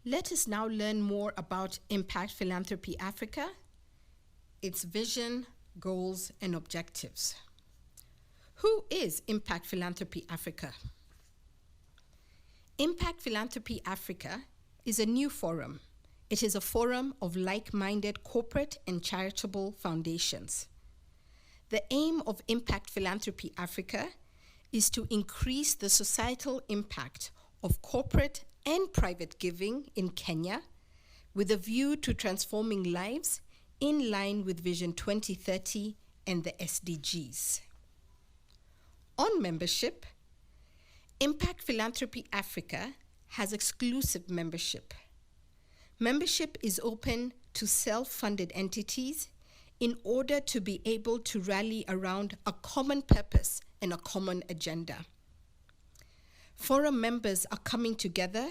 Let us now learn more about Impact Philanthropy Africa, its vision, goals, and objectives. Who is Impact Philanthropy Africa? Impact Philanthropy Africa is a new forum. It is a forum of like-minded corporate and charitable foundations. The aim of Impact Philanthropy Africa is to increase the societal impact of corporate and private giving in Kenya with a view to transforming lives in line with Vision 2030 and the SDGs. On membership, Impact Philanthropy Africa has exclusive membership. Membership is open to self-funded entities in order to be able to rally around a common purpose and a common agenda. Forum members are coming together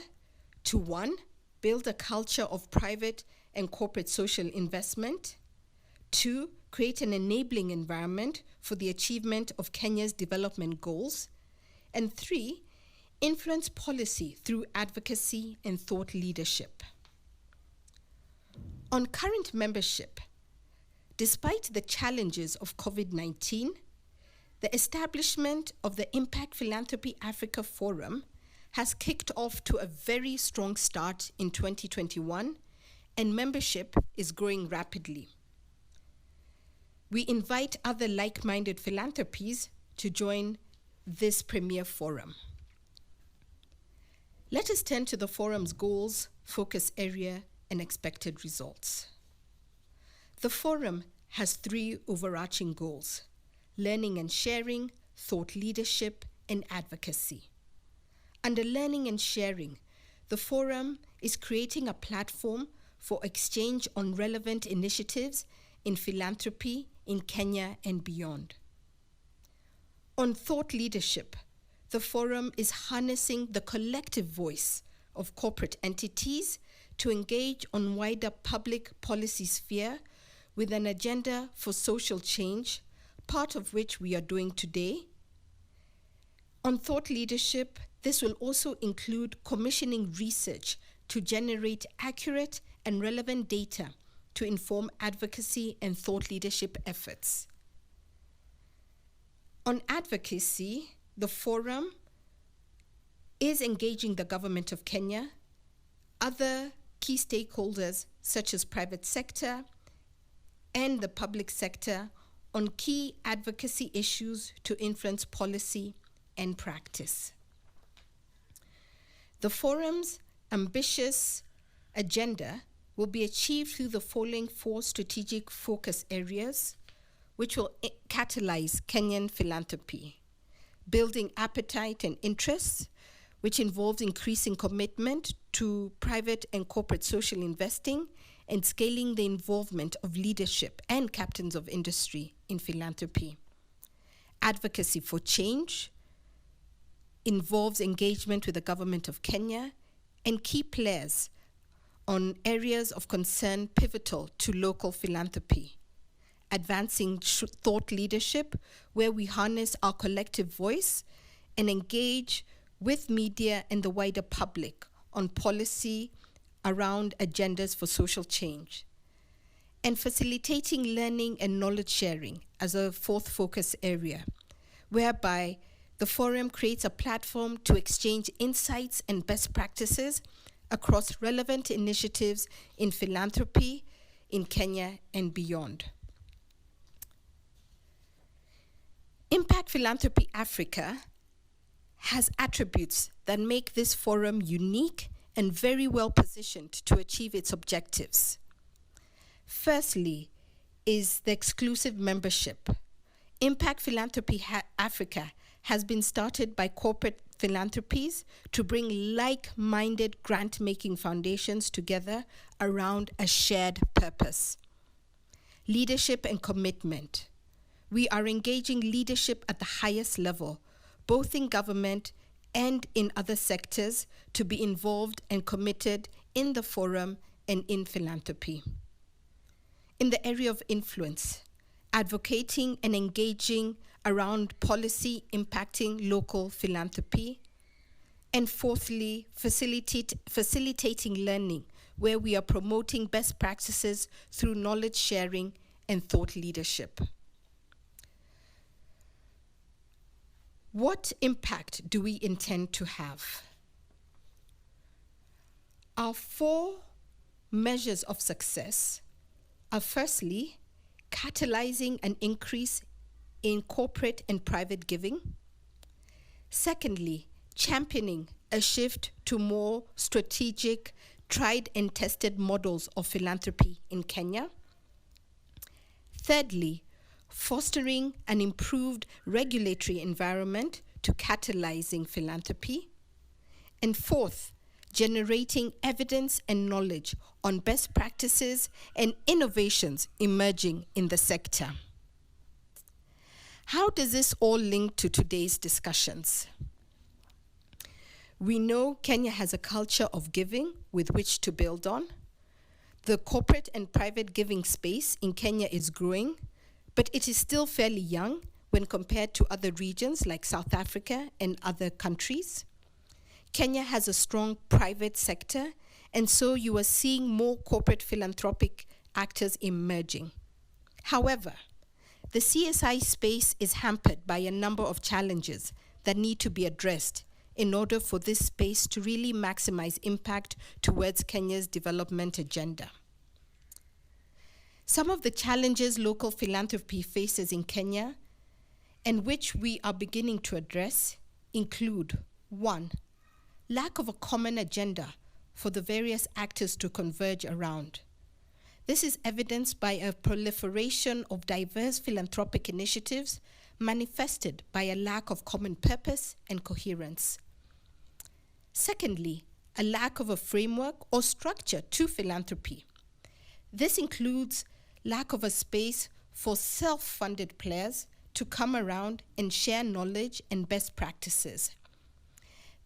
to 1, build a culture of private and corporate social investment, 2, create an enabling environment for the achievement of Kenya's development goals, and 3, influence policy through advocacy and thought leadership. On current membership, despite the challenges of COVID-19, the establishment of the Impact Philanthropy Africa Forum has kicked off to a very strong start in 2021, and membership is growing rapidly. We invite other like-minded philanthropies to join this premier forum. Let us turn to the forum's goals, focus area, and expected results. The forum has 3 overarching goals: learning and sharing, thought leadership, and advocacy. Under learning and sharing, the forum is creating a platform for exchange on relevant initiatives in philanthropy in Kenya and beyond. On thought leadership, the forum is harnessing the collective voice of corporate entities to engage on wider public policy sphere with an agenda for social change, part of which we are doing today. On thought leadership, this will also include commissioning research to generate accurate and relevant data to inform advocacy and thought leadership efforts. On advocacy, the forum is engaging the government of Kenya, other key stakeholders such as private sector and the public sector on key advocacy issues to influence policy and practice. The forum's ambitious agenda will be achieved through the following 4 strategic focus areas, which will catalyze Kenyan philanthropy: building appetite and interests, which involves increasing commitment to private and corporate social investing and scaling the involvement of leadership and captains of industry in philanthropy. Advocacy for change involves engagement with the government of Kenya and key players on areas of concern pivotal to local philanthropy. Advancing thought leadership, where we harness our collective voice and engage with media and the wider public on policy around agendas for social change. And facilitating learning and knowledge sharing as a 4th focus area, whereby the forum creates a platform to exchange insights and best practices across relevant initiatives in philanthropy in Kenya and beyond. Impact Philanthropy Africa has attributes that make this forum unique and very well positioned to achieve its objectives. Firstly is the exclusive membership. Impact Philanthropy Africa has been started by corporate philanthropies to bring like-minded grant-making foundations together around a shared purpose. Leadership and commitment. We are engaging leadership at the highest level, both in government and in other sectors, to be involved and committed in the forum and in philanthropy. In the area of influence, advocating and engaging around policy impacting local philanthropy, And fourthly, facilitating learning, where we are promoting best practices through knowledge sharing and thought leadership. What impact do we intend to have? Our 4 measures of success are firstly, catalyzing an increase in corporate and private giving. Secondly, championing a shift to more strategic, tried and tested models of philanthropy in Kenya. Thirdly, fostering an improved regulatory environment to catalyzing philanthropy. And fourth, generating evidence and knowledge on best practices and innovations emerging in the sector. How does this all link to today's discussions? We know Kenya has a culture of giving with which to build on. The corporate and private giving space in Kenya is growing, but it is still fairly young when compared to other regions like South Africa and other countries. Kenya has a strong private sector, and so you are seeing more corporate philanthropic actors emerging. However, the CSI space is hampered by a number of challenges that need to be addressed in order for this space to really maximize impact towards Kenya's development agenda. Some of the challenges local philanthropy faces in Kenya, and which we are beginning to address, include 1, lack of a common agenda for the various actors to converge around. This is evidenced by a proliferation of diverse philanthropic initiatives manifested by a lack of common purpose and coherence. Secondly, a lack of a framework or structure to philanthropy. This includes lack of a space for self-funded players to come around and share knowledge and best practices.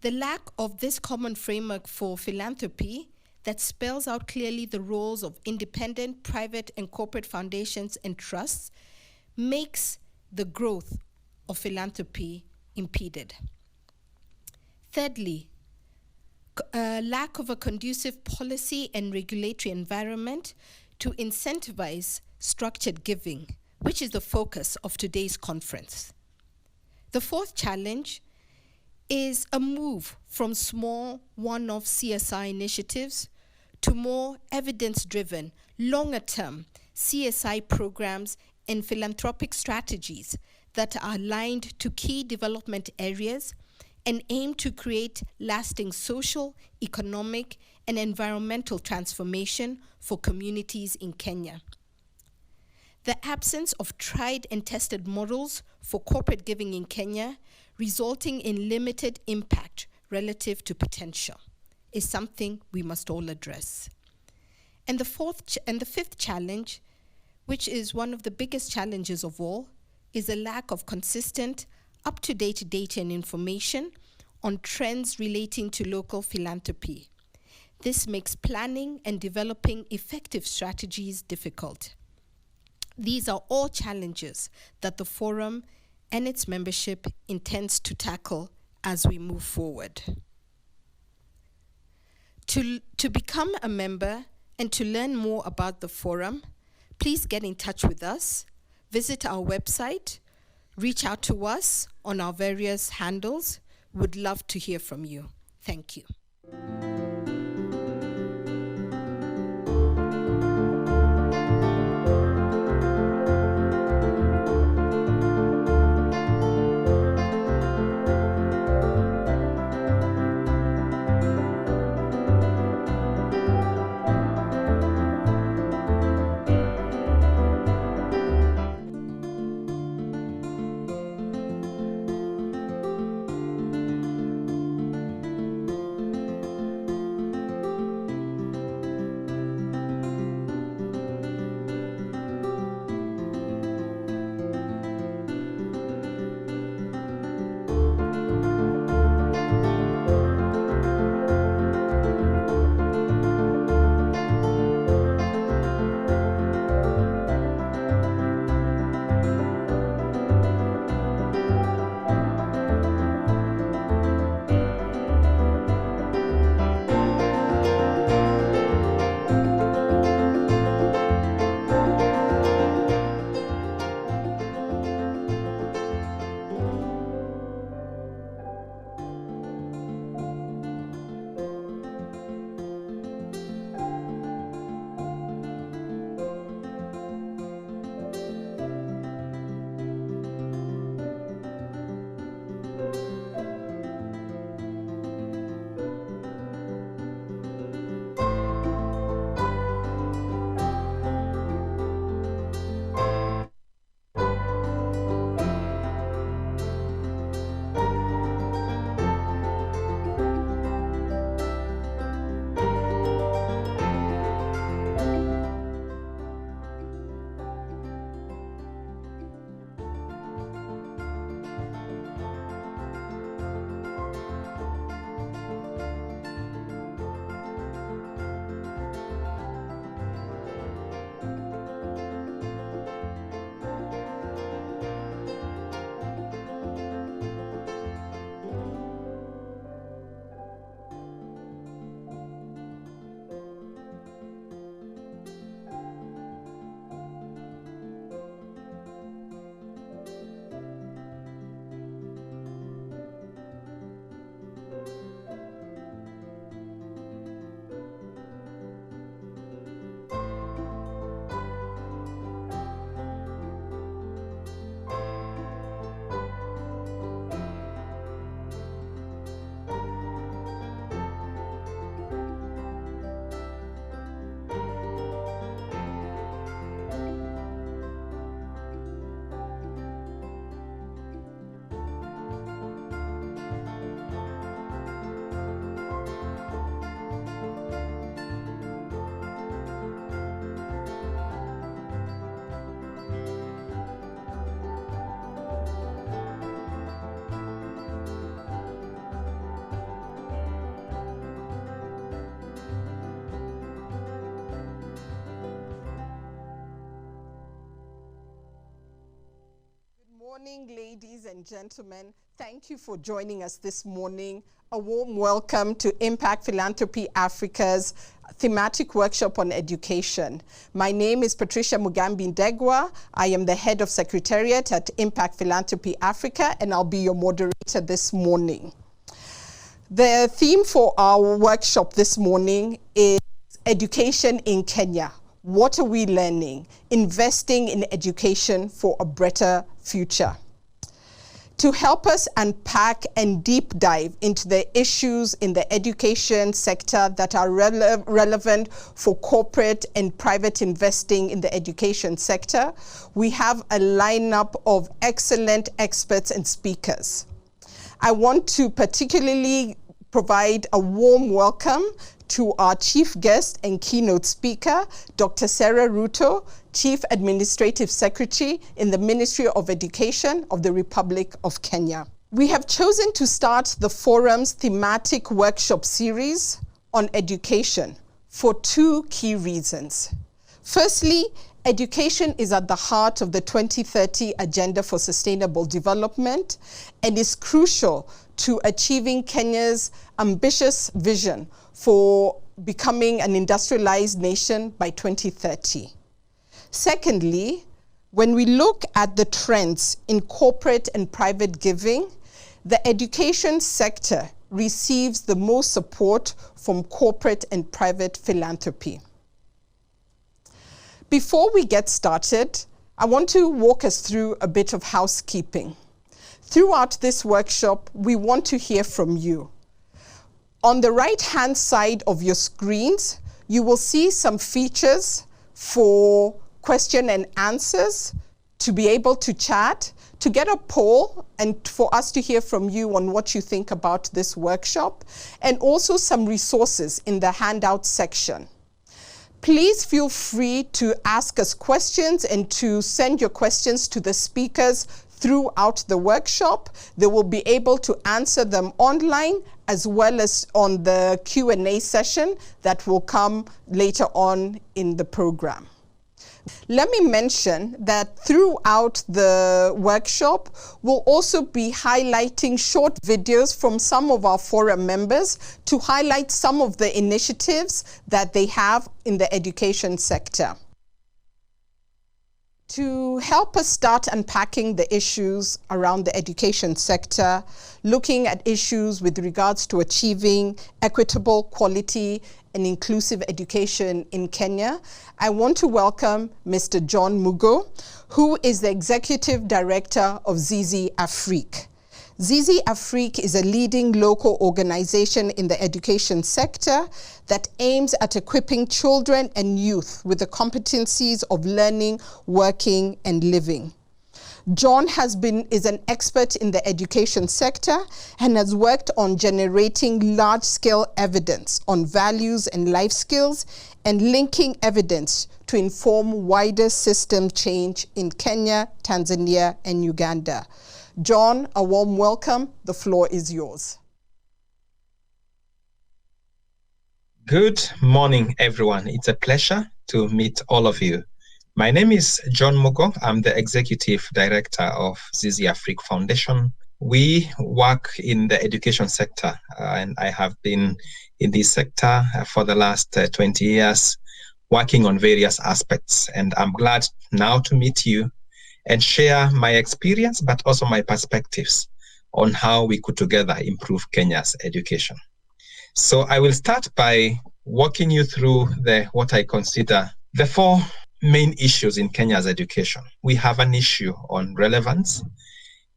The lack of this common framework for philanthropy that spells out clearly the roles of independent, private, and corporate foundations and trusts makes the growth of philanthropy impeded. Thirdly, lack of a conducive policy and regulatory environment to incentivize structured giving, which is the focus of today's conference. The fourth challenge is a move from small one-off CSI initiatives to more evidence-driven, longer-term CSI programs and philanthropic strategies that are aligned to key development areas and aim to create lasting social, economic, and environmental transformation for communities in Kenya. The absence of tried and tested models for corporate giving in Kenya, resulting in limited impact relative to potential, is something we must all address. And the fifth challenge, which is one of the biggest challenges of all, is a lack of consistent, up-to-date data and information on trends relating to local philanthropy. This makes planning and developing effective strategies difficult. These are all challenges that the forum and its membership intends to tackle as we move forward. To become a member and to learn more about the forum, please get in touch with us, visit our website, reach out to us on our various handles. Would love to hear from you. Thank you. morning, ladies and gentlemen. Thank you for joining us this morning. A warm welcome to Impact Philanthropy Africa's thematic workshop on education. My name is Patricia Mugambi-Ndegwa. I am the head of secretariat at Impact Philanthropy Africa, and I'll be your moderator this morning. The theme for our workshop this morning is education in Kenya. What are we learning? Investing in education for a better future. To help us unpack and deep dive into the issues in the education sector that are relevant for corporate and private investing in the education sector, we have a lineup of excellent experts and speakers. I want to particularly provide a warm welcome to our chief guest and keynote speaker, Dr. Sara Ruto, Chief Administrative Secretary in the Ministry of Education of the Republic of Kenya. We have chosen to start the forum's thematic workshop series on education for two key reasons. Firstly, education is at the heart of the 2030 Agenda for Sustainable Development and is crucial to achieving Kenya's ambitious vision for becoming an industrialized nation by 2030. Secondly, when we look at the trends in corporate and private giving, the education sector receives the most support from corporate and private philanthropy. Before we get started, I want to walk us through a bit of housekeeping. Throughout this workshop, we want to hear from you. On the right-hand side of your screens, you will see some features for question and answers, to be able to chat, to get a poll, and for us to hear from you on what you think about this workshop, and also some resources in the handout section. Please feel free to ask us questions and to send your questions to the speakers throughout the workshop. They will be able to answer them online as well as on the Q&A session that will come later on in the program. Let me mention that throughout the workshop, we'll also be highlighting short videos from some of our forum members to highlight some of the initiatives that they have in the education sector. To help us start unpacking the issues around the education sector, looking at issues with regards to achieving equitable, quality, and inclusive education in Kenya, I want to welcome Mr. John Mugo, who is the Executive Director of Zizi Afrique. Zizi Afrique is a leading local organization in the education sector that aims at equipping children and youth with the competencies of learning, working, and living. John is an expert in the education sector and has worked on generating large-scale evidence on values and life skills and linking evidence to inform wider system change in Kenya, Tanzania, and Uganda. John, a warm welcome. The floor is yours. Good morning, everyone. It's a pleasure to meet all of you. My name is John Mugo. I'm the Executive Director of Zizi Afrique Foundation. We work in the education sector, and I have been in this sector for the last 20 years, working on various aspects. And I'm glad now to meet you and share my experience, but also my perspectives on how we could together improve Kenya's education. So I will start by walking you through what I consider the four main issues in Kenya's education. We have an issue on relevance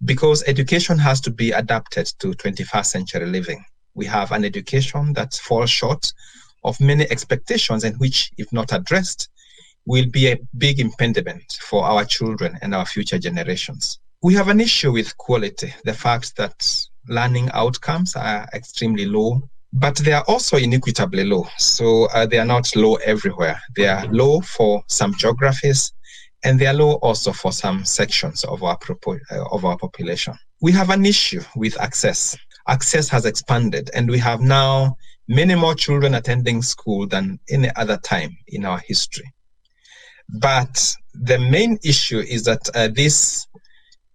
because education has to be adapted to 21st century living. We have an education that falls short of many expectations and which, if not addressed, will be a big impediment for our children and our future generations. We have an issue with quality, the fact that learning outcomes are extremely low, but they are also inequitably low. So they are not low everywhere. They are low for some geographies, and they are low also for some sections of our population. We have an issue with access. Access has expanded, and we have now many more children attending school than any other time in our history. But the main issue is that this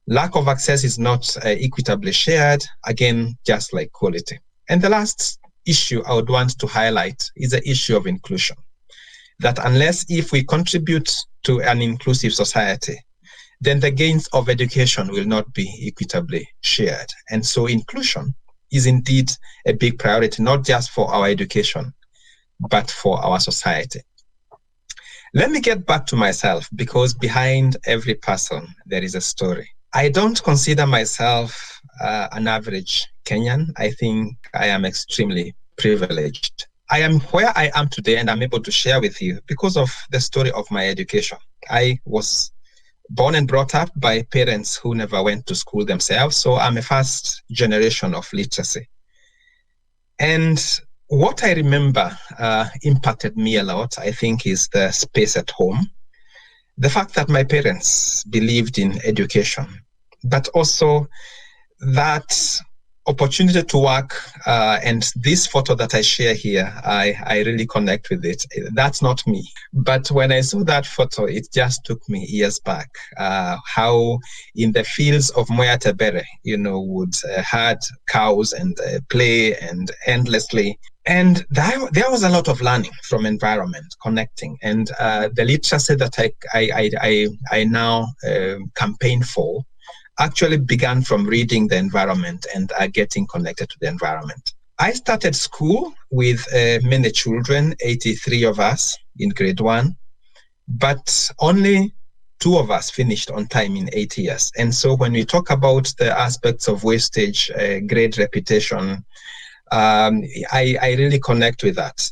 Lack of access is not equitably shared, again, just like quality. And the last issue I would want to highlight is the issue of inclusion. That if we contribute to an inclusive society, then the gains of education will not be equitably shared. And so inclusion is indeed a big priority, not just for our education, but for our society. Let me get back to myself, because behind every person, there is a story. I don't consider myself an average Kenyan. I think I am extremely privileged. I am where I am today, and I'm able to share with you because of the story of my education. I was born and brought up by parents who never went to school themselves, so I'm a first generation of literacy. And what I remember impacted me a lot, I think, is the space at home. The fact that my parents believed in education, but also that opportunity to work, and this photo that I share here, I really connect with it. That's not me. But when I saw that photo, it just took me years back, how in the fields of Moya Tebere, would herd cows and play and endlessly. And there was a lot of learning from environment, connecting. And the literacy that I now campaign for actually began from reading the environment and getting connected to the environment. I started school with many children, 83 of us in grade 1, but only 2 of us finished on time in 8 years. And so when we talk about the aspects of wastage, grade reputation, I really connect with that.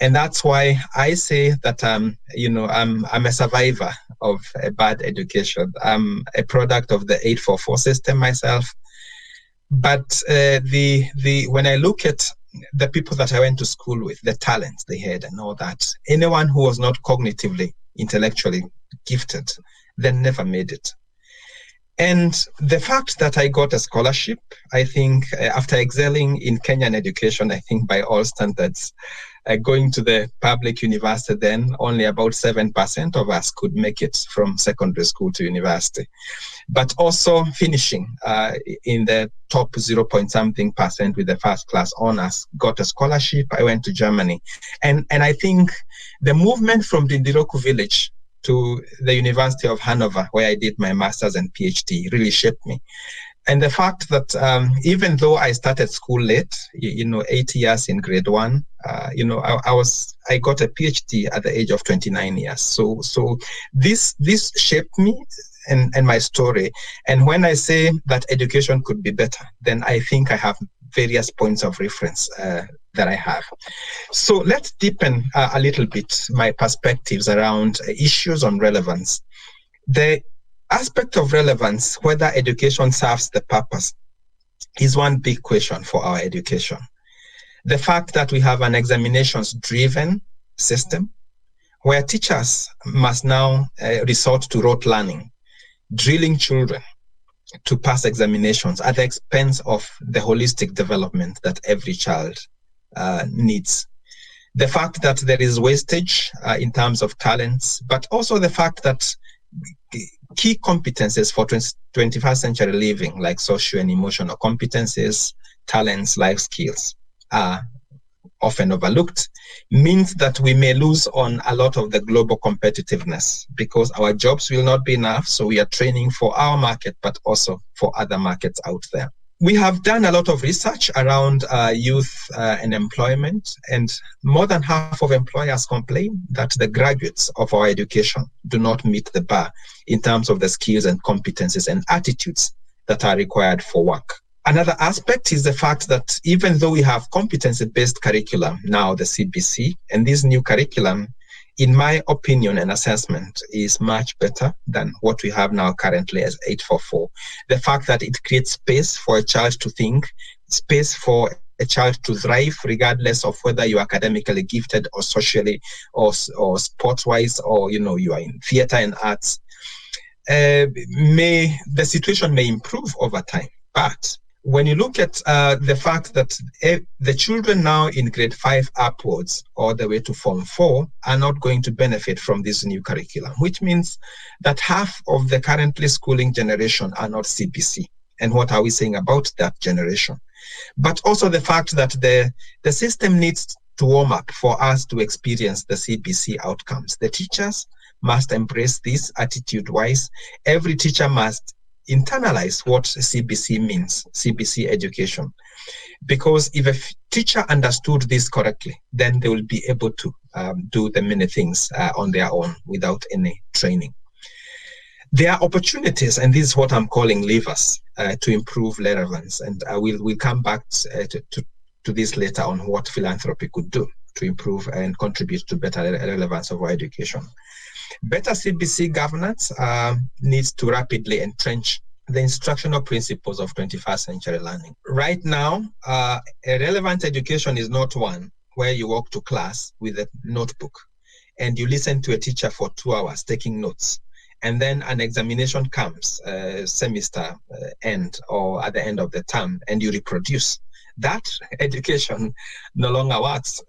And that's why I say that I'm a survivor of a bad education. I'm a product of the 844 system myself. But when I look at the people that I went to school with, the talents they had and all that, anyone who was not cognitively, intellectually gifted, they never made it. And the fact that I got a scholarship, I think after excelling in Kenyan education, I think by all standards, going to the public university then, only about 7% of us could make it from secondary school to university. But also finishing in the top 0.something% with the first class honors, got a scholarship. I went to Germany. And I think the movement from Dindiroku village to the University of Hanover, where I did my master's and PhD, really shaped me. And the fact that even though I started school late, 8 years in grade 1, I got a PhD at the age of 29 years. So this shaped me and my story. And when I say that education could be better, then I think I have various points of reference that I have. So let's deepen a little bit my perspectives around issues on relevance. The aspect of relevance, whether education serves the purpose, is one big question for our education. The fact that we have an examinations-driven system where teachers must now resort to rote learning, drilling children to pass examinations at the expense of the holistic development that every child needs. The fact that there is wastage in terms of talents, but also the fact that key competencies for 21st century living, like social and emotional competencies, talents, life skills, are often overlooked, means that we may lose on a lot of the global competitiveness because our jobs will not be enough. So we are training for our market, but also for other markets out there. We have done a lot of research around youth and employment, and more than half of employers complain that the graduates of our education do not meet the bar in terms of the skills and competencies and attitudes that are required for work. Another aspect is the fact that even though we have competency-based curriculum, now the CBC, and this new curriculum, in my opinion and assessment, is much better than what we have now currently as 844. The fact that it creates space for a child to think, space for a child to thrive, regardless of whether you are academically gifted or socially or sports-wise, or you are in theater and arts. The situation may improve over time, but When you look at the fact that the children now in grade 5 upwards, all the way to Form 4, are not going to benefit from this new curriculum, which means that half of the currently schooling generation are not CBC. And what are we saying about that generation? But also the fact that the system needs to warm up for us to experience the CBC outcomes. The teachers must embrace this attitude-wise. Every teacher must internalize what CBC means, CBC education. Because if a teacher understood this correctly, then they will be able to do the many things on their own without any training. There are opportunities, and this is what I'm calling levers to improve relevance. And we'll come back to this later on what philanthropy could do to improve and contribute to better relevance of our education. Better CBC governance needs to rapidly entrench the instructional principles of 21st century learning. Right now, a relevant education is not one where you walk to class with a notebook and you listen to a teacher for 2 hours taking notes, and then an examination comes, semester end or at the end of the term, and you reproduce. That education no longer works.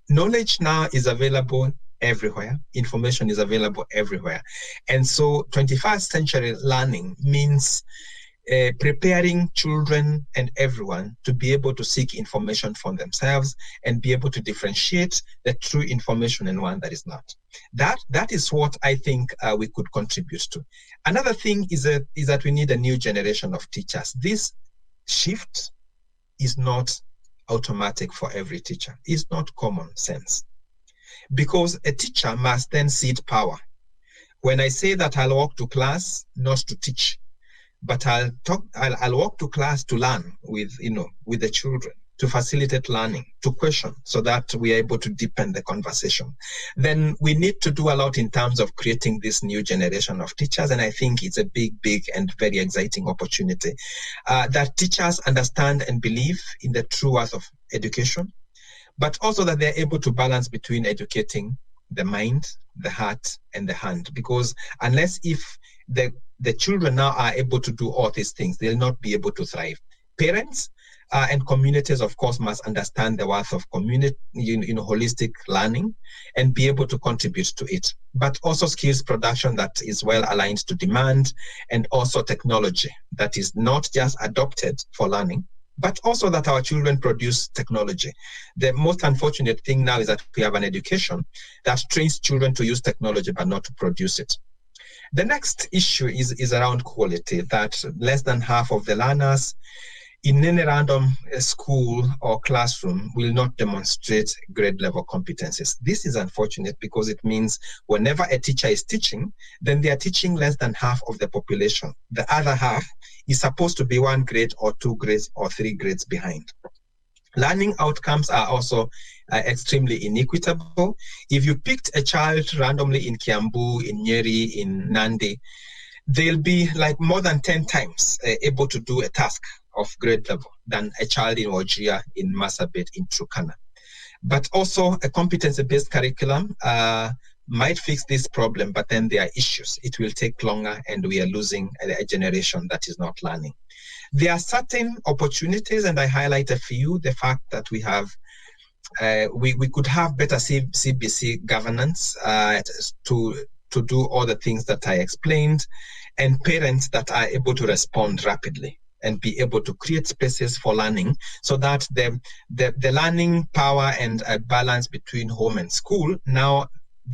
Knowledge now is available everywhere. Information is available everywhere. And so 21st century learning means preparing children and everyone to be able to seek information for themselves and be able to differentiate the true information and one that is not. That is what I think we could contribute to. Another thing is that we need a new generation of teachers. This shift is not automatic for every teacher. It's not common sense. Because a teacher must then cede power. When I say that I'll walk to class, not to teach, but I'll walk to class to learn with the children, to facilitate learning, to question, so that we are able to deepen the conversation. Then we need to do a lot in terms of creating this new generation of teachers, and I think it's a big and very exciting opportunity that teachers understand and believe in the true worth of education, but also that they're able to balance between educating the mind, the heart, and the hand. Because if the children now are able to do all these things, they'll not be able to thrive. Parents and communities, of course, must understand the worth of community, holistic learning and be able to contribute to it. But also skills production that is well aligned to demand, and also technology that is not just adopted for learning, but also that our children produce technology. The most unfortunate thing now is that we have an education that trains children to use technology but not to produce it. The next issue is around quality, that less than half of the learners in any random school or classroom will not demonstrate grade level competencies. This is unfortunate because it means whenever a teacher is teaching, then they are teaching less than half of the population. The other half is supposed to be 1 grade or 2 grades or 3 grades behind. Learning outcomes are also extremely inequitable. If you picked a child randomly in Kiambu, in Nyeri, in Nandi, they'll be like more than 10 times able to do a task of grade level than a child in Wajir, in Marsabit, in Turkana. But also a competency-based curriculum might fix this problem, but then there are issues. It will take longer and we are losing a generation that is not learning. There are certain opportunities, and I highlight a few. The fact that we have, we could have better CBC governance to do all the things that I explained, and parents that are able to respond rapidly and be able to create spaces for learning, so that the learning power and a balance between home and school, now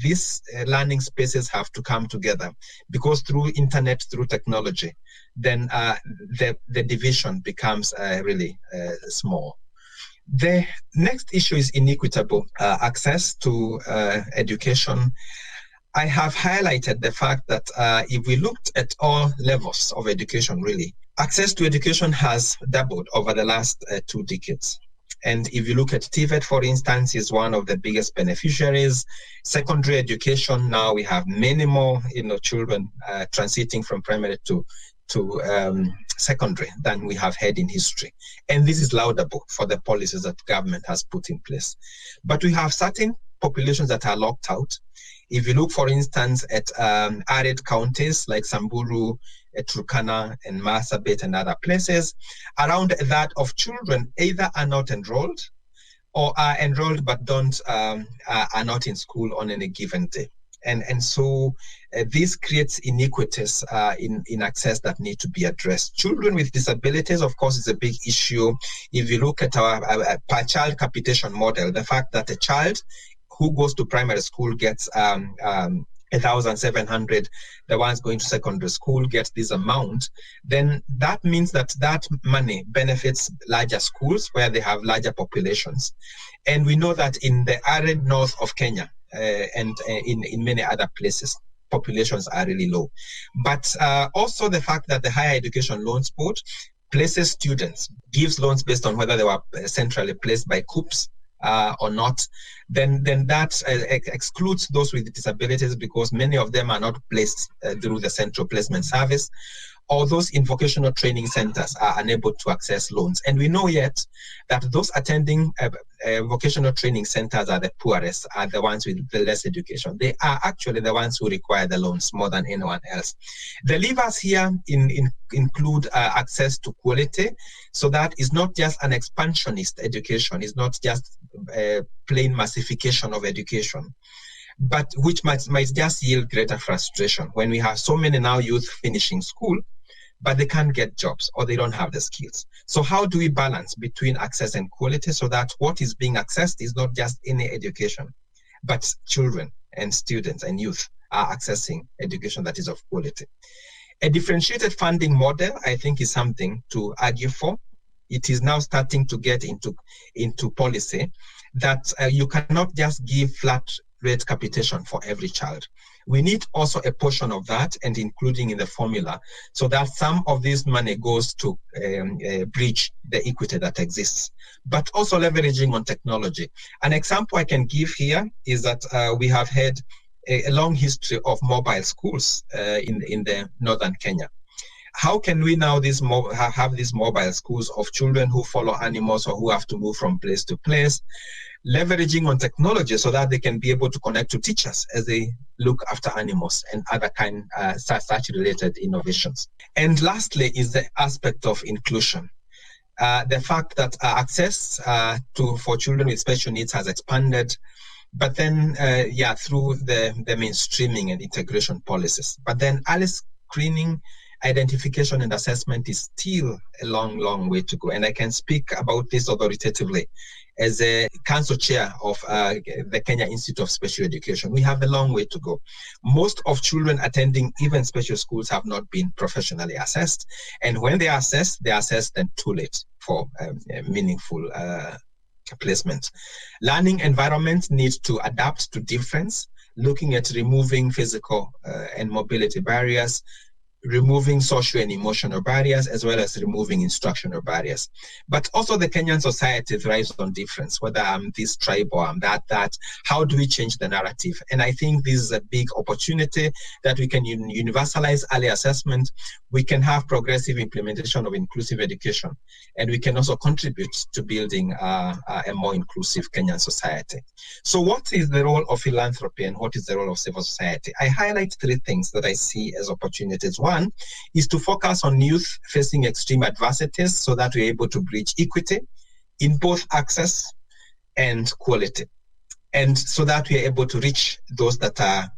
these learning spaces have to come together, because through internet, through technology, then the division becomes really small. The next issue is inequitable access to education. I have highlighted the fact that if we looked at all levels of education, really, access to education has doubled over the last 2 decades. And if you look at TVET, for instance, is one of the biggest beneficiaries. Secondary education, now we have many more children transiting from primary to secondary than we have had in history. And this is laudable for the policies that government has put in place. But we have certain populations that are locked out. If you look, for instance, at arid counties like Samburu, Turkana and Marsabit and other places, around that of children either are not enrolled or are enrolled but are not in school on any given day. And so this creates inequities in access that need to be addressed. Children with disabilities, of course, is a big issue. If you look at our per child capitation model, the fact that a child who goes to primary school gets 1,700, the ones going to secondary school get this amount, then that means that money benefits larger schools where they have larger populations. And we know that in the arid north of Kenya and in many other places, populations are really low. But also the fact that the Higher Education Loans Board places students, gives loans based on whether they were centrally placed by COOPs or not, then that excludes those with disabilities, because many of them are not placed through the central placement service, or those in vocational training centers are unable to access loans. And we know yet that those attending vocational training centers are the poorest, are the ones with the less education. They are actually the ones who require the loans more than anyone else. The levers here include access to quality. So that is not just an expansionist education, it's not just plain massification of education, but which might just yield greater frustration when we have so many now youth finishing school, but they can't get jobs or they don't have the skills. So how do we balance between access and quality so that what is being accessed is not just any education, but children and students and youth are accessing education that is of quality? A differentiated funding model, I think, is something to argue for. It is now starting to get into policy that you cannot just give flat rate capitation for every child. We need also a portion of that and including in the formula so that some of this money goes to bridge the equity that exists, but also leveraging on technology. An example I can give here is that we have had a long history of mobile schools in the northern Kenya. How can we now have these mobile schools of children who follow animals or who have to move from place to place, leveraging on technology so that they can be able to connect to teachers as they look after animals and other such related innovations. And lastly is the aspect of inclusion. The fact that access for children with special needs has expanded, but then, through the mainstreaming and integration policies. But then early screening, identification and assessment is still a long, long way to go. And I can speak about this authoritatively as a council chair of the Kenya Institute of Special Education. We have a long way to go. Most of children attending even special schools have not been professionally assessed. And when they are assessed then too late for meaningful placement. Learning environments need to adapt to difference, looking at removing physical and mobility barriers, removing social and emotional barriers, as well as removing instructional barriers. But also the Kenyan society thrives on difference, whether I'm this tribe or I'm that. How do we change the narrative? And I think this is a big opportunity that we can universalize early assessment. We can have progressive implementation of inclusive education, and we can also contribute to building a more inclusive Kenyan society. So what is the role of philanthropy and what is the role of civil society? I highlight three things that I see as opportunities. One is to focus on youth facing extreme adversities so that we're able to bridge equity in both access and quality, and so that we are able to reach those that are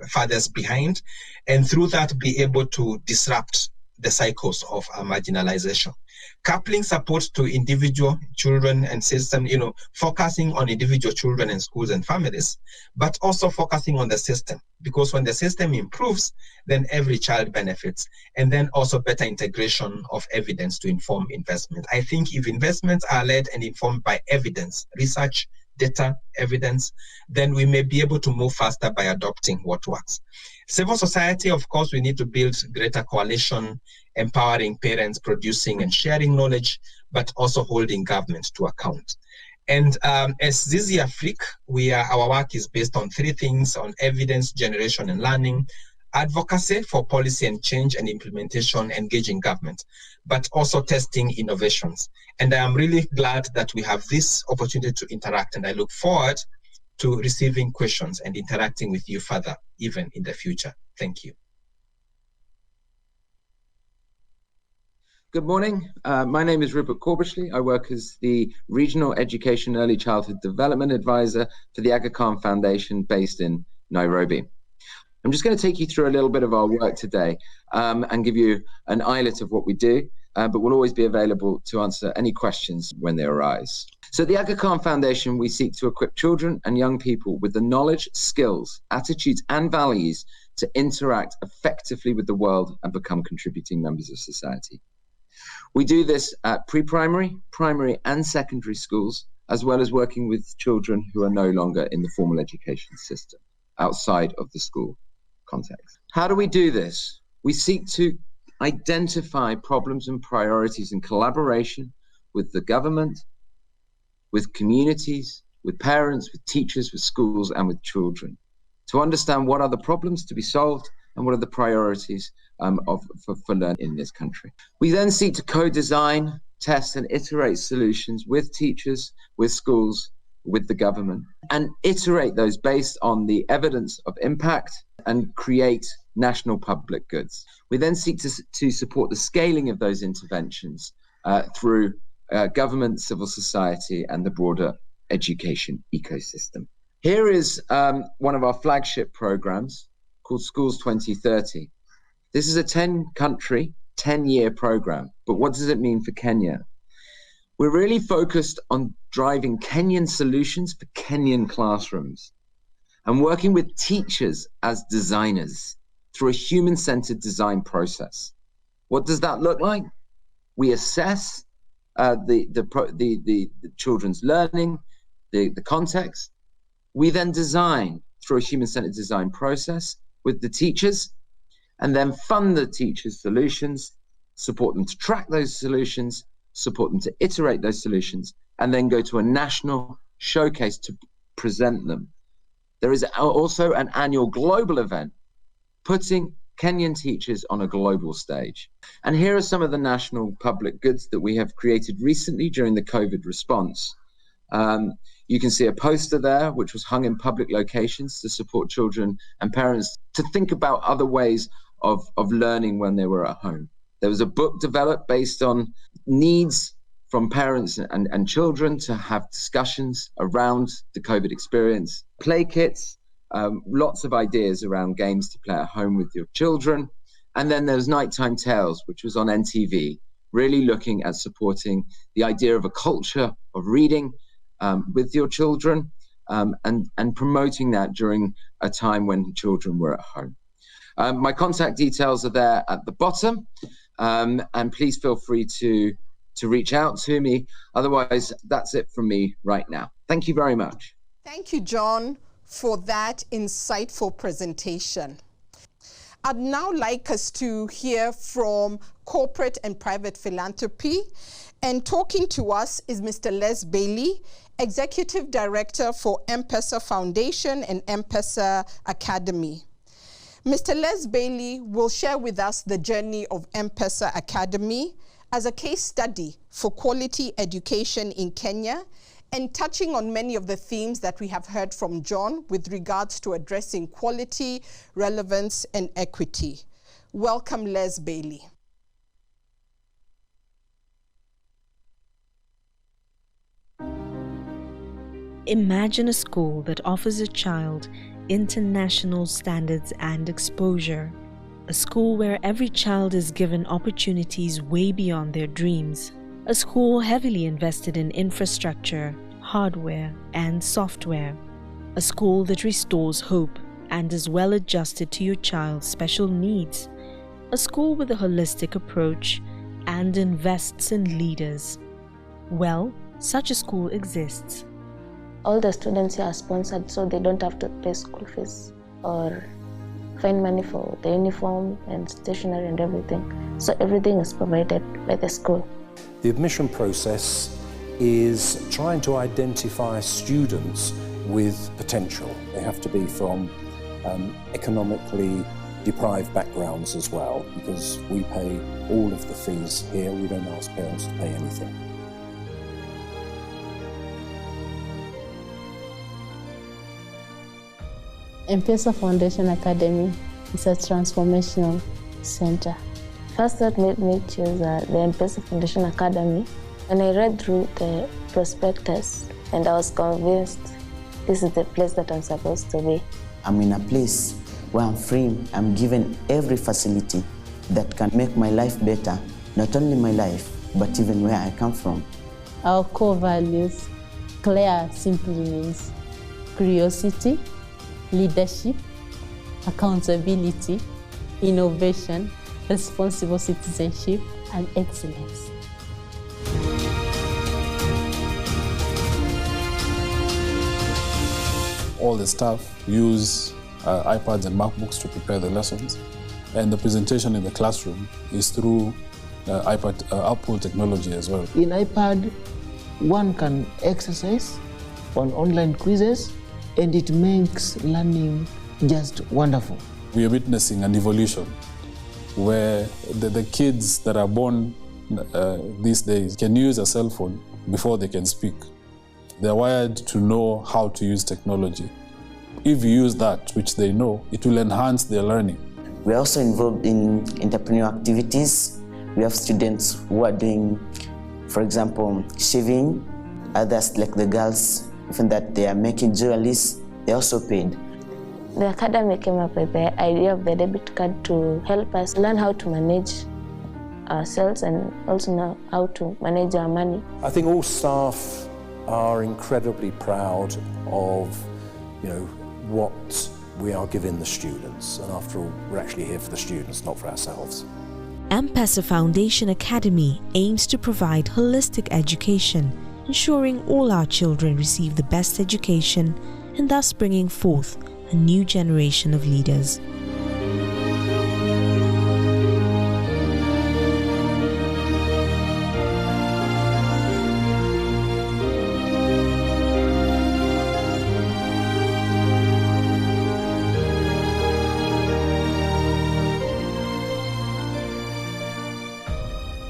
farthest behind, and through that be able to disrupt the cycles of marginalization. Coupling support to individual children and system, focusing on individual children and schools and families, but also focusing on the system, because when the system improves, then every child benefits, and then also better integration of evidence to inform investment. I think if investments are led and informed by evidence, research, data, evidence, then we may be able to move faster by adopting what works. Civil society, of course, we need to build greater coalition, empowering parents, producing and sharing knowledge, but also holding government to account. And as Zizi Afrique, our work is based on three things: on evidence generation and learning, advocacy for policy and change and implementation, engaging government, but also testing innovations. And I am really glad that we have this opportunity to interact, and I look forward to receiving questions and interacting with you further, even in the future. Thank you. Good morning. My name is Rupert Corbishley. I work as the Regional Education Early Childhood Development Advisor for the Aga Khan Foundation based in Nairobi. I'm just going to take you through a little bit of our work today and give you an islet of what we do, but we'll always be available to answer any questions when they arise. So at the Aga Khan Foundation, we seek to equip children and young people with the knowledge, skills, attitudes, and values to interact effectively with the world and become contributing members of society. We do this at pre-primary, primary, and secondary schools, as well as working with children who are no longer in the formal education system, outside of the school context. How do we do this? We seek to identify problems and priorities in collaboration with the government, with communities, with parents, with teachers, with schools, and with children, to understand what are the problems to be solved and what are the priorities for learning in this country. We then seek to co-design, test, and iterate solutions with teachers, with schools, with the government, and iterate those based on the evidence of impact and create national public goods. We then seek to support the scaling of those interventions through government, civil society, and the broader education ecosystem. Here is one of our flagship programs called Schools 2030. This is a 10-country, 10-year program, but what does it mean for Kenya? We're really focused on driving Kenyan solutions for Kenyan classrooms and working with teachers as designers through a human-centered design process. What does that look like? We assess the children's learning, the context. We then design through a human-centered design process with the teachers, and then fund the teachers' solutions, support them to track those solutions, support them to iterate those solutions, and then go to a national showcase to present them. There is also an annual global event putting Kenyan teachers on a global stage. And here are some of the national public goods that we have created recently during the COVID response. You can see a poster there, which was hung in public locations to support children and parents to think about other ways of learning when they were at home. There was a book developed based on needs from parents and children to have discussions around the COVID experience. Play kits, lots of ideas around games to play at home with your children. And then there's Nighttime Tales, which was on NTV, really looking at supporting the idea of a culture of reading with your children and promoting that during a time when children were at home. My contact details are there at the bottom, and please feel free to reach out to me. Otherwise, that's it from me right now. Thank you very much. Thank you, John, for that insightful presentation. I'd now like us to hear from corporate and private philanthropy. And talking to us is Mr. Les Bailey, Executive Director for M-Pesa Foundation and M-Pesa Academy. Mr. Les Bailey will share with us the journey of M-Pesa Academy as a case study for quality education in Kenya, and touching on many of the themes that we have heard from John with regards to addressing quality, relevance, and equity. Welcome, Les Bailey. Imagine a school that offers a child international standards and exposure. A school where every child is given opportunities way beyond their dreams. A school heavily invested in infrastructure, hardware, and software. A school that restores hope and is well adjusted to your child's special needs. A school with a holistic approach and invests in leaders. Well, such a school exists. All the students here are sponsored, so they don't have to pay school fees or find money for the uniform and stationery and everything. So everything is provided by the school. The admission process is trying to identify students with potential. They have to be from economically deprived backgrounds as well, because we pay all of the fees here. We don't ask parents to pay anything. M-Pesa Foundation Academy is a transformational center. First what made me choose the M-Pesa Foundation Academy. When I read through the prospectus, and I was convinced this is the place that I'm supposed to be. I'm in a place where I'm free. I'm given every facility that can make my life better, not only my life, but even where I come from. Our core values, CLARE simply means curiosity, leadership, accountability, innovation, responsible citizenship, and excellence. All the staff use iPads and MacBooks to prepare the lessons, and the presentation in the classroom is through Apple technology as well. In iPad, one can exercise on online quizzes, and it makes learning just wonderful. We are witnessing an evolution where the kids that are born these days can use a cell phone before they can speak. They're wired to know how to use technology. If you use that, which they know, it will enhance their learning. We're also involved in entrepreneurial activities. We have students who are doing, for example, shaving. Others, like the girls, even that they are making jewelries, they're also paid. The academy came up with the idea of the debit card to help us learn how to manage ourselves and also know how to manage our money. I think all staff are incredibly proud of, what we are giving the students. And after all, we're actually here for the students, not for ourselves. M-Pesa Foundation Academy aims to provide holistic education, ensuring all our children receive the best education and thus bringing forth a new generation of leaders.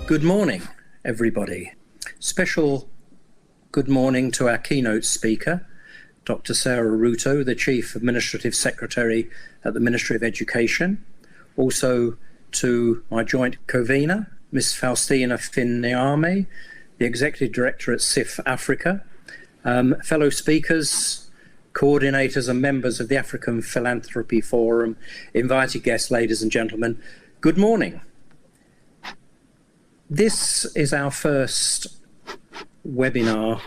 Good morning, everybody. Special good morning to our keynote speaker, Dr Sara Ruto, the Chief Administrative Secretary at the Ministry of Education. Also to my joint convener, Ms Faustina Finneame, the Executive Director at SIF Africa, fellow speakers, coordinators and members of the African Philanthropy Forum, invited guests, ladies and gentlemen, good morning. This is our first webinar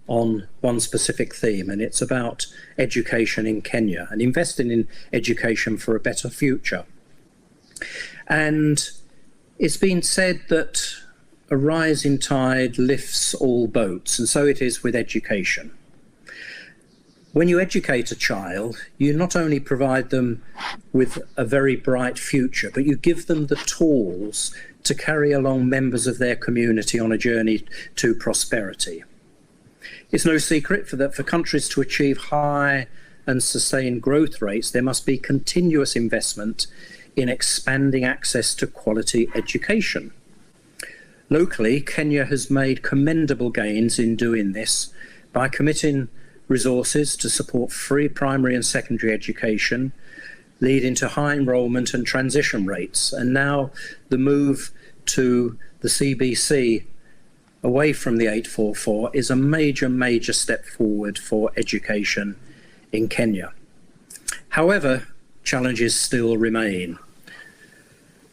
on one specific theme, and it's about education in Kenya and investing in education for a better future. And it's been said that a rising tide lifts all boats, and so it is with education. When you educate a child, you not only provide them with a very bright future, but you give them the tools to carry along members of their community on a journey to prosperity. It's no secret that for countries to achieve high and sustained growth rates, there must be continuous investment in expanding access to quality education. Locally, Kenya has made commendable gains in doing this by committing resources to support free primary and secondary education, leading to high enrolment and transition rates. And now the move to the CBC away from the 844 is a major step forward for education in Kenya. However, challenges still remain.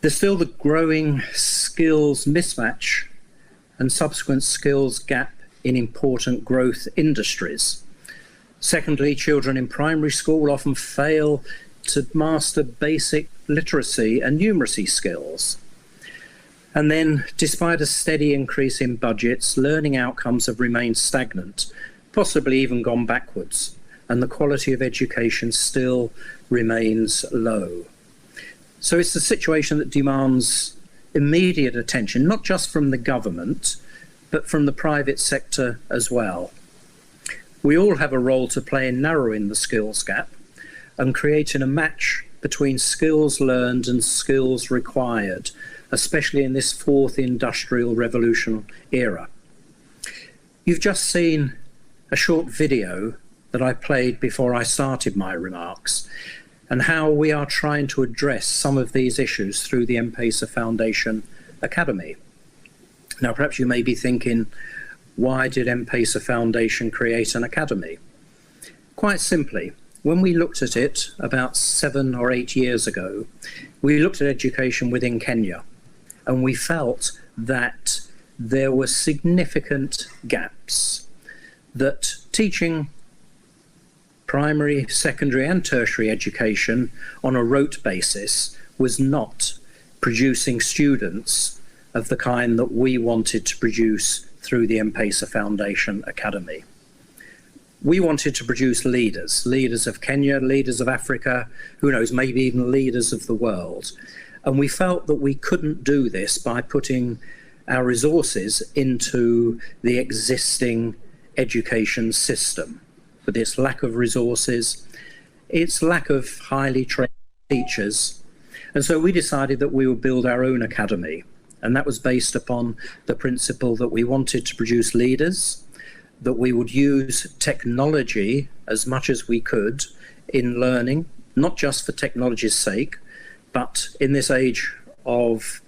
There's still the growing skills mismatch and subsequent skills gap in important growth industries. Secondly, children in primary school often fail to master basic literacy and numeracy skills. And then, despite a steady increase in budgets, learning outcomes have remained stagnant, possibly even gone backwards, and the quality of education still remains low. So it's a situation that demands immediate attention, not just from the government, but from the private sector as well. We all have a role to play in narrowing the skills gap and creating a match between skills learned and skills required, especially in this fourth industrial revolution era. You've just seen a short video that I played before I started my remarks. and how we are trying to address some of these issues through the M-Pesa Foundation Academy. Now, perhaps you may be thinking, why did M-Pesa Foundation create an academy? Quite simply, when we looked at it about 7 or 8 years ago, we looked at education within Kenya, and we felt that there were significant gaps, that teaching primary, secondary and tertiary education on a rote basis was not producing students of the kind that we wanted to produce through the M-Pesa Foundation Academy. We wanted to produce leaders of Kenya, leaders of Africa, who knows, maybe even leaders of the world. And we felt that we couldn't do this by putting our resources into the existing education system, with its lack of resources, its lack of highly trained teachers. And so we decided that we would build our own academy. And that was based upon the principle that we wanted to produce leaders, that we would use technology as much as we could in learning, not just for technology's sake, but in this age of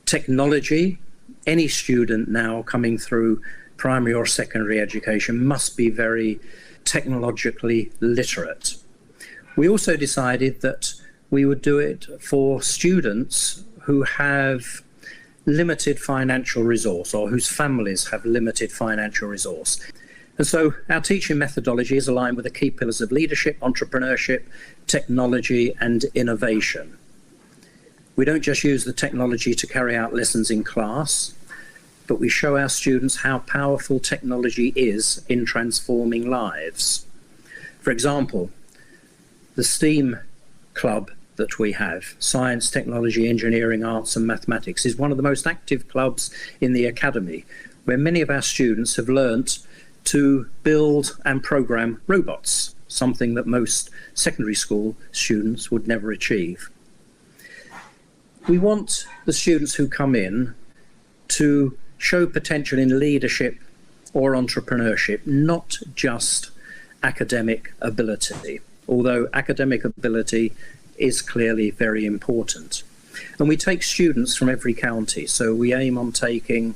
technology, any student now coming through primary or secondary education must be very technologically literate. We also decided that we would do it for students who have limited financial resource, or whose families have limited financial resource. And so our teaching methodology is aligned with the key pillars of leadership, entrepreneurship, technology and innovation. We don't just use the technology to carry out lessons in class, but we show our students how powerful technology is in transforming lives. For example, the STEAM club that we have, Science, Technology, Engineering, Arts and Mathematics, is one of the most active clubs in the academy, where many of our students have learnt to build and program robots, something that most secondary school students would never achieve. We want the students who come in to show potential in leadership or entrepreneurship, not just academic ability, although academic ability is clearly very important. And we take students from every county, so we aim on taking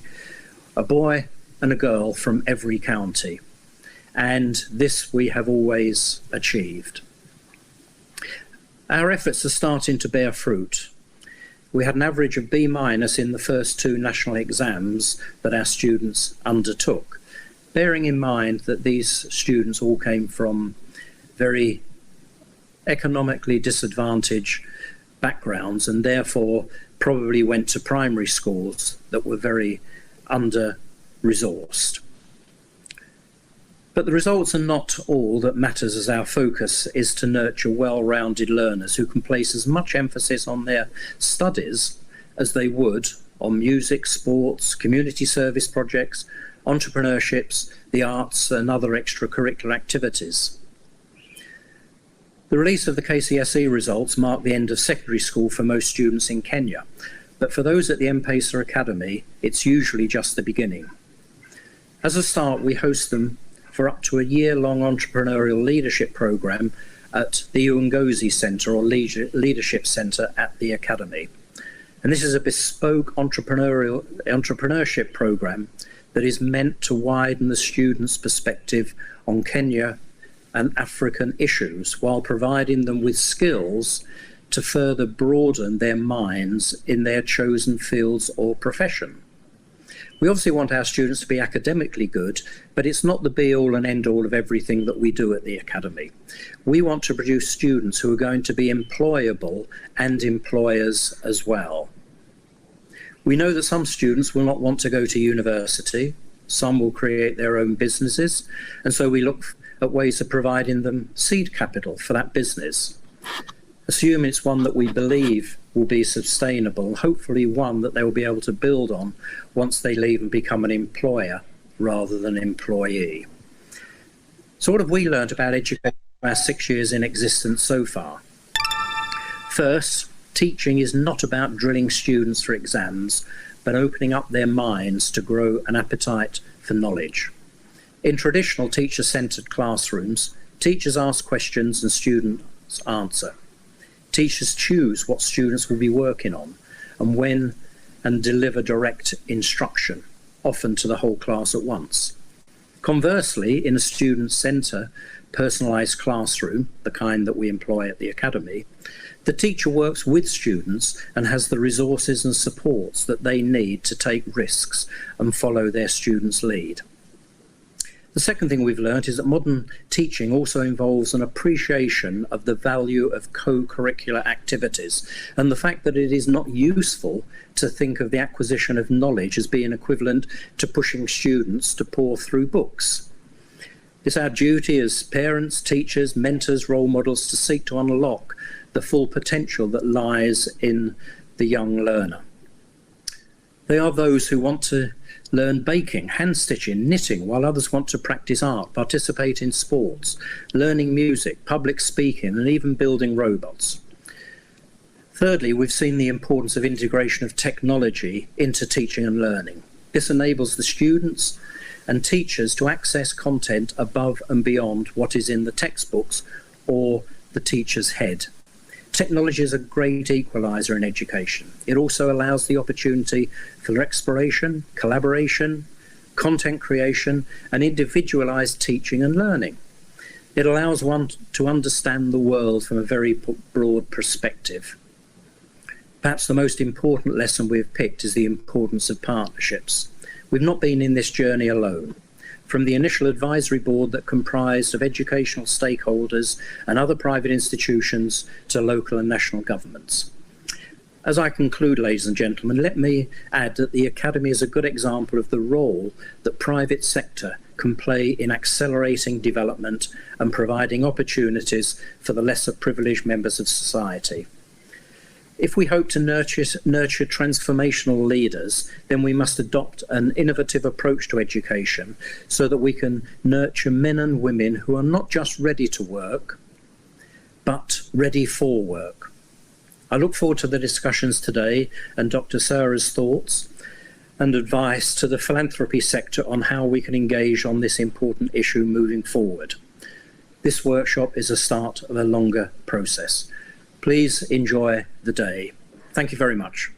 a boy and a girl from every county, and this we have always achieved. Our efforts are starting to bear fruit. We had an average of B- in the first 2 national exams that our students undertook, bearing in mind that these students all came from very economically disadvantaged backgrounds and therefore probably went to primary schools that were very under-resourced. But the results are not all that matters, as our focus is to nurture well-rounded learners who can place as much emphasis on their studies as they would on music, sports, community service projects, entrepreneurships, the arts and other extracurricular activities. The release of the KCSE results marked the end of secondary school for most students in Kenya, but for those at the M-Pesa Academy, it's usually just the beginning. As a start, we host them for up to a year-long entrepreneurial leadership program at the Uongozi Centre, or Leadership Centre at the Academy. And this is a bespoke entrepreneurship program that is meant to widen the students' perspective on Kenya and African issues, while providing them with skills to further broaden their minds in their chosen fields or profession. We obviously want our students to be academically good, but it's not the be-all and end-all of everything that we do at the Academy. We want to produce students who are going to be employable and employers as well. We know that some students will not want to go to university, some will create their own businesses, and so we look at ways of providing them seed capital for that business. Assume it's one that we believe will be sustainable, hopefully one that they will be able to build on once they leave and become an employer rather than employee. So what have we learned about education in our 6 years in existence so far? First, teaching is not about drilling students for exams, but opening up their minds to grow an appetite for knowledge. In traditional teacher-centred classrooms, teachers ask questions and students answer. Teachers choose what students will be working on and when, and deliver direct instruction, often to the whole class at once. Conversely, in a student centre, personalised classroom, the kind that we employ at the Academy, the teacher works with students and has the resources and supports that they need to take risks and follow their students' lead. The second thing we've learned is that modern teaching also involves an appreciation of the value of co-curricular activities and the fact that it is not useful to think of the acquisition of knowledge as being equivalent to pushing students to pore through books. It's our duty as parents, teachers, mentors, role models to seek to unlock the full potential that lies in the young learner. They are those who want to learn baking, hand stitching, knitting, while others want to practice art, participate in sports, learning music, public speaking, and even building robots. Thirdly, we've seen the importance of integration of technology into teaching and learning. This enables the students and teachers to access content above and beyond what is in the textbooks or the teacher's head. Technology is a great equaliser in education. It also allows the opportunity for exploration, collaboration, content creation, and individualised teaching and learning. It allows one to understand the world from a very broad perspective. Perhaps the most important lesson we've picked is the importance of partnerships. We've not been in this journey alone. From the initial advisory board that comprised of educational stakeholders and other private institutions to local and national governments. As I conclude, ladies and gentlemen, let me add that the Academy is a good example of the role that private sector can play in accelerating development and providing opportunities for the lesser privileged members of society. If we hope to nurture transformational leaders, then we must adopt an innovative approach to education so that we can nurture men and women who are not just ready to work, but ready for work. I look forward to the discussions today and Dr. Sara's thoughts and advice to the philanthropy sector on how we can engage on this important issue moving forward. This workshop is a start of a longer process. Please enjoy the day. Thank you very much.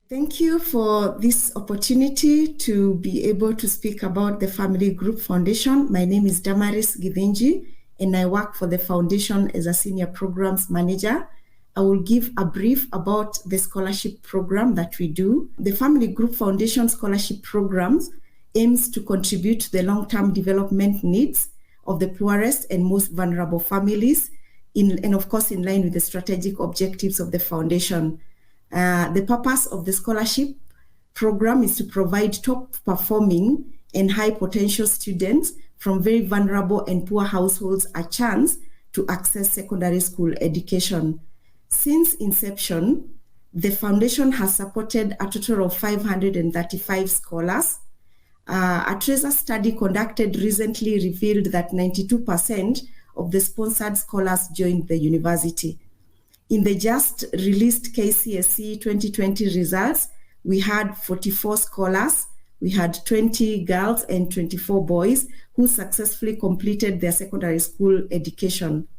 Thank you for this opportunity to be able to speak about the Family Group Foundation. My name is Damaris Givenji, and I work for the foundation as a senior programs manager. I will give a brief about the scholarship program that we do. The Family Group Foundation Scholarship Programs aims to contribute to the long-term development needs of the poorest and most vulnerable families, and of course in line with the strategic objectives of the foundation. The purpose of the scholarship program is to provide top-performing and high-potential students from very vulnerable and poor households a chance to access secondary school education. Since inception, the foundation has supported a total of 535 scholars. A TRESA study conducted recently revealed that 92% of the sponsored scholars joined the university. In the just released KCSE 2020 results, we had 44 scholars, we had 20 girls and 24 boys who successfully completed their secondary school education.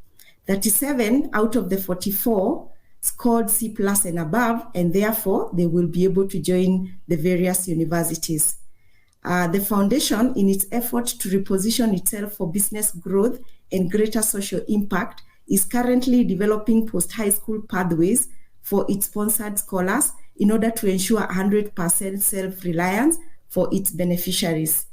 37 out of the 44 scored C+ and above, and therefore they will be able to join the various universities. The foundation, in its effort to reposition itself for business growth and greater social impact, is currently developing post-high school pathways for its sponsored scholars in order to ensure 100% self-reliance for its beneficiaries.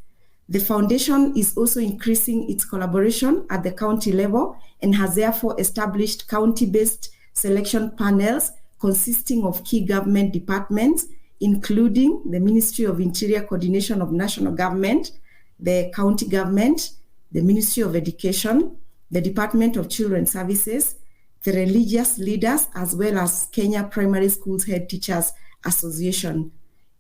The foundation is also increasing its collaboration at the county level and has therefore established county-based selection panels consisting of key government departments, including the Ministry of Interior Coordination of National Government, the county government, the Ministry of Education, the Department of Children's Services, the religious leaders, as well as Kenya Primary Schools Head Teachers Association.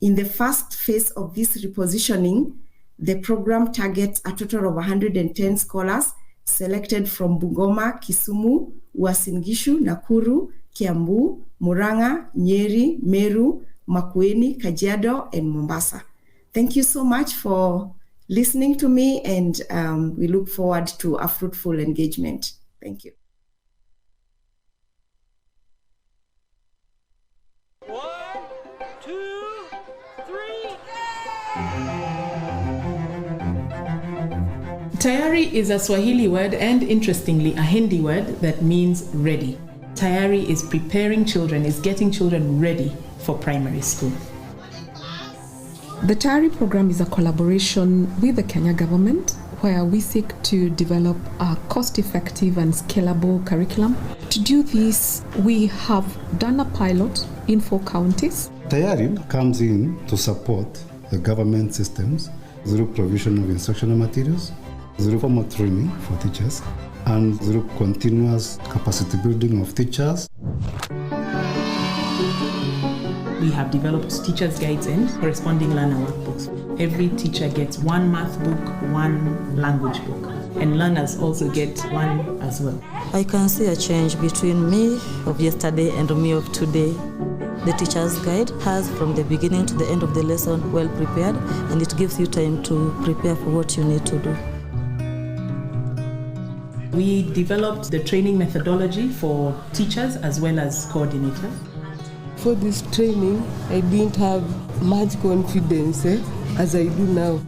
In the first phase of this repositioning, the program targets a total of 110 scholars selected from Bungoma, Kisumu, Uasin Gishu, Nakuru, Kiambu, Murang'a, Nyeri, Meru, Makueni, Kajiado, and Mombasa. Thank you so much for listening to me, and we look forward to a fruitful engagement. Thank you. Tayari is a Swahili word and, interestingly, a Hindi word that means ready. Tayari is preparing children, is getting children ready for primary school. The Tayari program is a collaboration with the Kenya government where we seek to develop a cost-effective and scalable curriculum. To do this, we have done a pilot in 4 counties. Tayari comes in to support the government systems through provision of instructional materials, through formal training for teachers, and through continuous capacity building of teachers. We have developed teacher's guides and corresponding learner workbooks. Every teacher gets 1 math book, 1 language book, and learners also get 1 as well. I can see a change between me of yesterday and me of today. The teacher's guide has from the beginning to the end of the lesson well prepared, and it gives you time to prepare for what you need to do. We developed the training methodology for teachers as well as coordinators. For this training, I didn't have much confidence as I do now.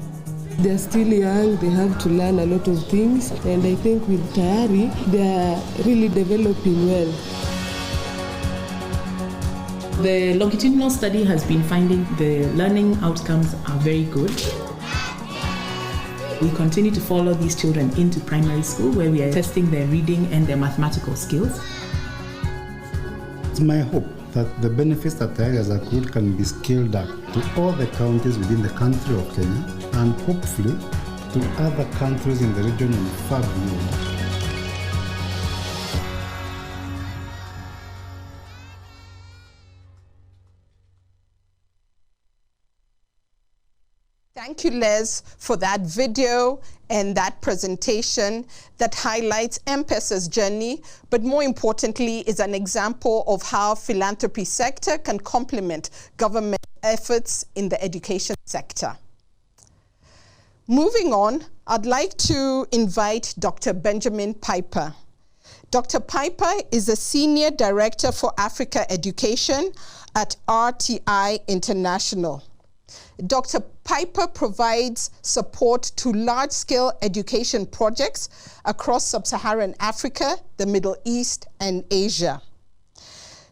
They're still young, they have to learn a lot of things, and I think with Tayari, they are really developing well. The longitudinal study has been finding the learning outcomes are very good. We continue to follow these children into primary school where we are testing their reading and their mathematical skills. It's my hope that the benefits that Tayari has accrued can be scaled up to all the counties within the country of Kenya and hopefully to other countries in the region and far beyond. Thank you, Les, for that video and that presentation that highlights M-Pesa's journey, but more importantly is an example of how philanthropy sector can complement government efforts in the education sector. Moving on, I'd like to invite Dr. Benjamin Piper. Dr. Piper is a Senior Director for Africa Education at RTI International. Dr. Piper provides support to large-scale education projects across sub-Saharan Africa, the Middle East, and Asia.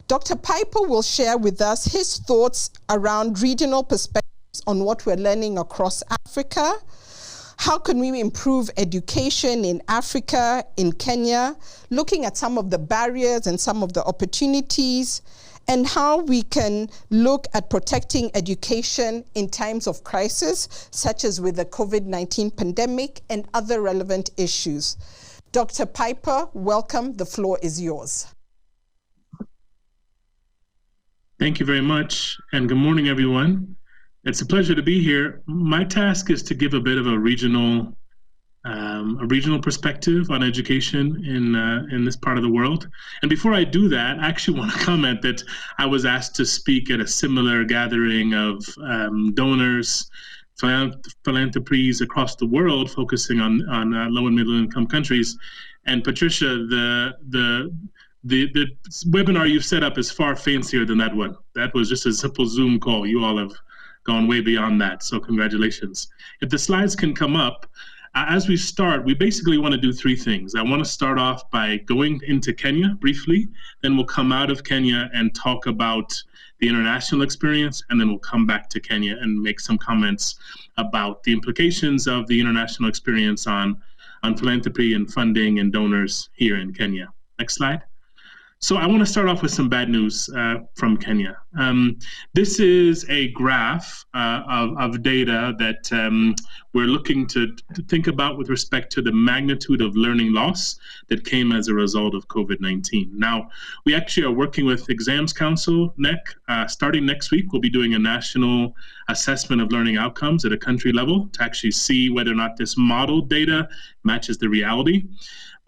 Dr. Piper will share with us his thoughts around regional perspectives on what we're learning across Africa. How can we improve education in Africa, in Kenya, looking at some of the barriers and some of the opportunities, and how we can look at protecting education in times of crisis, such as with the COVID-19 pandemic and other relevant issues. Dr. Piper, welcome. The floor is yours. Thank you very much, and good morning, everyone. It's a pleasure to be here. My task is to give a bit of a regional perspective on education in this part of the world. And before I do that, I actually want to comment that I was asked to speak at a similar gathering of donors, philanthropies across the world, focusing on low and middle income countries. And Patricia, the webinar you set up is far fancier than that one. That was just a simple Zoom call. You all have gone way beyond that, so congratulations. If the slides can come up, as we start, we basically want to do 3 things. I want to start off by going into Kenya briefly, then we'll come out of Kenya and talk about the international experience, and then we'll come back to Kenya and make some comments about the implications of the international experience on philanthropy and funding and donors here in Kenya. Next slide. So I want to start off with some bad news from Kenya. This is a graph of data that we're looking to think about with respect to the magnitude of learning loss that came as a result of COVID-19. Now, we actually are working with Exams Council, NEC. Starting next week, we'll be doing a national assessment of learning outcomes at a country level to actually see whether or not this modeled data matches the reality.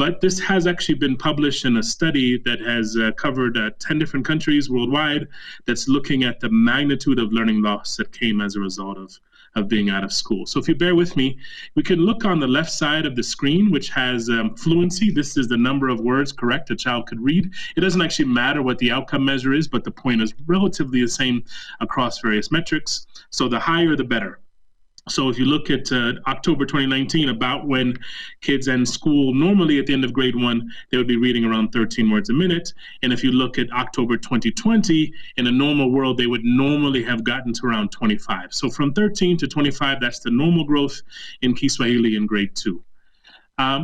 But this has actually been published in a study that has covered 10 different countries worldwide that's looking at the magnitude of learning loss that came as a result of being out of school. So if you bear with me, we can look on the left side of the screen, which has fluency. This is the number of words correct a child could read. It doesn't actually matter what the outcome measure is, but the point is relatively the same across various metrics. So the higher, the better. So if you look at October 2019, about when kids end school, normally at the end of grade 1, they would be reading around 13 words a minute. And if you look at October 2020, in a normal world, they would normally have gotten to around 25. So from 13 to 25, that's the normal growth in Kiswahili in grade 2.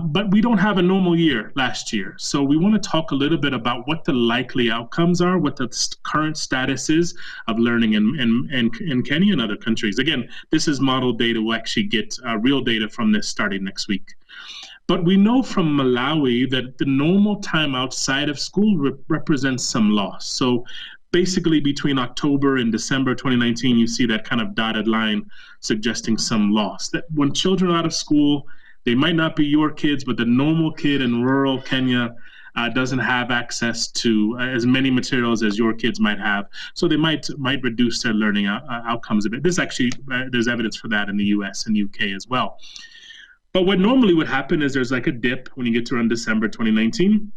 But we don't have a normal year last year. So we want to talk a little bit about what the likely outcomes are, what the current status is of learning in Kenya and other countries. Again, this is model data. We'll actually get real data from this starting next week. But we know from Malawi that the normal time outside of school represents some loss. So basically between October and December 2019, you see that kind of dotted line suggesting some loss. That when children are out of school, they might not be your kids, but the normal kid in rural Kenya doesn't have access to as many materials as your kids might have. So they might reduce their learning outcomes a bit. This actually, there's evidence for that in the US and UK as well. But what normally would happen is there's like a dip when you get to around December 2019,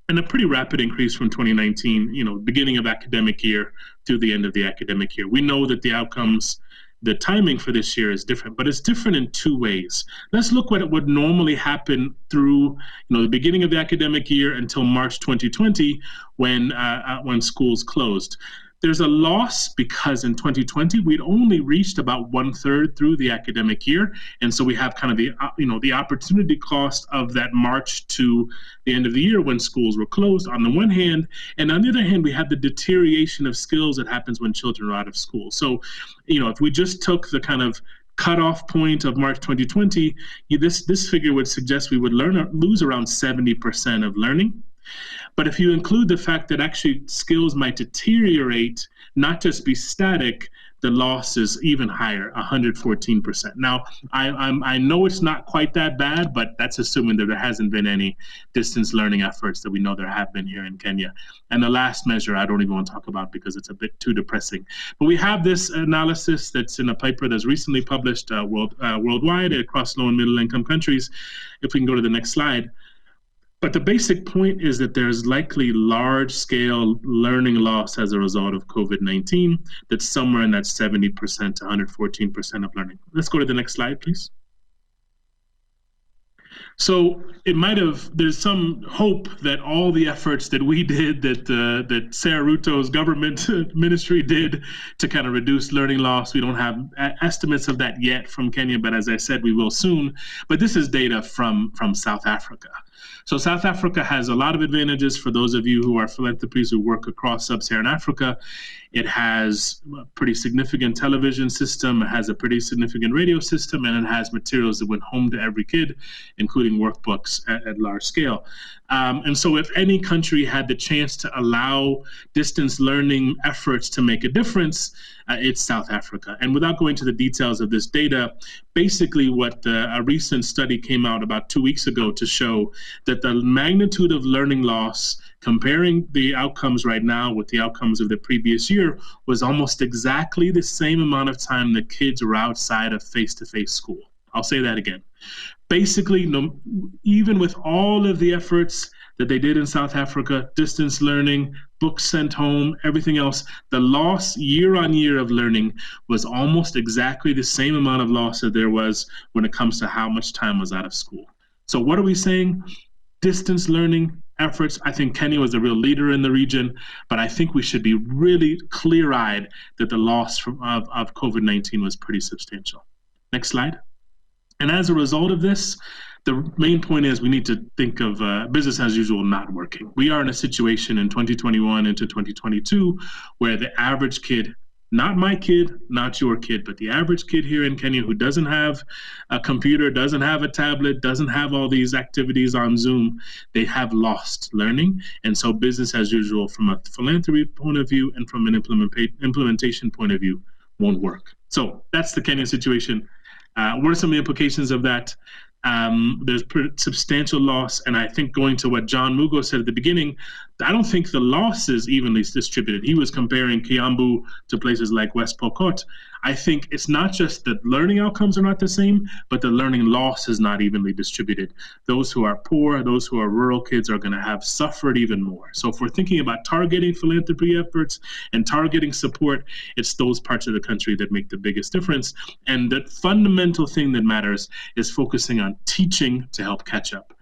and a pretty rapid increase from 2019, beginning of academic year through the end of the academic year. We know that the outcomes, the timing for this year is different, but it's different in two ways. Let's look what would normally happen through the beginning of the academic year until March 2020 when schools closed. There's a loss because in 2020 we'd only reached about 1/3 through the academic year, and so we have kind of the opportunity cost of that March to the end of the year when schools were closed on the one hand, and on the other hand we have the deterioration of skills that happens when children are out of school. So, if we just took the kind of cutoff point of March 2020, this figure would suggest we would lose around 70% of learning. But if you include the fact that actually skills might deteriorate, not just be static, the loss is even higher, 114%. Now, I know it's not quite that bad, but that's assuming that there hasn't been any distance learning efforts that we know there have been here in Kenya. And the last measure, I don't even want to talk about because it's a bit too depressing. But we have this analysis that's in a paper that's recently published worldwide across low and middle income countries. If we can go to the next slide. But the basic point is that there's likely large-scale learning loss as a result of COVID-19 that's somewhere in that 70% to 114% of learning. Let's go to the next slide, please. So there's some hope that all the efforts that we did, that Sara Ruto's government ministry did to kind of reduce learning loss, we don't have estimates of that yet from Kenya, but as I said, we will soon. But this is data from South Africa. So South Africa has a lot of advantages for those of you who are philanthropists who work across sub-Saharan Africa. It has a pretty significant television system, it has a pretty significant radio system, and it has materials that went home to every kid, including workbooks at large scale. And so if any country had the chance to allow distance learning efforts to make a difference, it's South Africa. And without going to the details of this data, basically what a recent study came out about 2 weeks ago to show that the magnitude of learning loss, comparing the outcomes right now with the outcomes of the previous year, was almost exactly the same amount of time that kids were outside of face-to-face school. I'll say that again. Basically, even with all of the efforts that they did in South Africa, distance learning, books sent home, everything else, the loss year on year of learning was almost exactly the same amount of loss that there was when it comes to how much time was out of school. So what are we saying? Distance learning efforts, I think Kenya was the real leader in the region, but I think we should be really clear-eyed that the loss of COVID-19 was pretty substantial. Next slide. And as a result of this, the main point is we need to think of business as usual not working. We are in a situation in 2021 into 2022 where the average kid, not my kid, not your kid, but the average kid here in Kenya who doesn't have a computer, doesn't have a tablet, doesn't have all these activities on Zoom, they have lost learning. And so business as usual from a philanthropy point of view and from an implementation point of view won't work. So that's the Kenyan situation. What are some of the implications of that? There's substantial loss, and I think going to what John Mugo said at the beginning, I don't think the loss is evenly distributed. He was comparing Kiambu to places like West Pokot. I think it's not just that learning outcomes are not the same, but the learning loss is not evenly distributed. Those who are poor, those who are rural kids are going to have suffered even more. So if we're thinking about targeting philanthropy efforts and targeting support, it's those parts of the country that make the biggest difference. And the fundamental thing that matters is focusing on teaching to help catch up.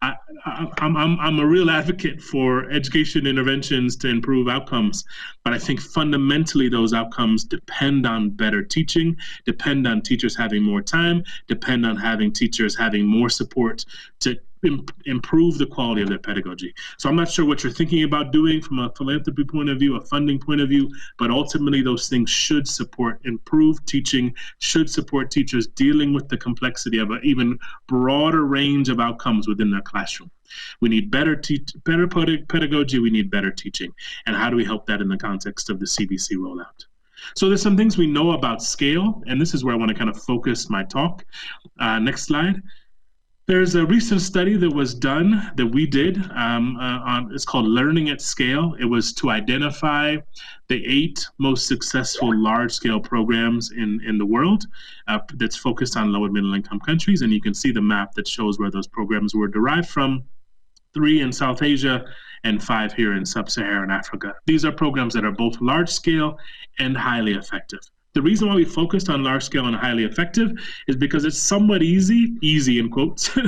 I'm a real advocate for education interventions to improve outcomes, but I think fundamentally those outcomes depend on better teaching, depend on teachers having more time, depend on having teachers having more support to improve the quality of their pedagogy. So I'm not sure what you're thinking about doing from a philanthropy point of view, a funding point of view, but ultimately those things should support improved teaching, should support teachers dealing with the complexity of an even broader range of outcomes within their classroom. We need better pedagogy, we need better teaching. And how do we help that in the context of the CBC rollout? So there's some things we know about scale, and this is where I want to kind of focus my talk. Next slide. There's a recent study that was done that we did. It's called Learning at Scale. It was to identify the 8 most successful large-scale programs in the world that's focused on low and middle-income countries. And you can see the map that shows where those programs were derived from. 3 in South Asia and 5 here in Sub-Saharan Africa. These are programs that are both large-scale and highly effective. The reason why we focused on large scale and highly effective is because it's somewhat easy in quotes,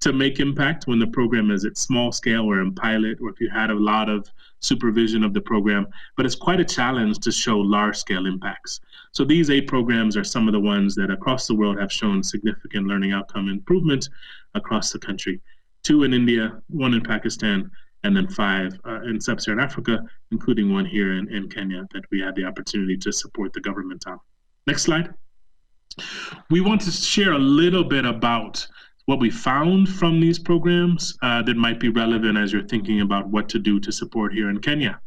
to make impact when the program is at small scale or in pilot, or if you had a lot of supervision of the program, but it's quite a challenge to show large scale impacts. So these 8 programs are some of the ones that across the world have shown significant learning outcome improvement across the country. 2 in India, 1 in Pakistan, and then 5 in Sub-Saharan Africa, including 1 here in Kenya that we had the opportunity to support the government on. Next slide. We want to share a little bit about what we found from these programs that might be relevant as you're thinking about what to do to support here in Kenya.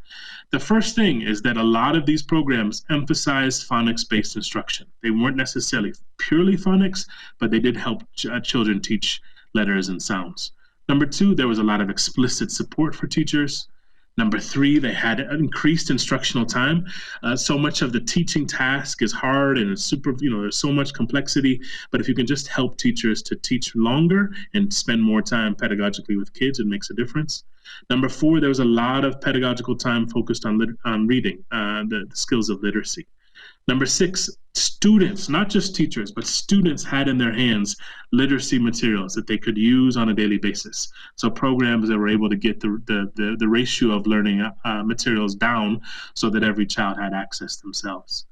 The first thing is that a lot of these programs emphasized phonics-based instruction. They weren't necessarily purely phonics, but they did help children teach letters and sounds. Number 2, there was a lot of explicit support for teachers. Number 3, they had increased instructional time. So much of the teaching task is hard and it's there's so much complexity, but if you can just help teachers to teach longer and spend more time pedagogically with kids, it makes a difference. Number 4, there was a lot of pedagogical time focused on reading, the skills of literacy. Number 6, students, not just teachers, but students had in their hands literacy materials that they could use on a daily basis. So programs that were able to get the ratio of learning materials down so that every child had access themselves.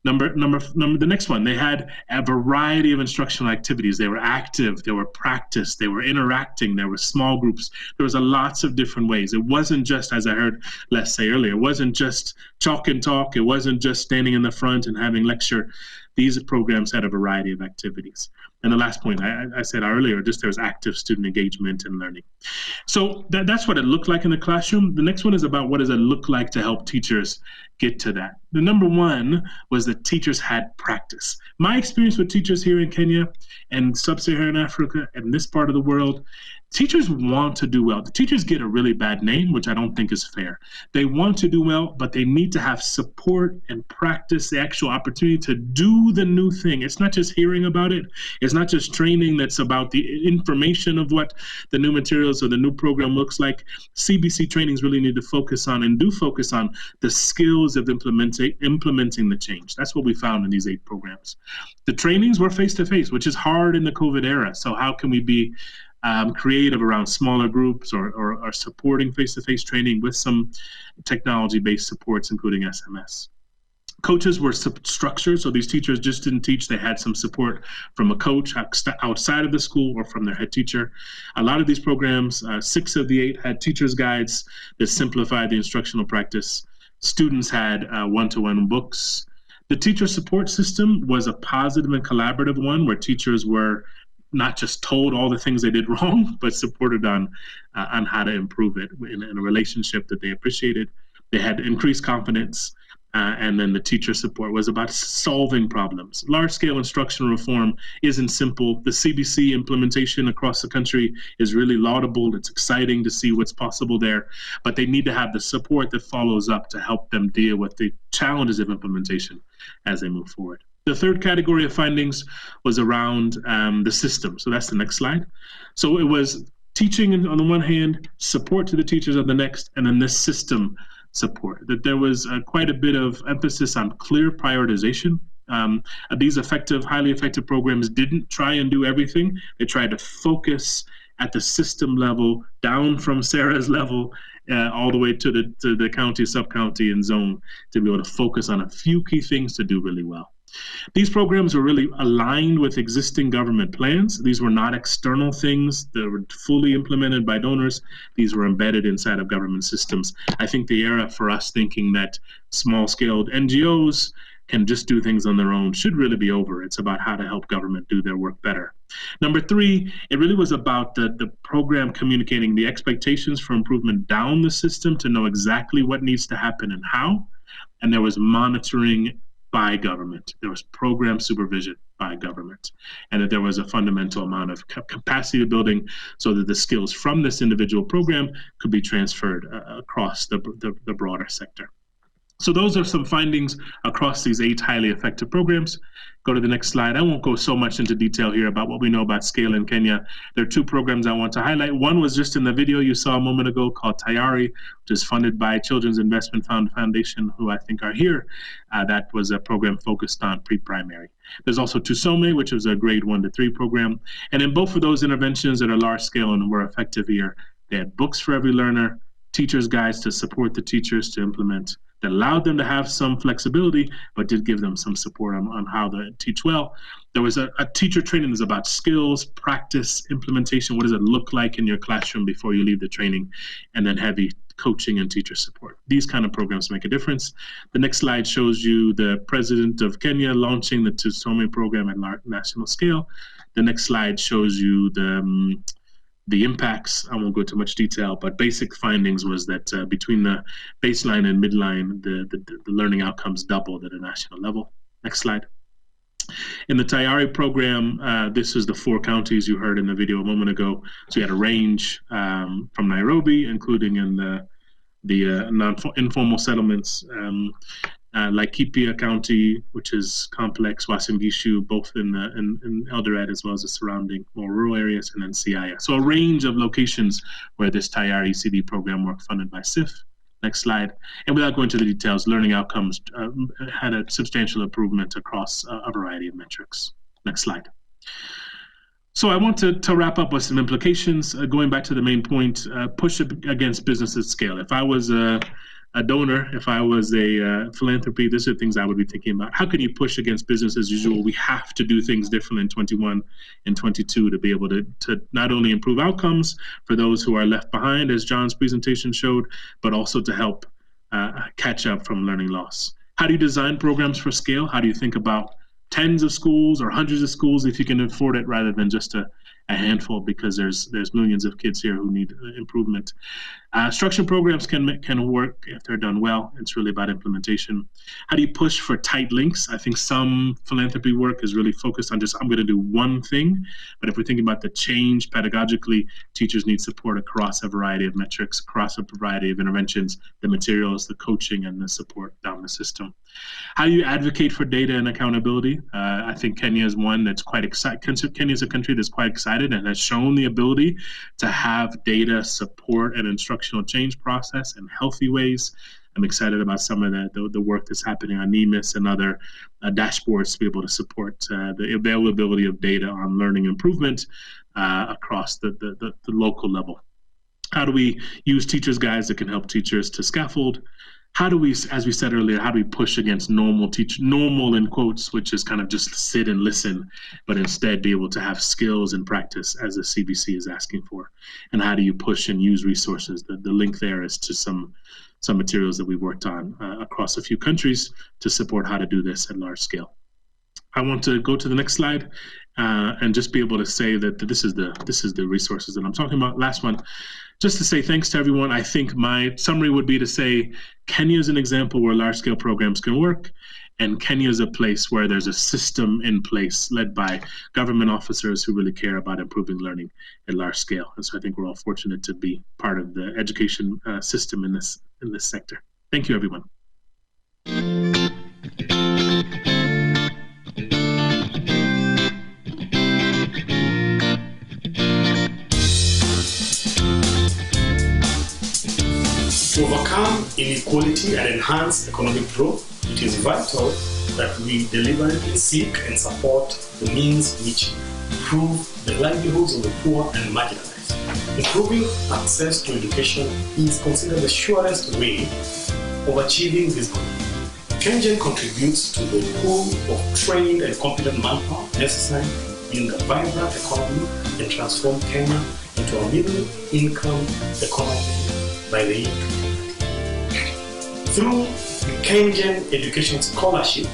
The next one, they had a variety of instructional activities. They were active, they were practice, they were interacting, there were small groups. There was lots of different ways. It wasn't just, as I heard Les say earlier, it wasn't just chalk and talk. It wasn't just standing in the front and having lecture. These programs had a variety of activities. And the last point I said earlier, just there was active student engagement and learning. So that's what it looked like in the classroom. The next one is about what does it look like to help teachers get to that. The number 1 was that teachers had practice. My experience with teachers here in Kenya and Sub-Saharan Africa and this part of the world, teachers want to do well. The teachers get a really bad name, which I don't think is fair. They want to do well, but they need to have support and practice, the actual opportunity to do the new thing. It's not just hearing about it. It's not just training that's about the information of what the new materials or the new program looks like. CBC trainings really need to focus on and do focus on the skills of implementing the change. That's what we found in these 8 programs. The trainings were face-to-face, which is hard in the COVID era. So how can we be creative around smaller groups or supporting face-to-face training with some technology-based supports, including SMS. Coaches were structured, so these teachers just didn't teach. They had some support from a coach outside of the school or from their head teacher. A lot of these programs, 6 of the 8 had teachers' guides that simplified the instructional practice. Students had one-to-one books. The teacher support system was a positive and collaborative one where teachers were not just told all the things they did wrong, but supported on how to improve it in a relationship that they appreciated. They had increased confidence. and then the teacher support was about solving problems. Large-scale instructional reform isn't simple. The CBC implementation across the country is really laudable. It's exciting to see what's possible there, but they need to have the support that follows up to help them deal with the challenges of implementation as they move forward. The third category of findings was around the system. So that's the next slide. So it was teaching on the one hand, support to the teachers on the next, and then this system support. That there was quite a bit of emphasis on clear prioritization. These highly effective programs didn't try and do everything. They tried to focus at the system level, down from Sarah's level, all the way to the county, sub-county, and zone, to be able to focus on a few key things to do really well. These programs were really aligned with existing government plans. These were not external things that were fully implemented by donors. These were embedded inside of government systems. I think the era for us thinking that small-scale NGOs can just do things on their own should really be over. It's about how to help government do their work better. Number three, it really was about the program communicating the expectations for improvement down the system to know exactly what needs to happen and how. And there was monitoring by government. There was program supervision by government, and that there was a fundamental amount of capacity building so that the skills from this individual program could be transferred across the broader sector. So those are some findings across these 8 highly effective programs. Go to the next slide. I won't go so much into detail here about what we know about scale in Kenya. There are 2 programs I want to highlight. One was just in the video you saw a moment ago called Tayari, which is funded by Children's Investment Foundation, who I think are here. That was a program focused on pre-primary. There's also Tusome, which was a grade 1 to 3 program. And in both of those interventions that are large scale and were effective here, they had books for every learner, teachers' guides to support the teachers to implement, that allowed them to have some flexibility, but did give them some support on how to teach well. There was a teacher training that's about skills, practice, implementation. What does it look like in your classroom before you leave the training? And then heavy coaching and teacher support. These kind of programs make a difference. The next slide shows you the president of Kenya launching the Tusome program at national scale. The next slide shows you the impacts. I won't go into much detail, but basic findings was that between the baseline and midline, the learning outcomes doubled at a national level. Next slide. In the Tayari program, this is the 4 counties you heard in the video a moment ago. So we had a range from Nairobi, including in the informal settlements, Laikipia County, which is complex, Uasin Gishu, both in Eldoret as well as the surrounding more rural areas, and then Siaya. So a range of locations where this Tayari CD program work funded by SIF. Next slide. And without going into the details, learning outcomes had a substantial improvement across a variety of metrics. Next slide. So I want to wrap up with some implications. Going back to the main point, push against business at scale. If I was a donor, if I was a philanthropy, these are things I would be thinking about. How can you push against business as usual? We have to do things differently in 21 and 22 to be able to not only improve outcomes for those who are left behind, as John's presentation showed, but also to help catch up from learning loss. How do you design programs for scale? How do you think about tens of schools or hundreds of schools if you can afford it, rather than just a handful, because there's millions of kids here who need improvement. Structured programs can work if they're done well. It's really about implementation. How do you push for tight links? I think some philanthropy work is really focused on just, I'm going to do one thing. But if we're thinking about the change pedagogically, teachers need support across a variety of metrics, across a variety of interventions, the materials, the coaching, and the support down the system. How do you advocate for data and accountability? I think Kenya is one that's quite excited. Kenya is a country that's quite excited and has shown the ability to have data support and instructional change process in healthy ways. I'm excited about some of the work that's happening on NEMIS and other dashboards to be able to support the availability of data on learning improvement across the local level. How do we use teachers' guides that can help teachers to scaffold? How do we, as we said earlier, how do we push against normal in quotes, which is kind of just sit and listen, but instead be able to have skills and practice as the CBC is asking for? And how do you push and use resources? The link there is to some materials that we've worked on across a few countries to support how to do this at large scale. I want to go to the next slide and just be able to say that this is the resources that I'm talking about. Last one, just to say thanks to everyone. I think my summary would be to say Kenya is an example where large-scale programs can work, and Kenya is a place where there's a system in place led by government officers who really care about improving learning at large scale. And so I think we're all fortunate to be part of the education system in this sector. Thank you, everyone. To overcome inequality and enhance economic growth, it is vital that we deliberately seek and support the means which improve the livelihoods of the poor and marginalized. Improving access to education is considered the surest way of achieving this goal. KenGen contributes to the pool of trained and competent manpower necessary in the vibrant economy and transform Kenya into a middle-income economy by the year 2030. Through the KenGen Education Scholarship,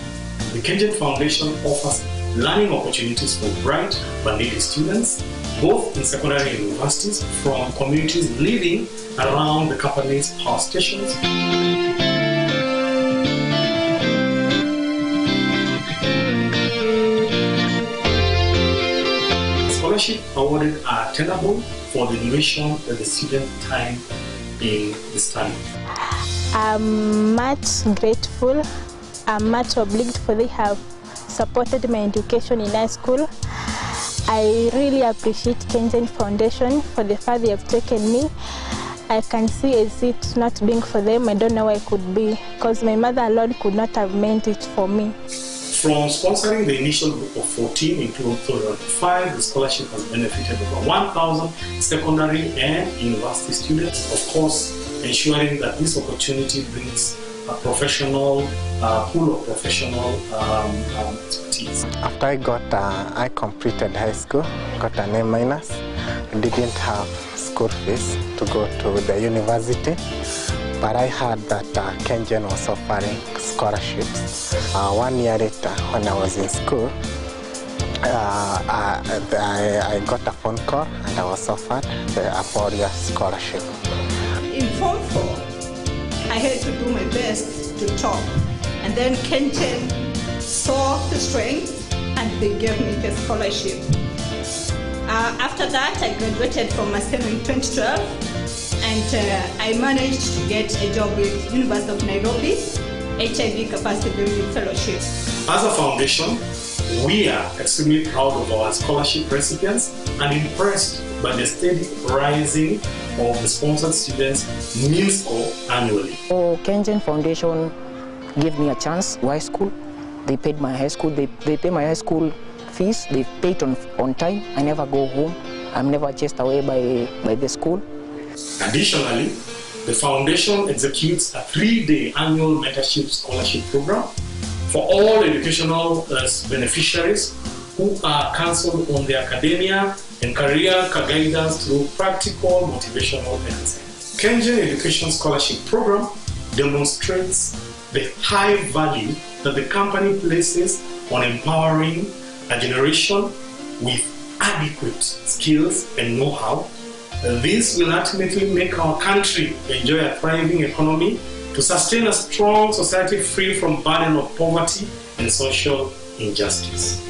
the KenGen Foundation offers learning opportunities for bright but needy students, both in secondary and universities, from communities living around the company's power stations. Scholarship awarded are tenable for the duration of the student time in the study. I'm much grateful. I'm much obliged for they have supported my education in high school. I really appreciate KenGen Foundation for the far they have taken me. I can see as it not being for them, I don't know where I could be, because my mother alone could not have meant it for me. From sponsoring the initial group of 14 in 2005, the scholarship has benefited over 1,000 secondary and university students, of course, ensuring that this opportunity brings a professional pool of professional expertise. After I completed high school, got an A-. I didn't have school fees to go to the university, but I heard that KenGen was offering scholarships. 1 year later, when I was in school, I got a phone call and I was offered a 4-year scholarship. In Form 4, I had to do my best to top, and then KenGen saw the strength and they gave me the scholarship. After that, I graduated from Maseno in 2012, and I managed to get a job with University of Nairobi, HIV Capacity Building Fellowship. As a foundation, we are extremely proud of our scholarship recipients and impressed by the steady rising of the sponsored students' mean score annually. KenGen Foundation gave me a chance. High school, they paid my high school. They pay my high school fees. They paid on time. I never go home. I'm never chased away by the school. Additionally, the foundation executes a 3-day annual mentorship scholarship program for all educational beneficiaries who are counseled on their academia and career guidance through practical motivational lessons. KenGen Education Scholarship Program demonstrates the high value that the company places on empowering a generation with adequate skills and know-how. This will ultimately make our country enjoy a thriving economy to sustain a strong society free from burden of poverty and social injustice.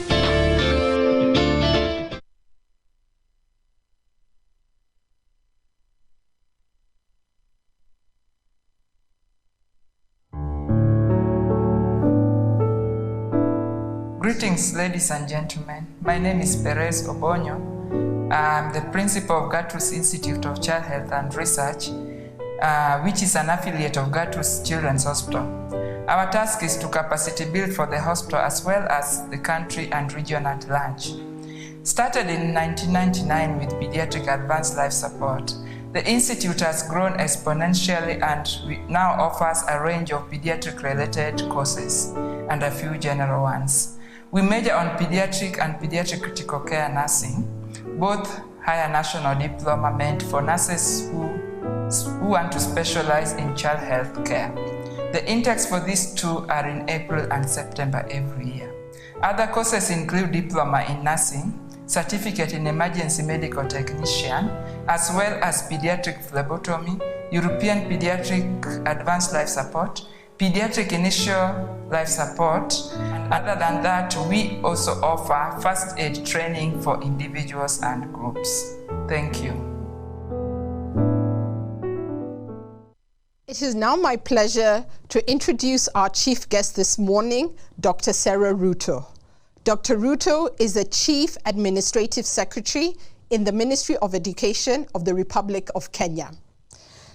Greetings, ladies and gentlemen. My name is Perez Obonyo. I'm the principal of Gatus Institute of Child Health and Research, which is an affiliate of Gatus Children's Hospital. Our task is to capacity build for the hospital as well as the country and region at large. Started in 1999 with pediatric advanced life support, the institute has grown exponentially and now offers a range of pediatric-related courses and a few general ones. We major on pediatric and pediatric critical care nursing, both higher national diploma meant for nurses who want to specialize in child health care. The intakes for these two are in April and September every year. Other courses include Diploma in Nursing, Certificate in Emergency Medical Technician, as well as Pediatric Phlebotomy, European Pediatric Advanced Life Support, Pediatric Initial Life Support, and other than that, we also offer first aid training for individuals and groups. Thank you. It is now my pleasure to introduce our chief guest this morning, Dr. Sara Ruto. Dr. Ruto is the Chief Administrative Secretary in the Ministry of Education of the Republic of Kenya.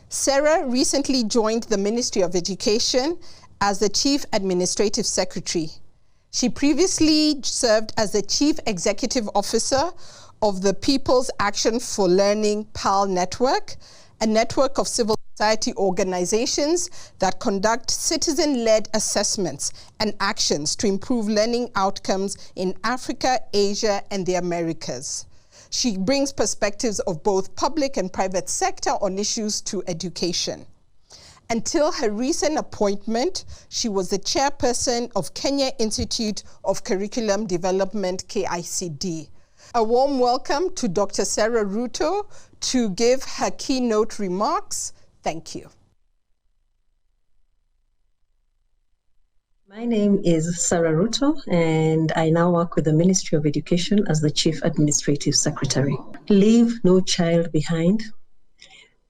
Sara recently joined the Ministry of Education as the Chief Administrative Secretary. She previously served as the Chief Executive Officer of the People's Action for Learning PAL Network, a network of civil society organizations that conduct citizen-led assessments and actions to improve learning outcomes in Africa, Asia, and the Americas. She brings perspectives of both public and private sector on issues to education. Until her recent appointment, she was the chairperson of Kenya Institute of Curriculum Development, KICD. A warm welcome to Dr. Sara Ruto to give her keynote remarks. Thank you. My name is Sara Ruto, and I now work with the Ministry of Education as the Chief Administrative Secretary. Leave no child behind.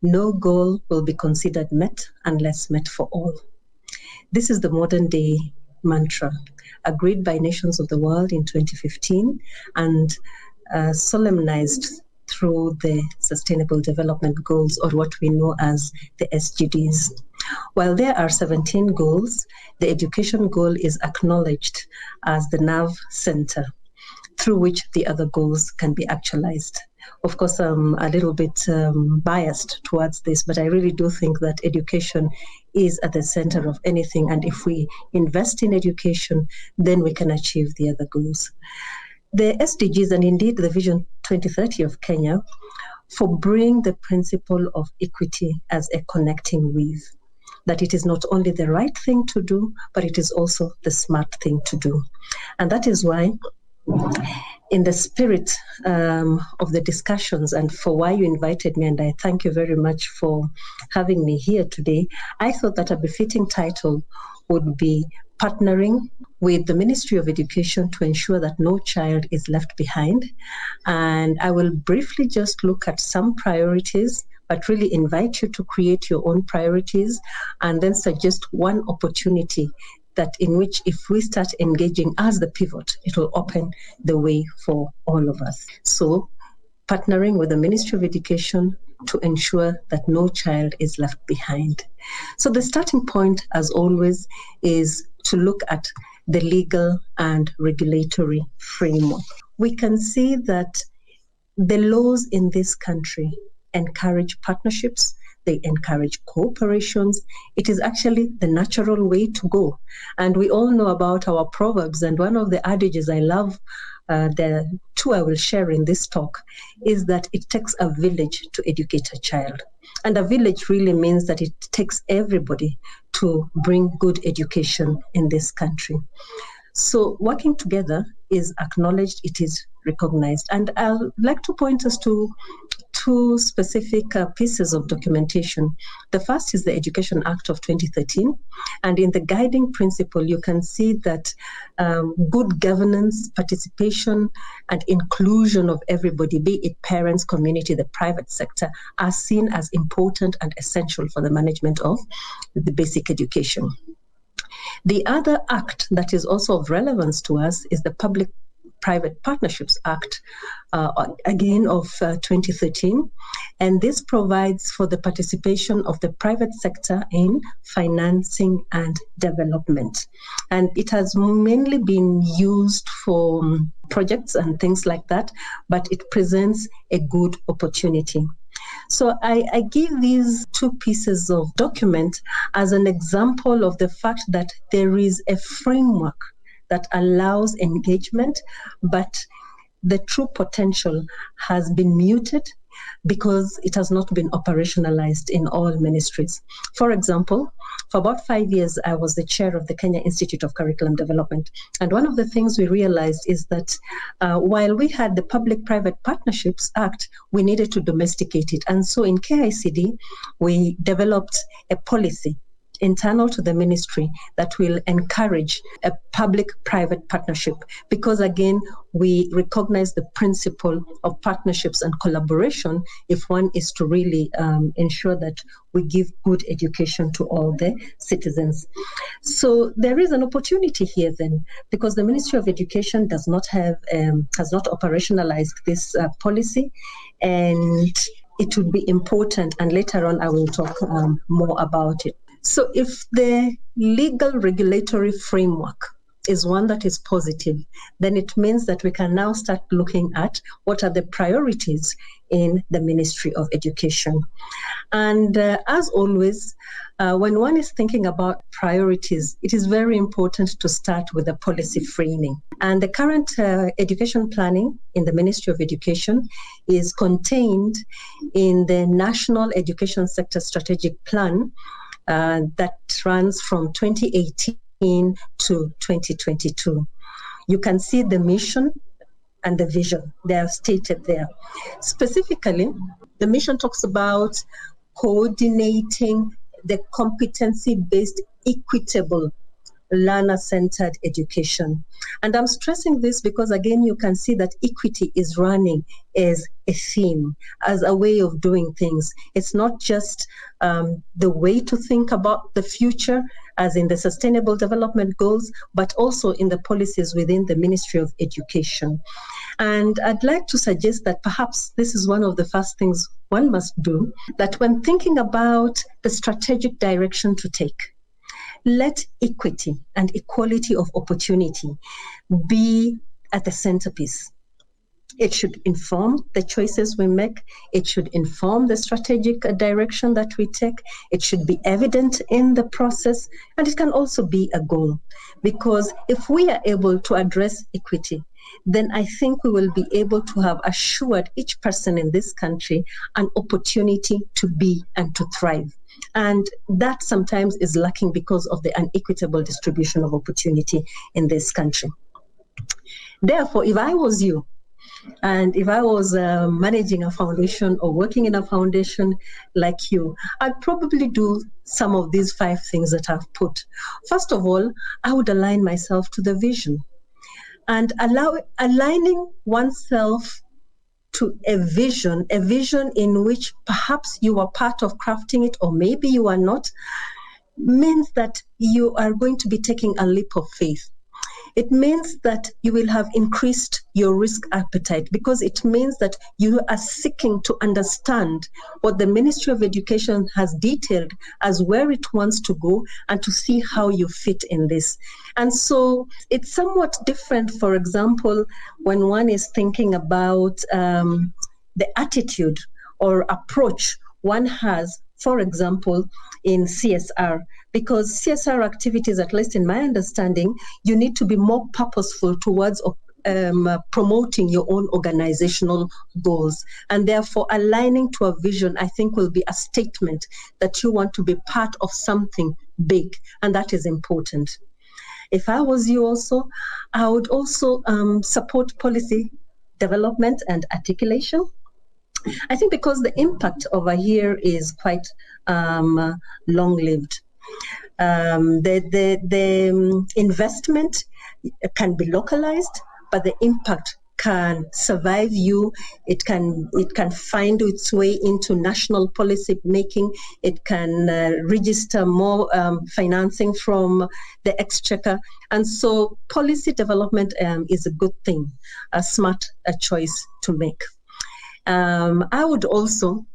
No goal will be considered met unless met for all. This is the modern day mantra, agreed by nations of the world in 2015 and solemnized through the Sustainable Development Goals, or what we know as the SDGs. While there are 17 goals, the education goal is acknowledged as the nerve center through which the other goals can be actualized. Of course, I'm a little bit biased towards this, but I really do think that education is at the center of anything, and if we invest in education, then we can achieve the other goals. The SDGs, and indeed the Vision 2030 of Kenya, forbring the principle of equity as a connecting weave, that it is not only the right thing to do, but it is also the smart thing to do. And that is why, in the spirit of the discussions and for why you invited me, and I thank you very much for having me here today, I thought that a befitting title would be partnering with the Ministry of Education to ensure that no child is left behind. And I will briefly just look at some priorities, but really invite you to create your own priorities and then suggest one opportunity that in which if we start engaging as the pivot, it will open the way for all of us. So partnering with the Ministry of Education to ensure that no child is left behind. So the starting point, as always, is to look at the legal and regulatory framework. We can see that the laws in this country encourage partnerships, they encourage cooperations. It is actually the natural way to go. And we all know about our proverbs, and one of the adages I love, the two I will share in this talk, is that it takes a village to educate a child. And a village really means that it takes everybody to bring good education in this country. So working together is acknowledged, it is recognized. And I'd like to point us to two specific pieces of documentation. The first is the Education Act of 2013. And in the guiding principle, you can see that good governance, participation, and inclusion of everybody, be it parents, community, the private sector, are seen as important and essential for the management of the basic education. The other act that is also of relevance to us is the Public-Private Partnerships Act, again of 2013, and this provides for the participation of the private sector in financing and development. And it has mainly been used for projects and things like that, but it presents a good opportunity. So I give these two pieces of document as an example of the fact that there is a framework that allows engagement, but the true potential has been muted because it has not been operationalized in all ministries. For example, for about 5 years, I was the chair of the Kenya Institute of Curriculum Development. And one of the things we realized is that while we had the Public-Private Partnerships Act, we needed to domesticate it. And so in KICD, we developed a policy internal to the ministry that will encourage a public-private partnership, because again, we recognize the principle of partnerships and collaboration if one is to really ensure that we give good education to all the citizens. So there is an opportunity here then, because the Ministry of Education does not have, has not operationalized this policy, and it would be important, and later on I will talk more about it. So if the legal regulatory framework is one that is positive, then it means that we can now start looking at what are the priorities in the Ministry of Education. And as always, when one is thinking about priorities, it is very important to start with the policy framing. And the current education planning in the Ministry of Education is contained in the National Education Sector Strategic Plan that runs from 2018 to 2022. You can see the mission and the vision. They are stated there. Specifically, the mission talks about coordinating the competency-based, equitable, learner-centered education. And I'm stressing this because, again, you can see that equity is running as a theme, as a way of doing things. It's not just the way to think about the future, as in the Sustainable Development Goals, but also in the policies within the Ministry of Education. And I'd like to suggest that perhaps this is one of the first things one must do, that when thinking about the strategic direction to take, let equity and equality of opportunity be at the centerpiece. It should inform the choices we make. It should inform the strategic direction that we take. It should be evident in the process, and it can also be a goal. Because if we are able to address equity, then I think we will be able to have assured each person in this country an opportunity to be and to thrive. And that sometimes is lacking because of the unequitable distribution of opportunity in this country. Therefore, if I was you, and if I was managing a foundation or working in a foundation like you, I'd probably do some of these 5 things that I've put. First of all, I would align myself to the vision. And aligning oneself to a vision in which perhaps you are part of crafting it, or maybe you are not, means that you are going to be taking a leap of faith. It means that you will have increased your risk appetite, because it means that you are seeking to understand what the Ministry of Education has detailed as where it wants to go, and to see how you fit in this. And so it's somewhat different, for example, when one is thinking about the attitude or approach one has, for example, in CSR, because CSR activities, at least in my understanding, you need to be more purposeful towards promoting your own organizational goals. And therefore, aligning to a vision, I think, will be a statement that you want to be part of something big, and that is important. If I was you also, I would also support policy development and articulation. I think because the impact over here is quite long-lived. The investment can be localized, but the impact can survive you. It can find its way into national policy making. It can register more financing from the exchequer. And so policy development is a good thing, a smart choice to make. I would also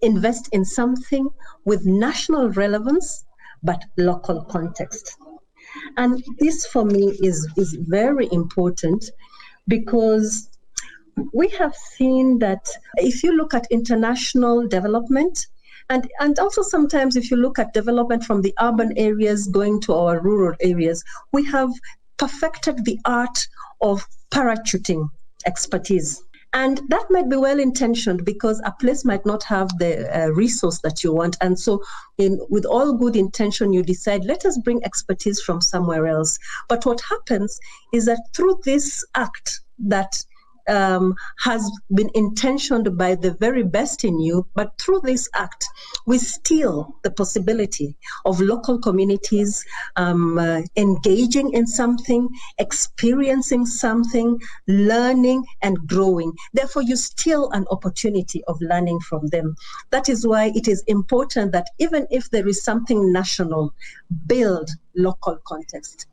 invest in something with national relevance, but local context. And this for me is very important, because we have seen that if you look at international development, and also sometimes if you look at development from the urban areas going to our rural areas, we have perfected the art of parachuting expertise. And that might be well-intentioned because a place might not have the resource that you want. And so with all good intention, you decide, let us bring expertise from somewhere else. But what happens is that through this act that has been intentioned by the very best in you, but through this act, we steal the possibility of local communities engaging in something, experiencing something, learning and growing. Therefore, you steal an opportunity of learning from them. That is why it is important that even if there is something national, build local context.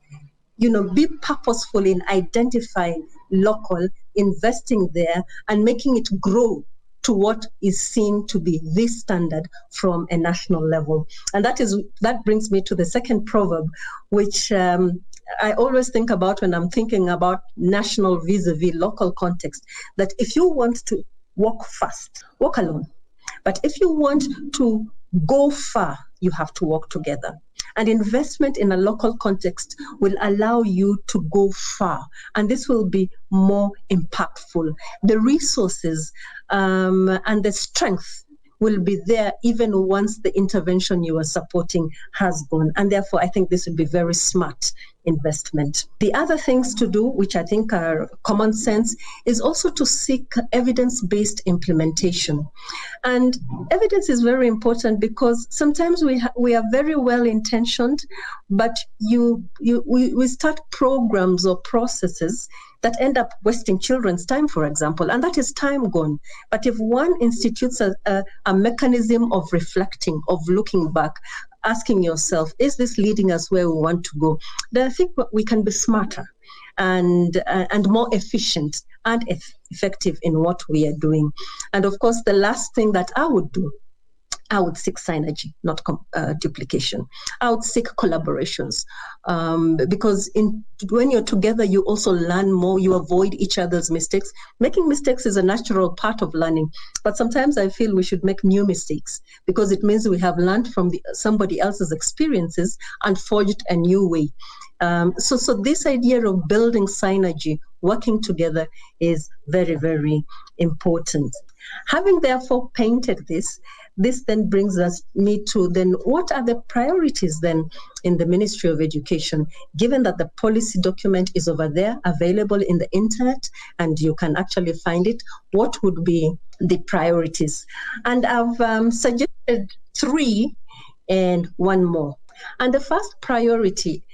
Be purposeful in identifying local, investing there, and making it grow to what is seen to be the standard from a national level. And that brings me to the second proverb, which I always think about when I'm thinking about national vis-a-vis local context, that if you want to walk fast, walk alone. But if you want to go far, you have to walk together. And investment in a local context will allow you to go far, and this will be more impactful. The resources and the strength will be there even once the intervention you are supporting has gone. And therefore, I think this would be very smart investment. The other things to do, which I think are common sense, is also to seek evidence-based implementation. And evidence is very important because sometimes we are very well-intentioned, but we start programs or processes that end up wasting children's time, for example, and that is time gone. But if one institutes a mechanism of reflecting, of looking back, asking yourself, is this leading us where we want to go? Then I think we can be smarter and more efficient and effective in what we are doing. And of course, the last thing that I would do, I would seek synergy, not duplication. I would seek collaborations because when you're together, you also learn more, you avoid each other's mistakes. Making mistakes is a natural part of learning, but sometimes I feel we should make new mistakes because it means we have learned from somebody else's experiences and forged a new way. So this idea of building synergy, working together, is very, very important. Having therefore painted this then brings me to then what are the priorities then in the Ministry of Education, given that the policy document is over there, available in the internet, and you can actually find it. What would be the priorities? And I've suggested 3 and 1 more. And the first priority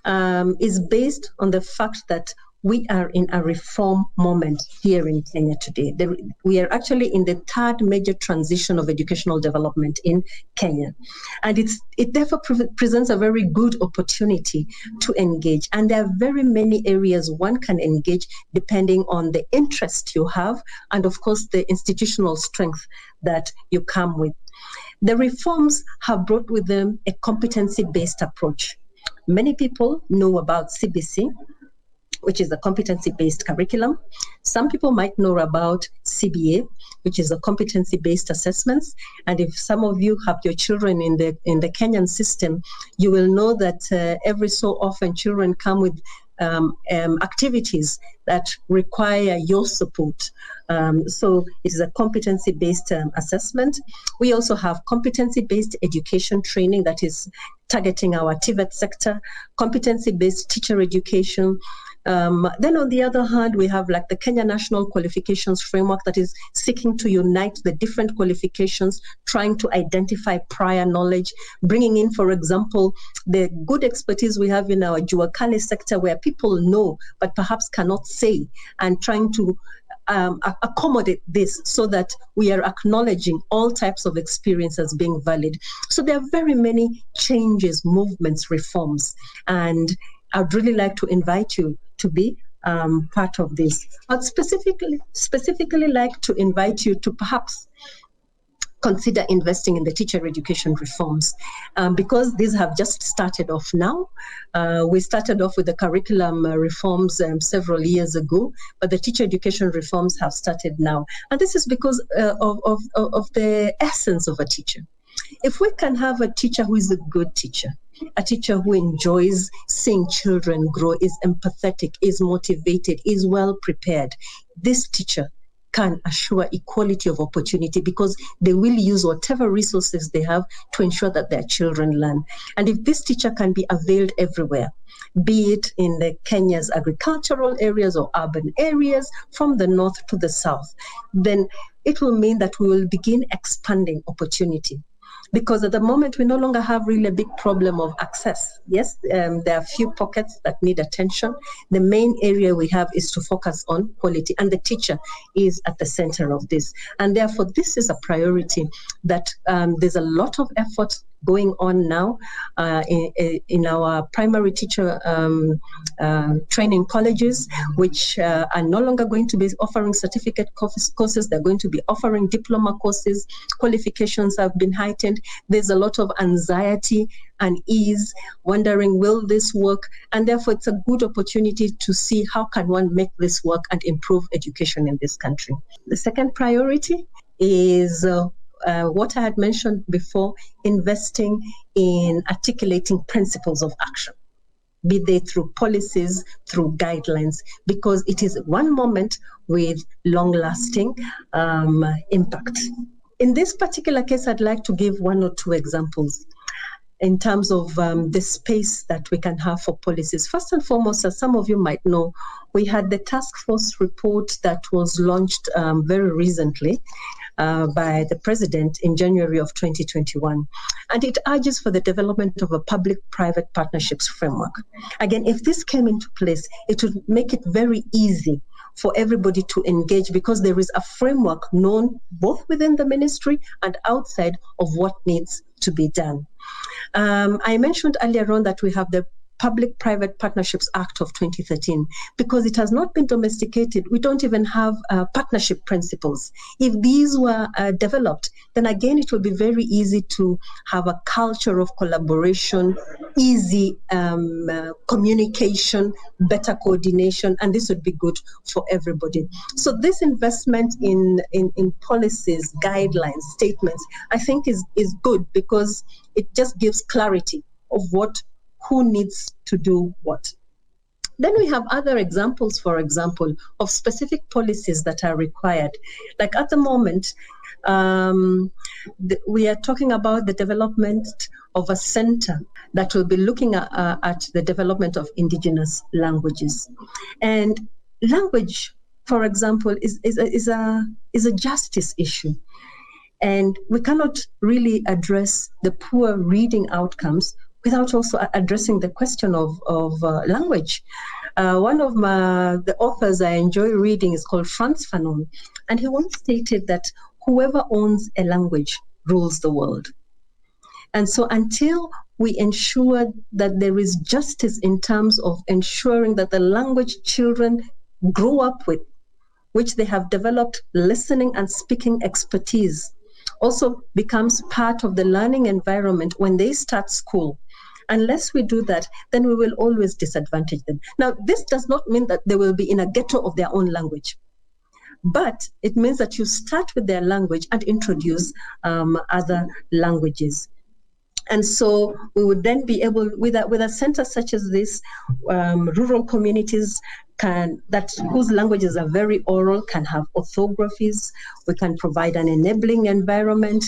is based on the fact that we are in a reform moment here in Kenya today. We are actually in the 3rd major transition of educational development in Kenya. And it therefore presents a very good opportunity to engage. And there are very many areas one can engage depending on the interest you have and, of course, the institutional strength that you come with. The reforms have brought with them a competency-based approach. Many people know about CBC, which is a competency-based curriculum. Some people might know about CBA, which is a competency-based assessments. And if some of you have your children in the Kenyan system, you will know that every so often children come with activities that require your support. So it is a competency-based assessment. We also have competency-based education training that is targeting our TVET sector, competency-based teacher education. Then on the other hand, we have like the Kenya National Qualifications Framework that is seeking to unite the different qualifications, trying to identify prior knowledge, bringing in, for example, the good expertise we have in our Juakali sector where people know but perhaps cannot say, and trying to accommodate this so that we are acknowledging all types of experience as being valid. So there are very many changes, movements, reforms, and I'd really like to invite you to be part of this. I'd specifically like to invite you to perhaps consider investing in the teacher education reforms because these have just started off now. We started off with the curriculum reforms several years ago, but the teacher education reforms have started now. And this is because of the essence of a teacher. If we can have a teacher who is a good teacher, a teacher who enjoys seeing children grow, is empathetic, is motivated, is well prepared, this teacher can assure equality of opportunity, because they will use whatever resources they have to ensure that their children learn. And if this teacher can be availed everywhere, be it in the Kenya's agricultural areas or urban areas, from the north to the south, then it will mean that we will begin expanding opportunity. Because at the moment, we no longer have really a big problem of access. Yes, there are a few pockets that need attention. The main area we have is to focus on quality, and the teacher is at the center of this. And therefore, this is a priority that there's a lot of effort going on now in our primary teacher training colleges, which are no longer going to be offering certificate courses. They're going to be offering diploma courses. Qualifications have been heightened. There's a lot of anxiety and ease, wondering, will this work? And therefore, it's a good opportunity to see how can one make this work and improve education in this country. The second priority is what I had mentioned before, investing in articulating principles of action, be they through policies, through guidelines, because it is one moment with long-lasting impact. In this particular case, I'd like to give one or two examples in terms of the space that we can have for policies. First and foremost, as some of you might know, we had the task force report that was launched very recently by the president in January of 2021. And it urges for the development of a public-private partnerships framework. Again, if this came into place, it would make it very easy for everybody to engage, because there is a framework known both within the ministry and outside of what needs to be done. I mentioned earlier on that we have the Public-Private Partnerships Act of 2013. Because it has not been domesticated, we don't even have partnership principles. If these were developed, then again, it will be very easy to have a culture of collaboration, easy communication, better coordination, and this would be good for everybody. So this investment in policies, guidelines, statements, I think is good, because it just gives clarity of who needs to do what. Then we have other examples, for example, of specific policies that are required. Like at the moment, we are talking about the development of a center that will be looking at the development of indigenous languages. And language, for example, is a justice issue. And we cannot really address the poor reading outcomes without also addressing the question of language. One of the authors I enjoy reading is called Frantz Fanon, and he once stated that whoever owns a language rules the world. And so until we ensure that there is justice in terms of ensuring that the language children grow up with, which they have developed listening and speaking expertise, also becomes part of the learning environment when they start school. Unless we do that, then we will always disadvantage them. Now, this does not mean that they will be in a ghetto of their own language, but it means that you start with their language and introduce other languages. And so we would then be able, with a center such as this, rural communities whose languages are very oral can have orthographies. We can provide an enabling environment.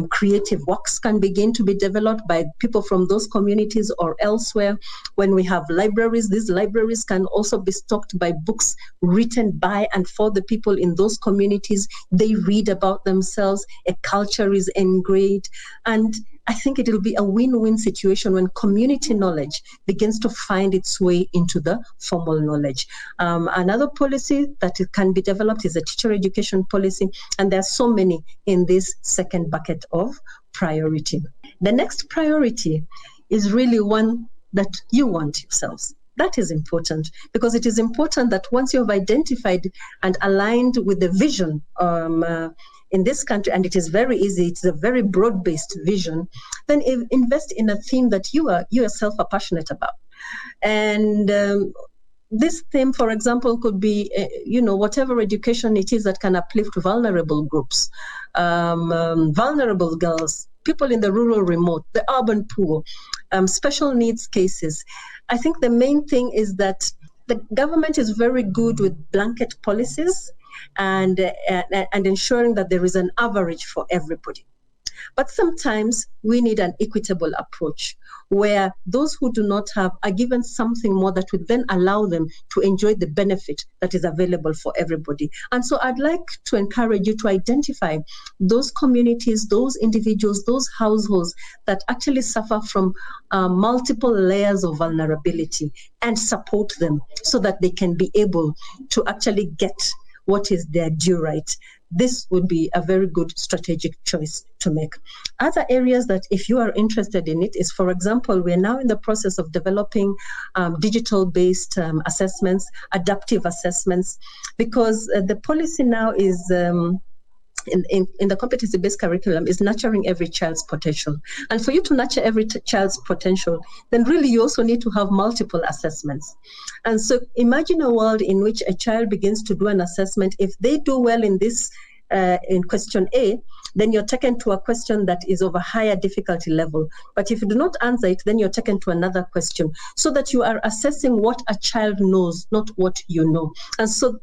Creative works can begin to be developed by people from those communities or elsewhere. When we have libraries, these libraries can also be stocked by books written by and for the people in those communities. They read about themselves. A culture is engraved. And I think it will be a win-win situation when community knowledge begins to find its way into the formal knowledge. Another policy that can be developed is a teacher education policy, and there are so many in this second bucket of priority. The next priority is really one that you want yourselves. That is important, because it is important that once you have identified and aligned with the vision in this country, and it is very easy, it's a very broad-based vision, then invest in a theme that you yourself are passionate about. And this theme, for example, could be, whatever education it is that can uplift vulnerable groups, vulnerable girls, people in the rural remote, the urban poor, special needs cases. I think the main thing is that the government is very good with blanket policies, and ensuring that there is an average for everybody. But sometimes we need an equitable approach where those who do not have are given something more that would then allow them to enjoy the benefit that is available for everybody. And so I'd like to encourage you to identify those communities, those individuals, those households that actually suffer from multiple layers of vulnerability and support them so that they can be able to actually get what is their due right. This would be a very good strategic choice to make. Other areas that if you are interested in it is, for example, we're now in the process of developing digital-based assessments, adaptive assessments, because the policy now is in the competency-based curriculum is nurturing every child's potential. And for you to nurture every child's potential, then really you also need to have multiple assessments. And so imagine a world in which a child begins to do an assessment. If they do well in this, in question A, then you're taken to a question that is of a higher difficulty level. But if you do not answer it, then you're taken to another question, so that you are assessing what a child knows, not what you know. And so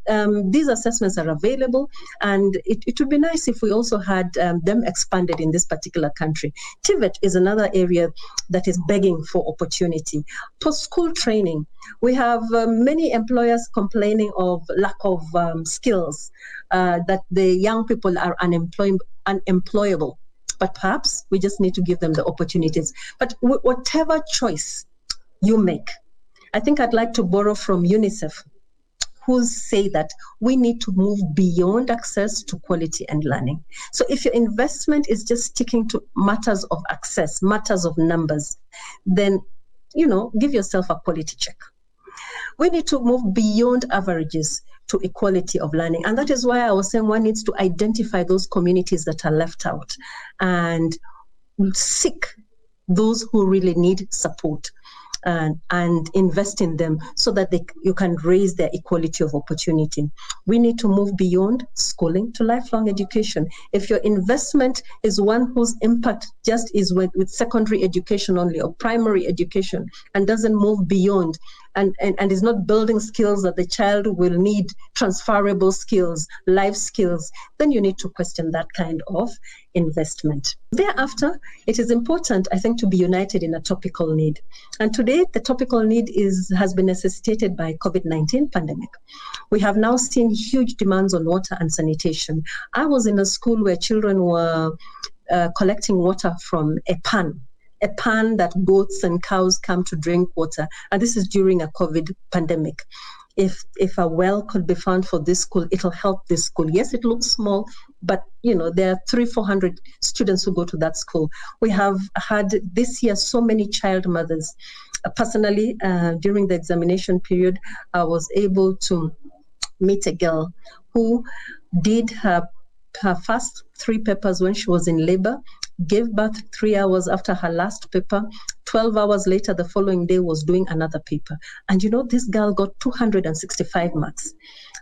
these assessments are available, and it would be nice if we also had them expanded in this particular country. TVET is another area that is begging for opportunity. Post-school training. We have many employers complaining of lack of skills, that the young people are unemployable. But perhaps we just need to give them the opportunities. But whatever choice you make, I think I'd like to borrow from UNICEF, who say that we need to move beyond access to quality and learning. So if your investment is just sticking to matters of access, matters of numbers, then, give yourself a quality check. We need to move beyond averages to equality of learning. And that is why I was saying one needs to identify those communities that are left out and seek those who really need support and invest in them so that you can raise their equality of opportunity. We need to move beyond schooling to lifelong education. If your investment is one whose impact just is with secondary education only or primary education and doesn't move beyond and is not building skills that the child will need, transferable skills, life skills, then you need to question that kind of investment. Thereafter, it is important, I think, to be united in a topical need. And today, the topical need has been necessitated by COVID-19 pandemic. We have now seen huge demands on water and sanitation. I was in a school where children were collecting water from a pan that goats and cows come to drink water. And this is during a COVID pandemic. If a well could be found for this school, it'll help this school. Yes, it looks small, but there are 300-400 students who go to that school. We have had this year so many child mothers. Personally, during the examination period, I was able to meet a girl who did her first 3 papers when she was in labor, gave birth 3 hours after her last paper. 12 hours later, the following day, was doing another paper. And this girl got 265 marks,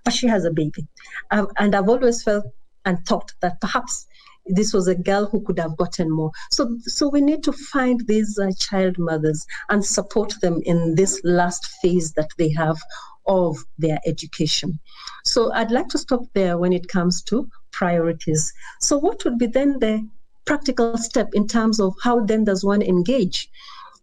but she has a baby. And I've always felt and thought that perhaps this was a girl who could have gotten more. So we need to find these child mothers and support them in this last phase that they have of their education. So I'd like to stop there when it comes to priorities. So what would be then the practical step in terms of how then does one engage?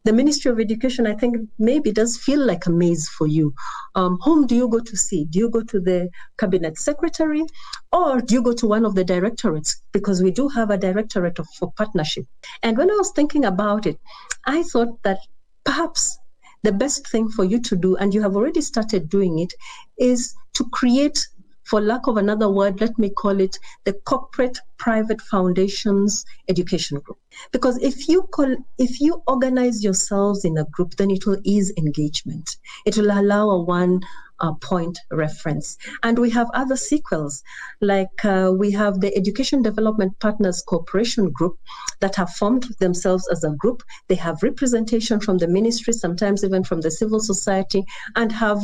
The Ministry of Education, I think, maybe does feel like a maze for you. Whom do you go to see? Do you go to the Cabinet Secretary, or do you go to one of the directorates? Because we do have a directorate for partnership. And when I was thinking about it, I thought that perhaps the best thing for you to do, and you have already started doing it, is to create, for lack of another word, let me call it the Corporate Private Foundations Education Group. Because if you organize yourselves in a group, then it will ease engagement. It will allow a one point reference. And we have other sequels, like we have the Education Development Partners Cooperation Group that have formed themselves as a group. They have representation from the ministry, sometimes even from the civil society, and have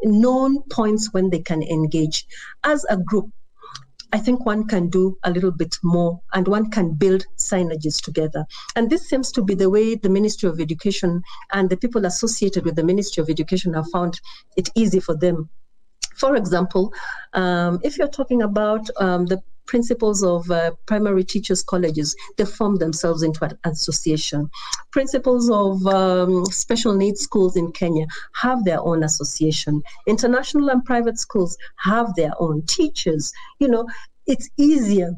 known points when they can engage. As a group, I think one can do a little bit more and one can build synergies together. And this seems to be the way the Ministry of Education and the people associated with the Ministry of Education have found it easy for them For example, if you're talking about the principals of primary teachers' colleges, they form themselves into an association. Principals of special needs schools in Kenya have their own association. International and private schools have their own. Teachers, it's easier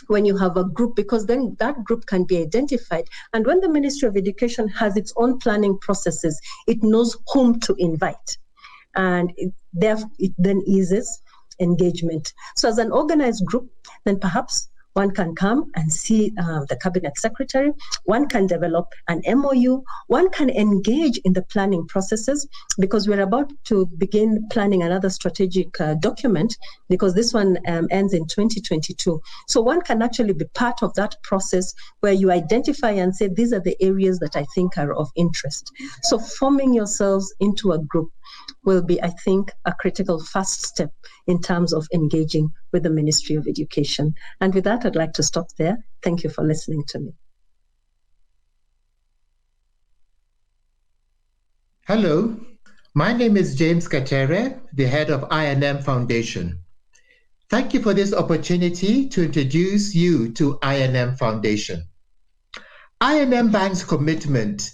when you have a group, because then that group can be identified. And when the Ministry of Education has its own planning processes, it knows whom to invite. And it then eases engagement. So as an organized group, then perhaps one can come and see the cabinet secretary, one can develop an MOU, one can engage in the planning processes, because we're about to begin planning another strategic document, because this one ends in 2022. So one can actually be part of that process where you identify and say, these are the areas that I think are of interest. So forming yourselves into a group will be, I think, a critical first step in terms of engaging with the Ministry of Education. And with that, I'd like to stop there. Thank you for listening to me. Hello, my name is James Katere, the head of I&M Foundation. Thank you for this opportunity to introduce you to I&M Foundation. I&M Bank's commitment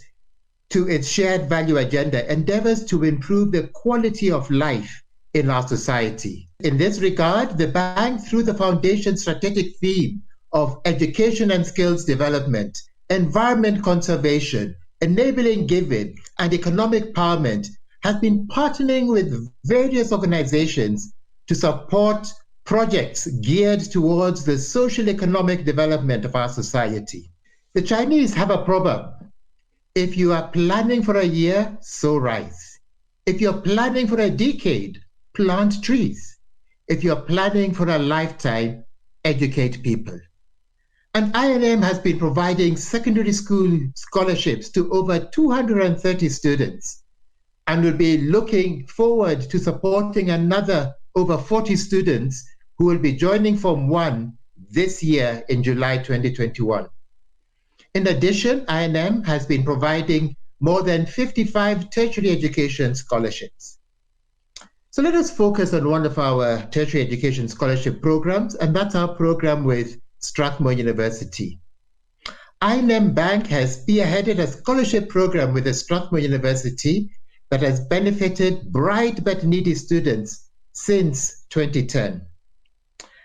to its shared value agenda endeavors to improve the quality of life in our society. In this regard, the bank, through the foundation's strategic theme of education and skills development, environment conservation, enabling giving, and economic empowerment, has been partnering with various organizations to support projects geared towards the social economic development of our society. The Chinese have a proverb: if you are planning for a year, sow rice. If you're planning for a decade, plant trees. If you're planning for a lifetime, educate people. And I&M has been providing secondary school scholarships to over 230 students, and will be looking forward to supporting another over 40 students who will be joining Form 1 this year in July 2021. In addition, I&M has been providing more than 55 tertiary education scholarships. So let us focus on one of our tertiary education scholarship programs, and that's our program with Strathmore University. I&M Bank has spearheaded a scholarship program with the Strathmore University that has benefited bright but needy students since 2010.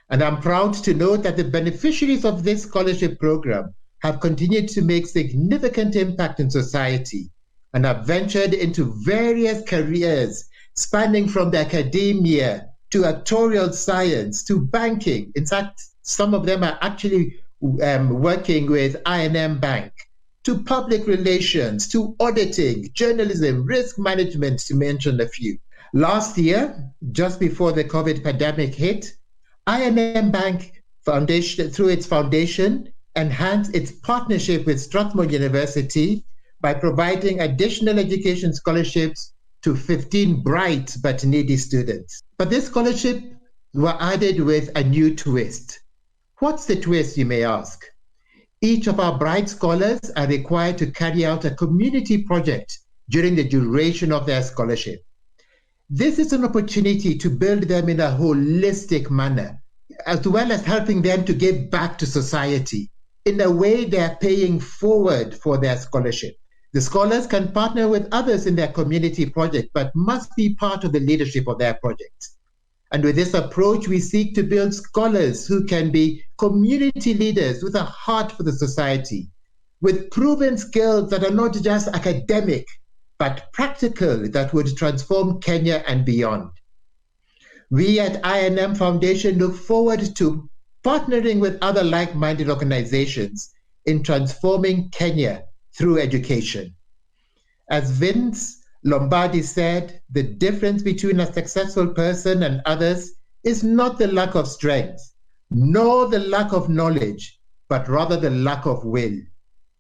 And I'm proud to note that the beneficiaries of this scholarship program have continued to make significant impact in society and have ventured into various careers spanning from the academia to actuarial science to banking. In fact, some of them are actually working with I&M Bank, to public relations, to auditing, journalism, risk management, to mention a few. Last year, just before the COVID pandemic hit, I&M Bank Foundation, through its foundation, enhanced its partnership with Strathmore University by providing additional education scholarships to 15 bright but needy students. But this scholarship were added with a new twist. What's the twist, you may ask? Each of our bright scholars are required to carry out a community project during the duration of their scholarship. This is an opportunity to build them in a holistic manner, as well as helping them to give back to society in a way they are paying forward for their scholarship. The scholars can partner with others in their community project, but must be part of the leadership of their project. And with this approach, we seek to build scholars who can be community leaders with a heart for the society, with proven skills that are not just academic, but practical, that would transform Kenya and beyond. We at I&M Foundation look forward to partnering with other like-minded organizations in transforming Kenya through education. As Vince Lombardi said, the difference between a successful person and others is not the lack of strength, nor the lack of knowledge, but rather the lack of will.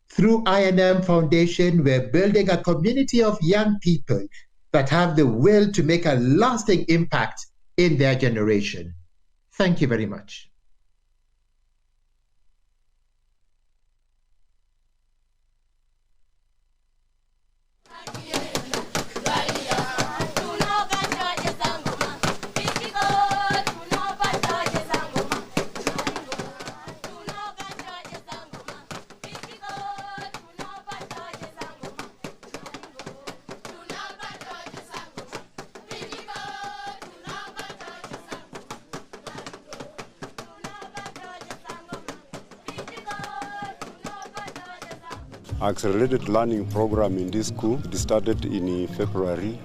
Through I&M Foundation, we're building a community of young people that have the will to make a lasting impact in their generation. Thank you very much. accelerated learning program in this school. It started in February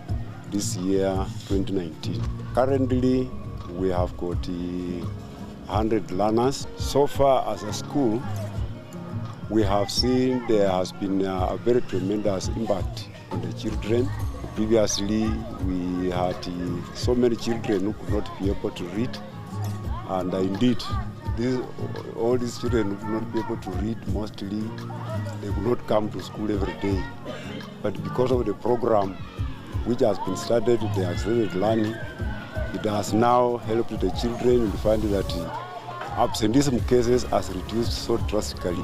this year, 2019. Currently, we have got 100 learners. So far as a school, we have seen there has been a very tremendous impact on the children. Previously, we had so many children who could not be able to read, and indeed, all these children who could not be able to read, mostly they could not come to school every day. But because of the program which has been started, the accelerated learning, it has now helped the children to find that absenteeism cases has reduced so drastically.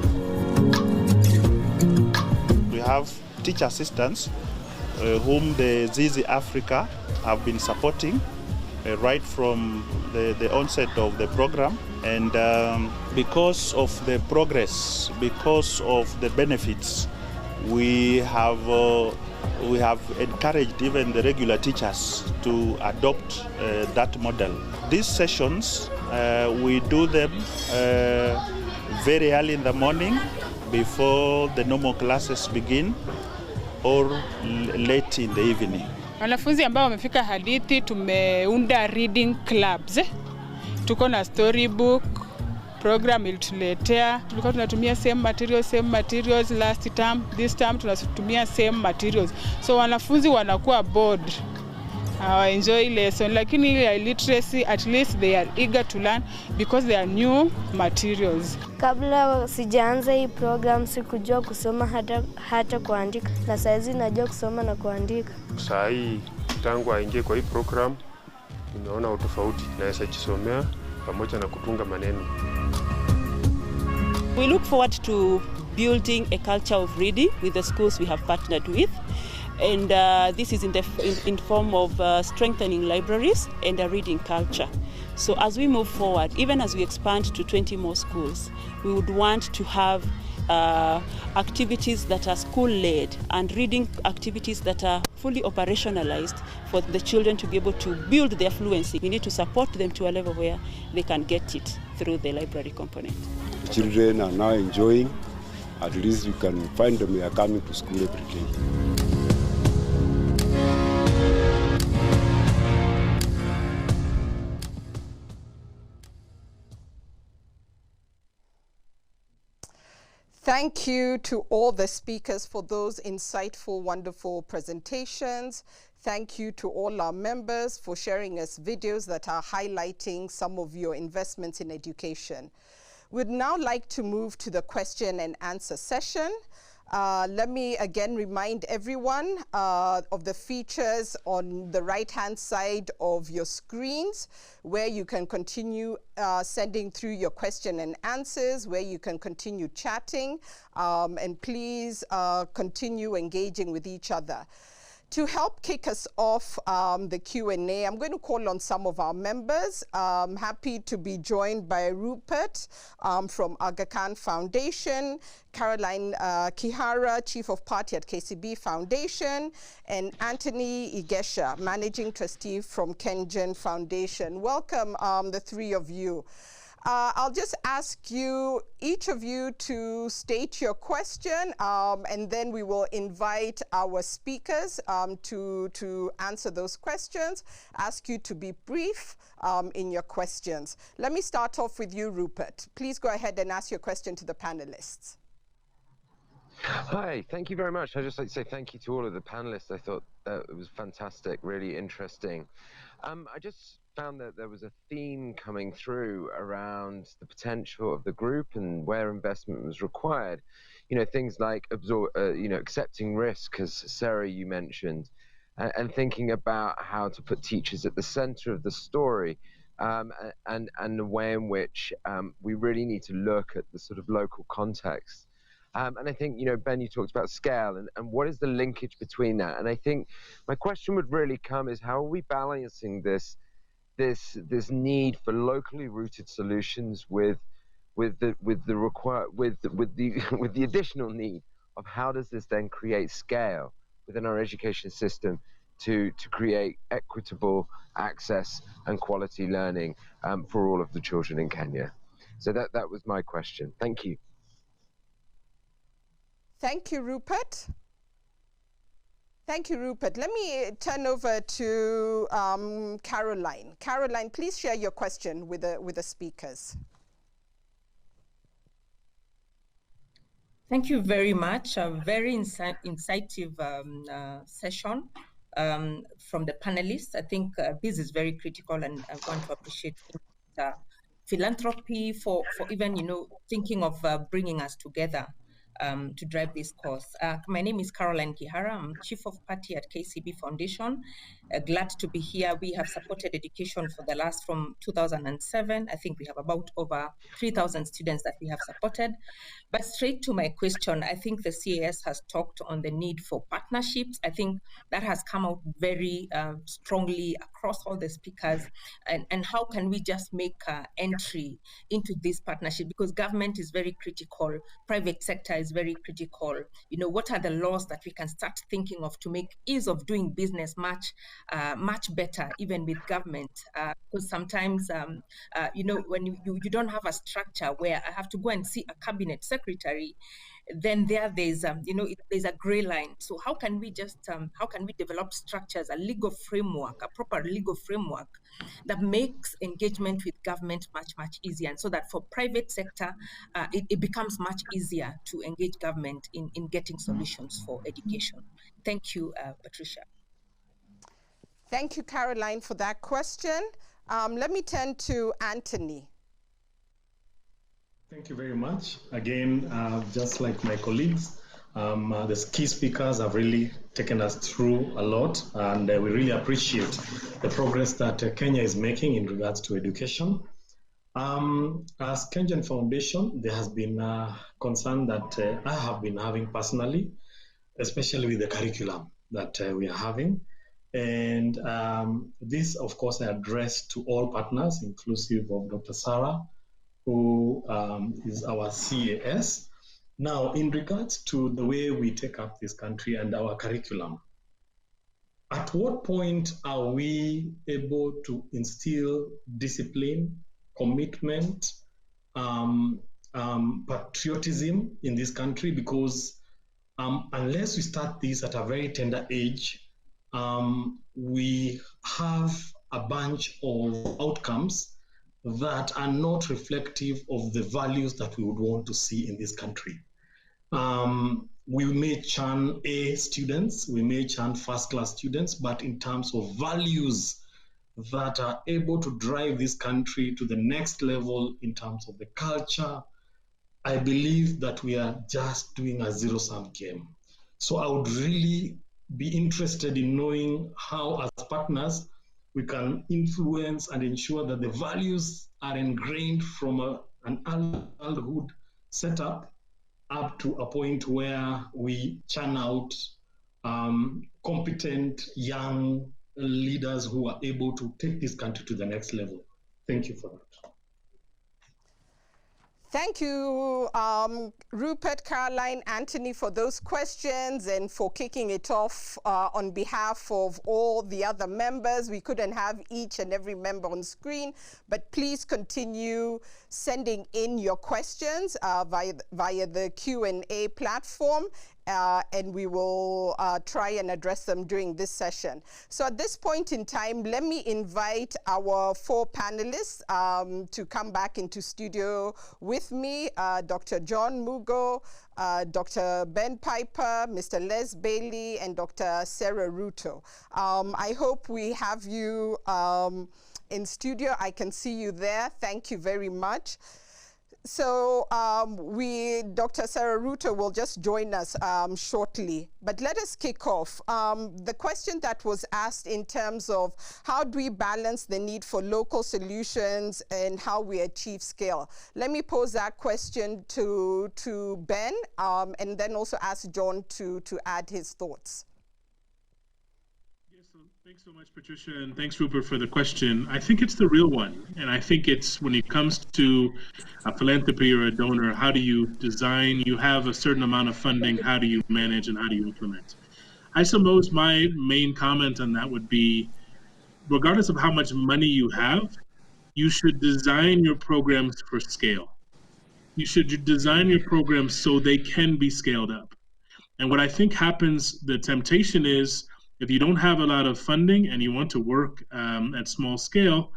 We have teacher assistants whom the Zizi Africa have been supporting right from the onset of the program. And because of the progress, because of the benefits, we have encouraged even the regular teachers to adopt that model. These sessions, we do them very early in the morning before the normal classes begin or late in the evening. Wanafunzi ambao wamefika hadithi tumeunda reading clubs. Tuko na storybook program ilituletea. Tulikuwa tunatumia same materials last term. This term tunatumia same materials. So wanafunzi wanakuwa bored. Enjoy lesson, lakini ile literacy, at least they are eager to learn because they are new materials. Kabla sijaanza hii program sikujua kusoma hata kuandika, na saizi najua kusoma na kuandika. Saa hii tangu aingie kwa hii program nimeona utofauti, naweza jisomea pamoja na kutunga maneno. We look forward to building a culture of reading with the schools we have partnered with. And this is in form of strengthening libraries and a reading culture. So as we move forward, even as we expand to 20 more schools, we would want to have activities that are school-led and reading activities that are fully operationalized for the children to be able to build their fluency. We need to support them to a level where they can get it through the library component. The children are now enjoying. At least you can find them, they are coming to school every day. Thank you to all the speakers for those insightful, wonderful presentations. Thank you to all our members for sharing us videos that are highlighting some of your investments in education. We'd now like to move to the question and answer session. Let me again remind everyone of the features on the right-hand side of your screens, where you can continue sending through your question and answers, where you can continue chatting, and please continue engaging with each other. To help kick us off the Q&A, I'm going to call on some of our members. I'm happy to be joined by Rupert from Aga Khan Foundation, Caroline Kihara, Chief of Party at KCB Foundation, and Anthony Igesha, Managing Trustee from Kengen Foundation. Welcome, the three of you. I'll just ask you, each of you, to state your question, and then we will invite our speakers to answer those questions. Ask you to be brief in your questions. Let me start off with you, Rupert. Please go ahead and ask your question to the panelists. Hi, thank you very much. I'd just like to say thank you to all of the panelists. I thought it was fantastic, really interesting. I just found that there was a theme coming through around the potential of the group and where investment was required. You know, things like accepting risk, as Sarah, you mentioned, and thinking about how to put teachers at the center of the story, and the way in which we really need to look at the sort of local context. And I think, Ben, you talked about scale and what is the linkage between that? And I think my question would really come is, how are we balancing this need for locally rooted solutions with the additional need of how does this then create scale within our education system to create equitable access and quality learning for all of the children in Kenya? So that was my question. Thank you. Thank you, Rupert. Thank you, Rupert. Let me turn over to Caroline. Caroline, please share your question with the speakers. Thank you very much. A very insightful session from the panelists. I think this is very critical, and I want to appreciate philanthropy for even thinking of bringing us together to drive this cause. My name is Caroline Kihara. I'm Chief of Party at KCB Foundation. Glad to be here. We have supported education from 2007. I think we have about over 3,000 students that we have supported. But straight to my question, I think the CAS has talked on the need for partnerships. I think that has come out very strongly across all the speakers. And how can we just make entry into this partnership? Because government is very critical, private sector is very critical. What are the laws that we can start thinking of to make ease of doing business much better, even with government? Because sometimes, when you don't have a structure where I have to go and see a cabinet secretary, then there's a gray line. So how can we develop structures, a legal framework, a proper legal framework that makes engagement with government much easier, and so that for private sector it becomes much easier to engage government in getting solutions for education. Thank you, Patricia. Thank you, Caroline, for that question. Let me turn to Anthony. Thank you very much. Again, just like my colleagues, the key speakers have really taken us through a lot, and we really appreciate the progress that Kenya is making in regards to education. As Kenyan Foundation, there has been a concern that I have been having personally, especially with the curriculum that we are having. And this, of course, I address to all partners, inclusive of Dr. Sara, who is our CAS. Now, in regards to the way we take up this country and our curriculum, at what point are we able to instill discipline, commitment, patriotism in this country? Because unless we start this at a very tender age, we have a bunch of outcomes that are not reflective of the values that we would want to see in this country. We may churn A students, we may churn first-class students, but in terms of values that are able to drive this country to the next level in terms of the culture, I believe that we are just doing a zero-sum game. So I would really be interested in knowing how, as partners, we can influence and ensure that the values are ingrained from an childhood setup up to a point where we churn out competent young leaders who are able to take this country to the next level. Thank you for that. Thank you, Rupert, Caroline, Anthony, for those questions and for kicking it off on behalf of all the other members. We couldn't have each and every member on screen, but please continue sending in your questions via the Q&A platform. And we will try and address them during this session. So at this point in time, let me invite our four panelists to come back into studio with me, Dr. John Mugo, Dr. Ben Piper, Mr. Les Bailey, and Dr. Sara Ruto. I hope we have you in studio. I can see you there. Thank you very much. So Dr. Sara Ruto will just join us shortly. But let us kick off. The question that was asked in terms of how do we balance the need for local solutions and how we achieve scale. Let me pose that question to Ben and then also ask John to add his thoughts. Thanks so much, Patricia, and thanks, Rupert, for the question. I think it's the real one, and I think it's when it comes to a philanthropy or a donor, how do you design? You have a certain amount of funding, how do you manage and how do you implement? I suppose my main comment on that would be, regardless of how much money you have, you should design your programs for scale. You should design your programs so they can be scaled up. And what I think happens, the temptation is, if you don't have a lot of funding and you want to work at small scale,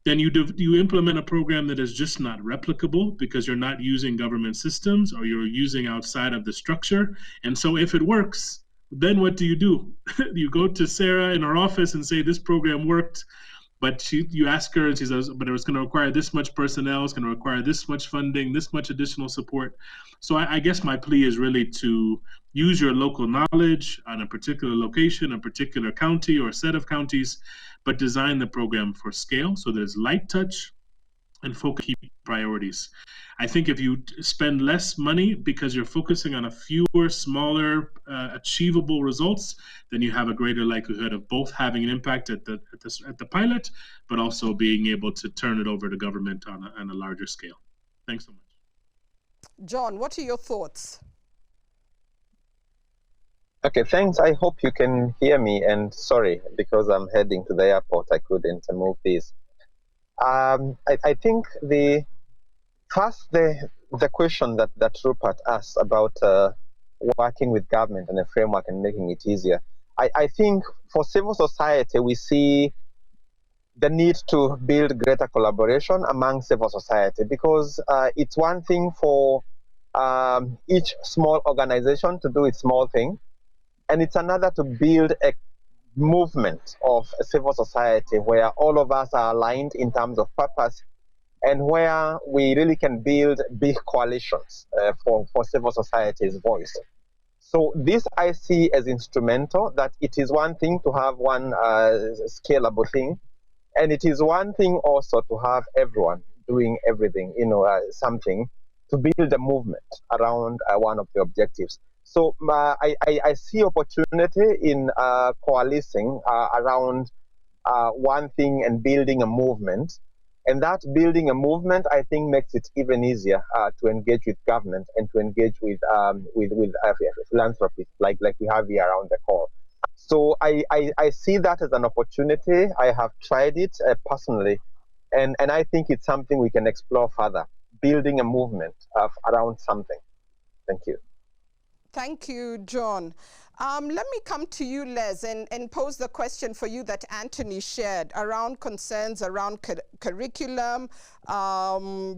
then you implement a program that is just not replicable because you're not using government systems or you're using outside of the structure. And so if it works, then what do? You go to Sarah in her office and say, this program worked, but you ask her and she says, but it's going to require this much personnel, it's going to require this much funding, this much additional support. So I guess my plea is really to use your local knowledge on a particular location, a particular county or set of counties, but design the program for scale so there's light touch and focus key priorities. I think if you spend less money because you're focusing on a fewer, smaller, achievable results, then you have a greater likelihood of both having an impact at the pilot, but also being able to turn it over to government on a larger scale. Thanks so much. John, what are your thoughts? Okay, thanks. I hope you can hear me. And sorry, because I'm heading to the airport, I couldn't move this. I think the question that Rupert asked about working with government and a framework and making it easier. I think for civil society, we see the need to build greater collaboration among civil society, because it's one thing for each small organization to do its small thing, and it's another to build a movement of civil society where all of us are aligned in terms of purpose, and where we really can build big coalitions for civil society's voice. So this I see as instrumental, that it is one thing to have one scalable thing, and it is one thing also to have everyone doing everything, something to build a movement around one of the objectives. So I see opportunity in coalescing around one thing and building a movement. And that building a movement, I think, makes it even easier to engage with government and to engage with philanthropy, like we have here around the call. So I see that as an opportunity. I have tried it personally, and I think it's something we can explore further, building a movement around something. Thank you. Thank you, John. Let me come to you, Les, and pose the question for you that Anthony shared around concerns around curriculum,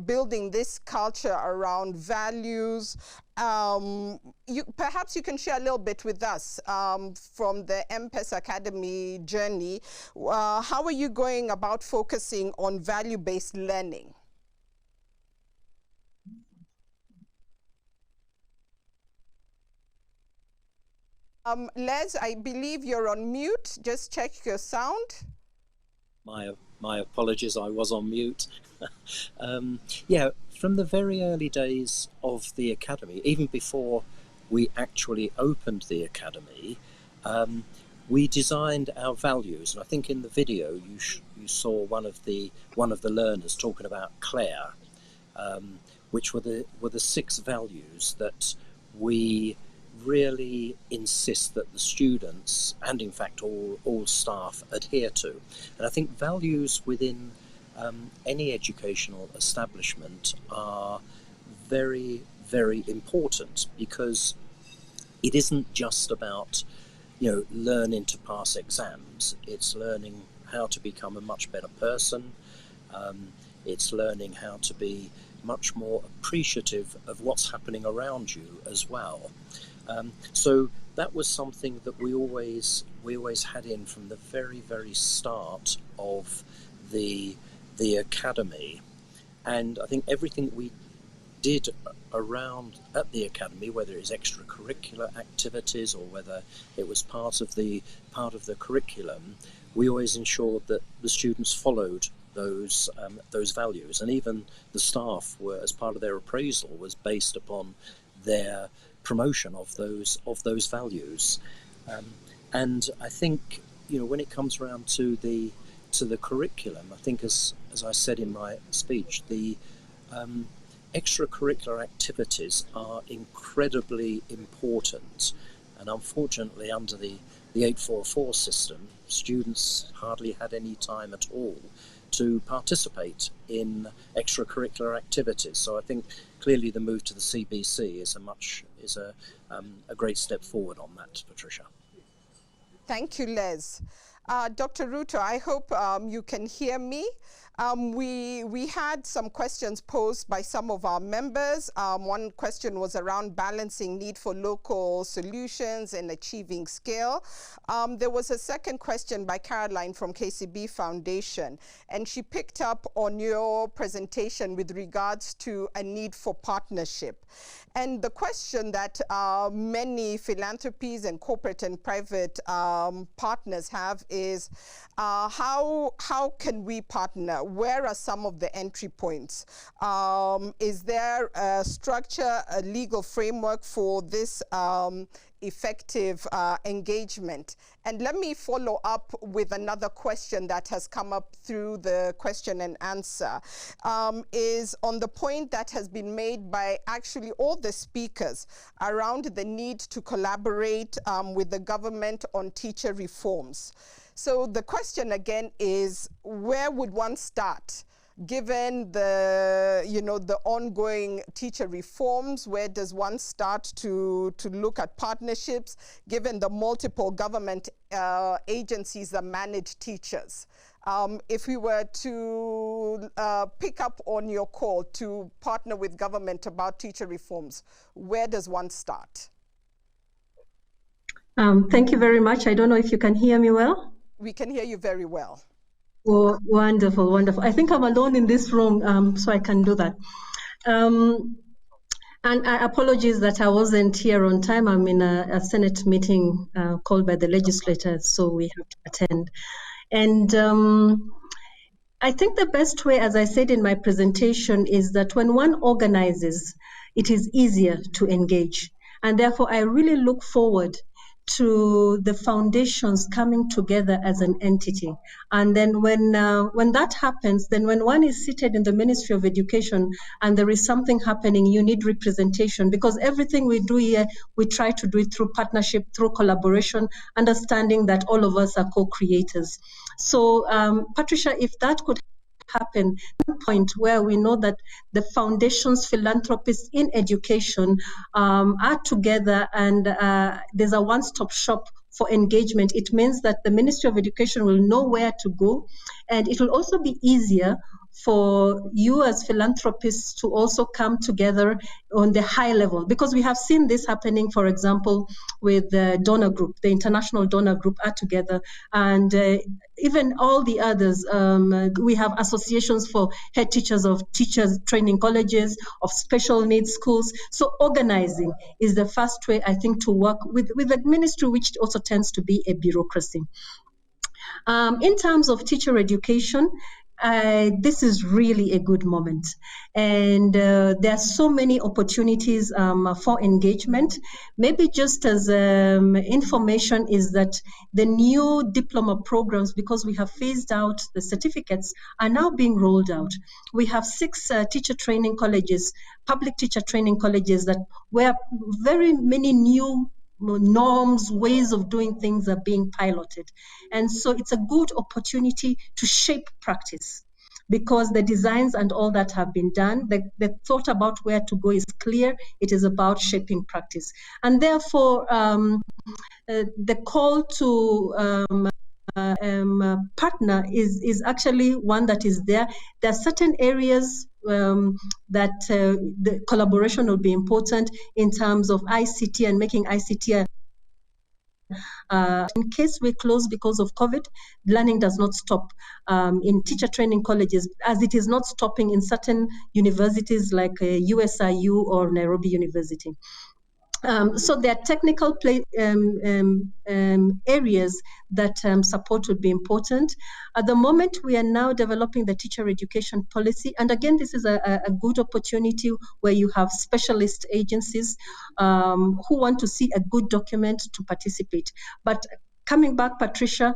building this culture around values. Perhaps you can share a little bit with us from the MPES Academy journey. How are you going about focusing on value-based learning? Les, I believe you're on mute. Just check your sound. My apologies, I was on mute. Yeah, from the very early days of the Academy, even before we actually opened the Academy, we designed our values. And I think in the video you saw one of the learners talking about Claire, which were the 6 values that we really insist that the students, and in fact all staff, adhere to. And I think values within any educational establishment are very, very important, because it isn't just about learning to pass exams. It's learning how to become a much better person. It's learning how to be much more appreciative of what's happening around you as well. So that was something that we always had in from the very, very start of the Academy. And I think everything we did around at the Academy, whether it was extracurricular activities or whether it was part of the curriculum, we always ensured that the students followed those values, and even the staff were, as part of their appraisal, was based upon their promotion of those values. And I think when it comes around to the curriculum, I think as I said in my speech, the extracurricular activities are incredibly important, and unfortunately under the 844 system, students hardly had any time at all to participate in extracurricular activities. So I think clearly the move to the CBC is is a great step forward on that, Patricia. Thank you, Les. Dr. Ruto, I hope you can hear me. We had some questions posed by some of our members. One question was around balancing need for local solutions and achieving scale. There was a second question by Caroline from KCB Foundation, and she picked up on your presentation with regards to a need for partnership. And the question that many philanthropies and corporate and private partners have is, how can we partner? Where are some of the entry points? Is there a structure, a legal framework for this effective engagement? And let me follow up with another question that has come up through the question and answer, is on the point that has been made by actually all the speakers around the need to collaborate with the government on teacher reforms. So the question again is, where would one start? Given the, the ongoing teacher reforms, where does one start to look at partnerships, given the multiple government agencies that manage teachers? If we were to pick up on your call to partner with government about teacher reforms, where does one start? Thank you very much. I don't know if you can hear me well. We can hear you very well. Oh, wonderful, wonderful. I think I'm alone in this room, so I can do that. And I apologize that I wasn't here on time. I'm in a Senate meeting called by the legislators, so we have to attend. And I think the best way, as I said in my presentation, is that when one organizes, it is easier to engage. And therefore, I really look forward to the foundations coming together as an entity. And then when that happens, then when one is seated in the Ministry of Education and there is something happening, you need representation, because everything we do here, we try to do it through partnership, through collaboration, understanding that all of us are co-creators. So Patricia, if that could happen, one point where we know that the foundations, philanthropists in education are together and there's a one-stop shop for engagement. It means that the Ministry of Education will know where to go, and it will also be easier for you as philanthropists to also come together on the high level, because we have seen this happening, for example, with the donor group, the international donor group are together, and even all the others. We have associations for head teachers of teachers training colleges, of special needs schools. So organizing is the first way, I think, to work with the ministry, which also tends to be a bureaucracy. In terms of teacher education, this is really a good moment, and there are so many opportunities for engagement. Maybe just as information is that the new diploma programs, because we have phased out the certificates, are now being rolled out. We have 6 teacher training colleges, public teacher training colleges, that where very many new norms, ways of doing things are being piloted. And so it's a good opportunity to shape practice, because the designs and all that have been done. The thought about where to go is clear. It is about shaping practice. And therefore, the call to partner is actually one that is there. There are certain areas that the collaboration will be important in terms of ICT and making ICT in case we close because of COVID, learning does not stop in teacher training colleges, as it is not stopping in certain universities like USIU or Nairobi University. So there are technical areas that support would be important. At the moment, we are now developing the teacher education policy. And again, this is a good opportunity where you have specialist agencies who want to see a good document to participate. But coming back, Patricia,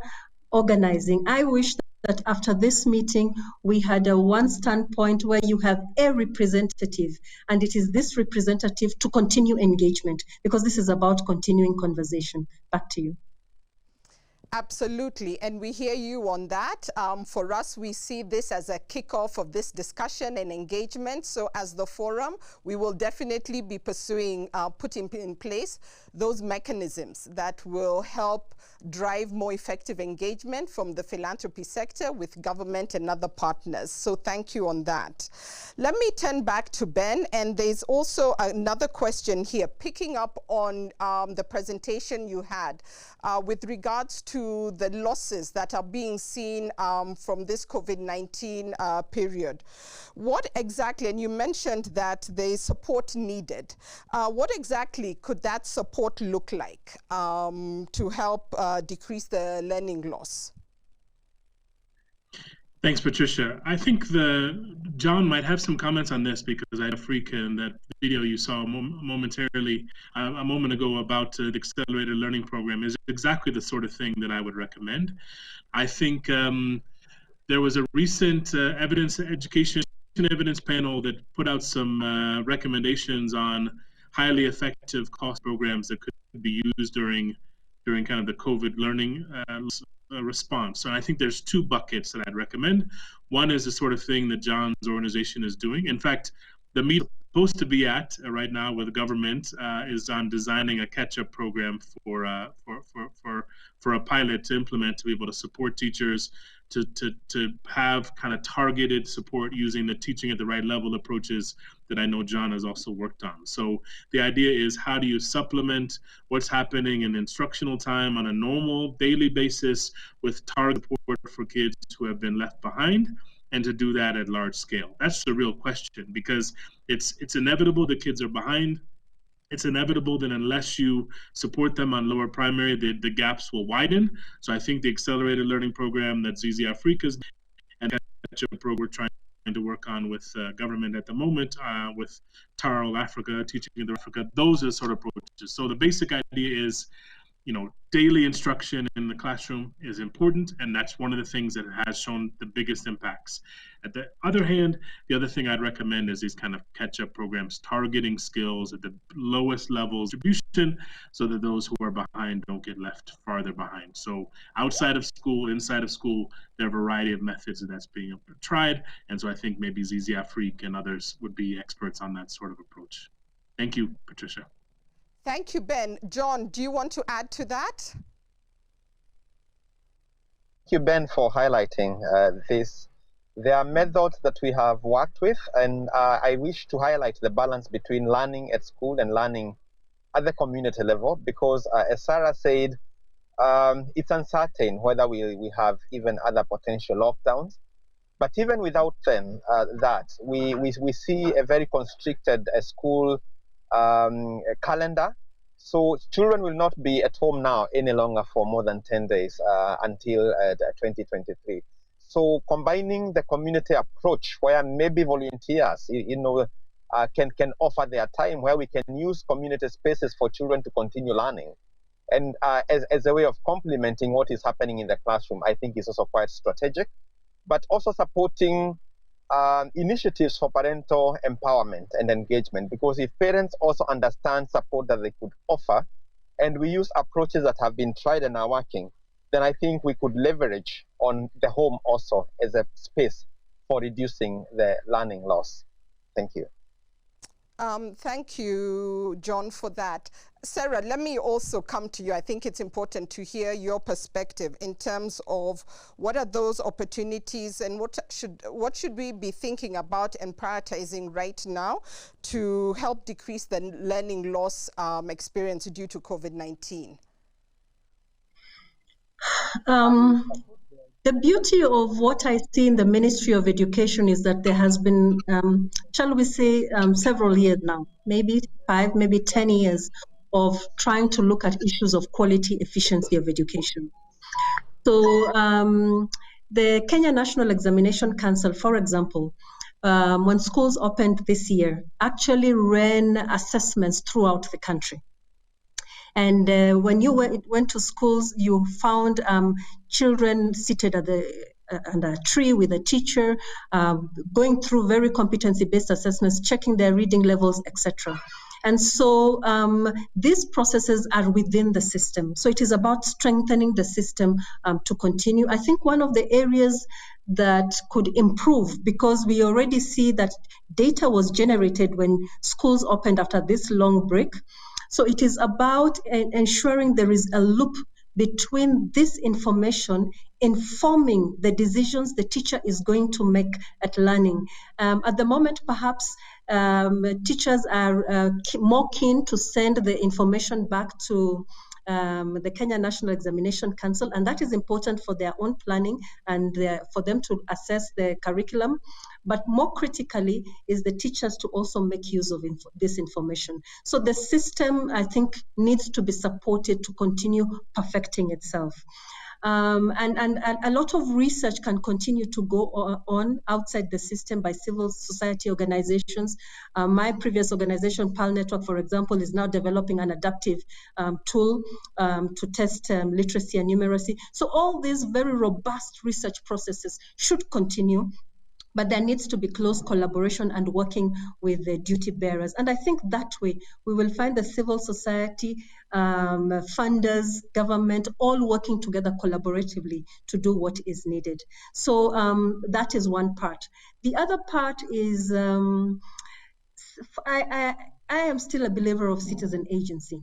organizing, I wish that after this meeting, we had a one standpoint where you have a representative, and it is this representative to continue engagement, because this is about continuing conversation. Back to you. Absolutely, and we hear you on that. For us, we see this as a kickoff of this discussion and engagement. So as the forum, we will definitely be pursuing, putting in place those mechanisms that will help drive more effective engagement from the philanthropy sector with government and other partners. So thank you on that. Let me turn back to Ben, and there's also another question here, picking up on the presentation you had with regards to the losses that are being seen from this COVID-19 period. What exactly, and you mentioned that there is support needed, what exactly could that support look like to help decrease the learning loss? Thanks, Patricia. I think John might have some comments on this because I had Africa in that video you saw momentarily a moment ago about the accelerated learning program is exactly the sort of thing that I would recommend. I think there was a recent education evidence panel that put out some recommendations on highly effective cost programs that could be used during kind of the COVID learning response. So I think there's two buckets that I'd recommend. One is the sort of thing that John's organization is doing. In fact, the meeting we're supposed to be at right now with the government is on designing a catch-up program for a pilot to implement to be able to support teachers to have kind of targeted support using the teaching at the right level approaches that I know John has also worked on. So the idea is, how do you supplement what's happening in instructional time on a normal daily basis with targeted support for kids who have been left behind, and to do that at large scale? That's the real question, because it's inevitable that kids are behind. It's inevitable that unless you support them on lower primary, the gaps will widen. So I think the accelerated learning program that Zizi Africa's and catch-up program we're trying to work on with government at the moment, with TARL Africa, Teaching in Africa, those are the sort of approaches. So the basic idea is, daily instruction in the classroom is important, and that's one of the things that has shown the biggest impacts. At the other hand, the other thing I'd recommend is these kind of catch-up programs, targeting skills at the lowest levels of distribution so that those who are behind don't get left farther behind. So outside of school, inside of school, there are a variety of methods that's being tried, and so I think maybe Zizi Afrique and others would be experts on that sort of approach. Thank you, Patricia. Thank you, Ben. John, do you want to add to that? Thank you, Ben, for highlighting this. There are methods that we have worked with, and I wish to highlight the balance between learning at school and learning at the community level, because as Sarah said, it's uncertain whether we have even other potential lockdowns. But even without them, we see a very constricted school calendar. So children will not be at home now any longer for more than 10 days until 2023. So combining the community approach, where maybe volunteers, can offer their time, where we can use community spaces for children to continue learning, and as a way of complementing what is happening in the classroom, I think is also quite strategic. But also supporting initiatives for parental empowerment and engagement, because if parents also understand support that they could offer, and we use approaches that have been tried and are working, then I think we could leverage on the home also as a space for reducing the learning loss. Thank you. Thank you, John, for that. Sarah, let me also come to you. I think it's important to hear your perspective in terms of what are those opportunities and what should we be thinking about and prioritizing right now to help decrease the learning loss experience due to COVID-19? The beauty of what I see in the Ministry of Education is that there has been, shall we say, several years now, maybe 5, maybe 10 years of trying to look at issues of quality, efficiency of education. So the Kenya National Examination Council, for example, when schools opened this year, actually ran assessments throughout the country. And when you went to schools, you found children seated under a tree with a teacher, going through very competency-based assessments, checking their reading levels, etc. And so these processes are within the system. So it is about strengthening the system to continue. I think one of the areas that could improve, because we already see that data was generated when schools opened after this long break. So it is about ensuring there is a loop between this information informing the decisions the teacher is going to make at learning. At the moment, perhaps teachers are more keen to send the information back to the Kenya National Examination Council, and that is important for their own planning and for them to assess the curriculum. But more critically is the teachers to also make use of this information. So the system, I think, needs to be supported to continue perfecting itself. And a lot of research can continue to go on outside the system by civil society organizations. My previous organization, PAL Network, for example, is now developing an adaptive tool to test literacy and numeracy. So all these very robust research processes should continue, but there needs to be close collaboration and working with the duty bearers. And I think that way we will find the civil society, funders, government, all working together collaboratively to do what is needed. So that is one part. The other part is I am still a believer of citizen agency.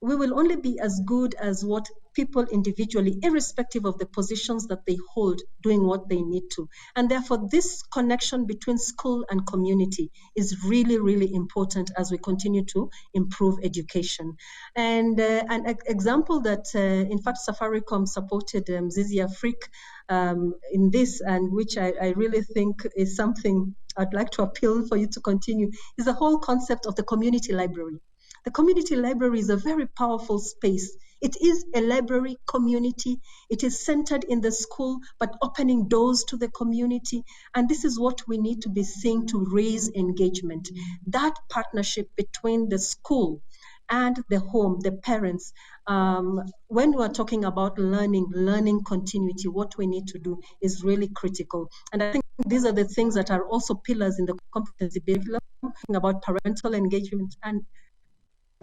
We will only be as good as what people individually, irrespective of the positions that they hold, doing what they need to. And therefore, this connection between school and community is really, really important as we continue to improve education. And an example that, in fact, Safaricom supported Zizi Afrique in this, and which I really think is something I'd like to appeal for you to continue, is the whole concept of the community library. The community library is a very powerful space. It is a library community. It is centered in the school, but opening doors to the community. And this is what we need to be seeing to raise engagement. That partnership between the school and the home, the parents. When we're talking about learning continuity, what we need to do is really critical. And I think these are the things that are also pillars in the competency curriculum, about parental engagement and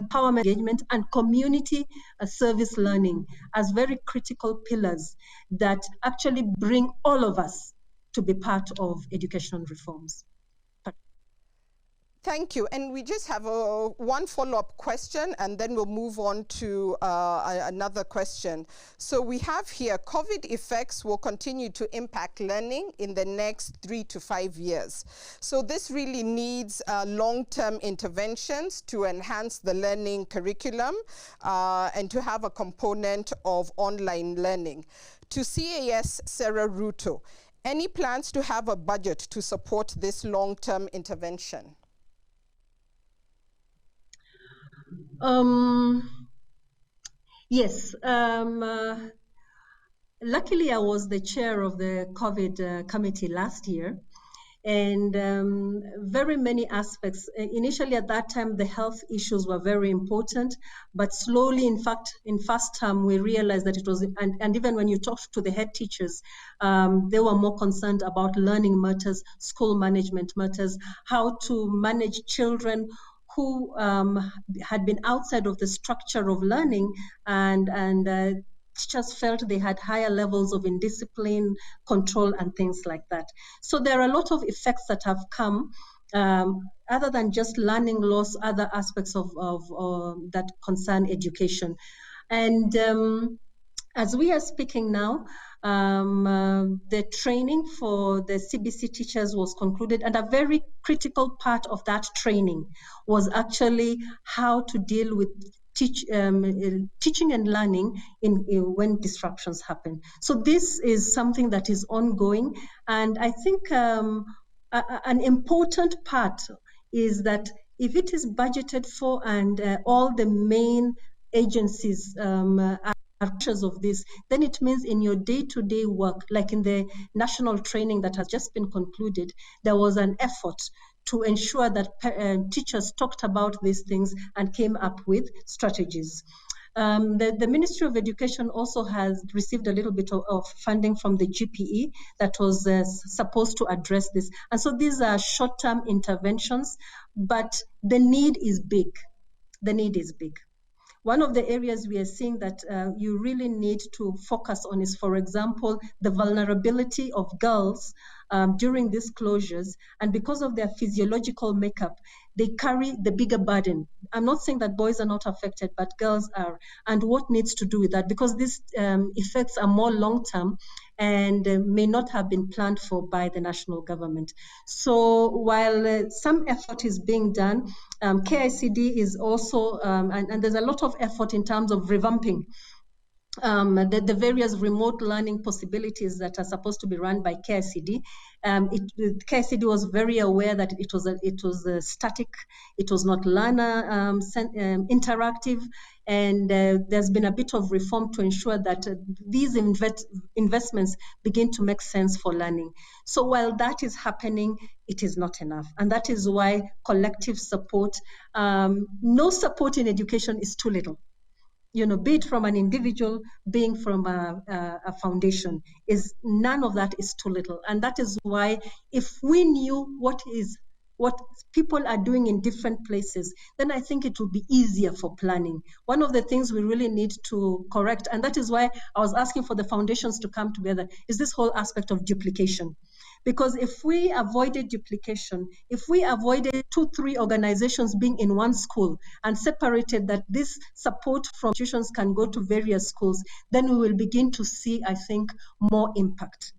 empowerment engagement and community service learning as very critical pillars that actually bring all of us to be part of educational reforms. Thank you. And we just have one follow-up question, and then we'll move on to another question. So we have here, COVID effects will continue to impact learning in the next 3 to 5 years. So this really needs long-term interventions to enhance the learning curriculum and to have a component of online learning. To CAS Sara Ruto, any plans to have a budget to support this long-term intervention? Yes. Luckily, I was the chair of the COVID committee last year, and very many aspects. Initially, at that time, the health issues were very important, but slowly, in fact, in first term, we realized that it was, and even when you talked to the head teachers, they were more concerned about learning matters, school management matters, how to manage children who had been outside of the structure of learning, and teachers felt they had higher levels of indiscipline, control, and things like that. So there are a lot of effects that have come, other than just learning loss, other aspects of that concern education. And as we are speaking now, the training for the CBC teachers was concluded, and a very critical part of that training was actually how to deal with teaching and learning when disruptions happen. So this is something that is ongoing, and I think an important part is that if it is budgeted for and all the main agencies are of this, then it means in your day-to-day work, like in the national training that has just been concluded, there was an effort to ensure that teachers talked about these things and came up with strategies. The Ministry of Education also has received a little bit of funding from the GPE that was supposed to address this. And so these are short-term interventions, but the need is big. the need is big. One of the areas we are seeing that you really need to focus on is, for example, the vulnerability of girls during these closures. And because of their physiological makeup, they carry the bigger burden. I'm not saying that boys are not affected, but girls are. And what needs to do with that? Because these effects are more long-term and may not have been planned for by the national government. So while some effort is being done, KICD is also, and there's a lot of effort in terms of revamping the various remote learning possibilities that are supposed to be run by KICD. KICD was very aware that it was static, it was not learner interactive, and there's been a bit of reform to ensure that these investments begin to make sense for learning. So while that is happening, it is not enough. And that is why collective support, no support in education is too little. You know, be it from an individual, being from a foundation, is none of that is too little. And that is why if we knew what people are doing in different places, then I think it will be easier for planning. One of the things we really need to correct, and that is why I was asking for the foundations to come together, is this whole aspect of duplication. Because if we avoided duplication, if we avoided 2-3 organizations being in one school and separated that this support from institutions can go to various schools, then we will begin to see, I think, more impact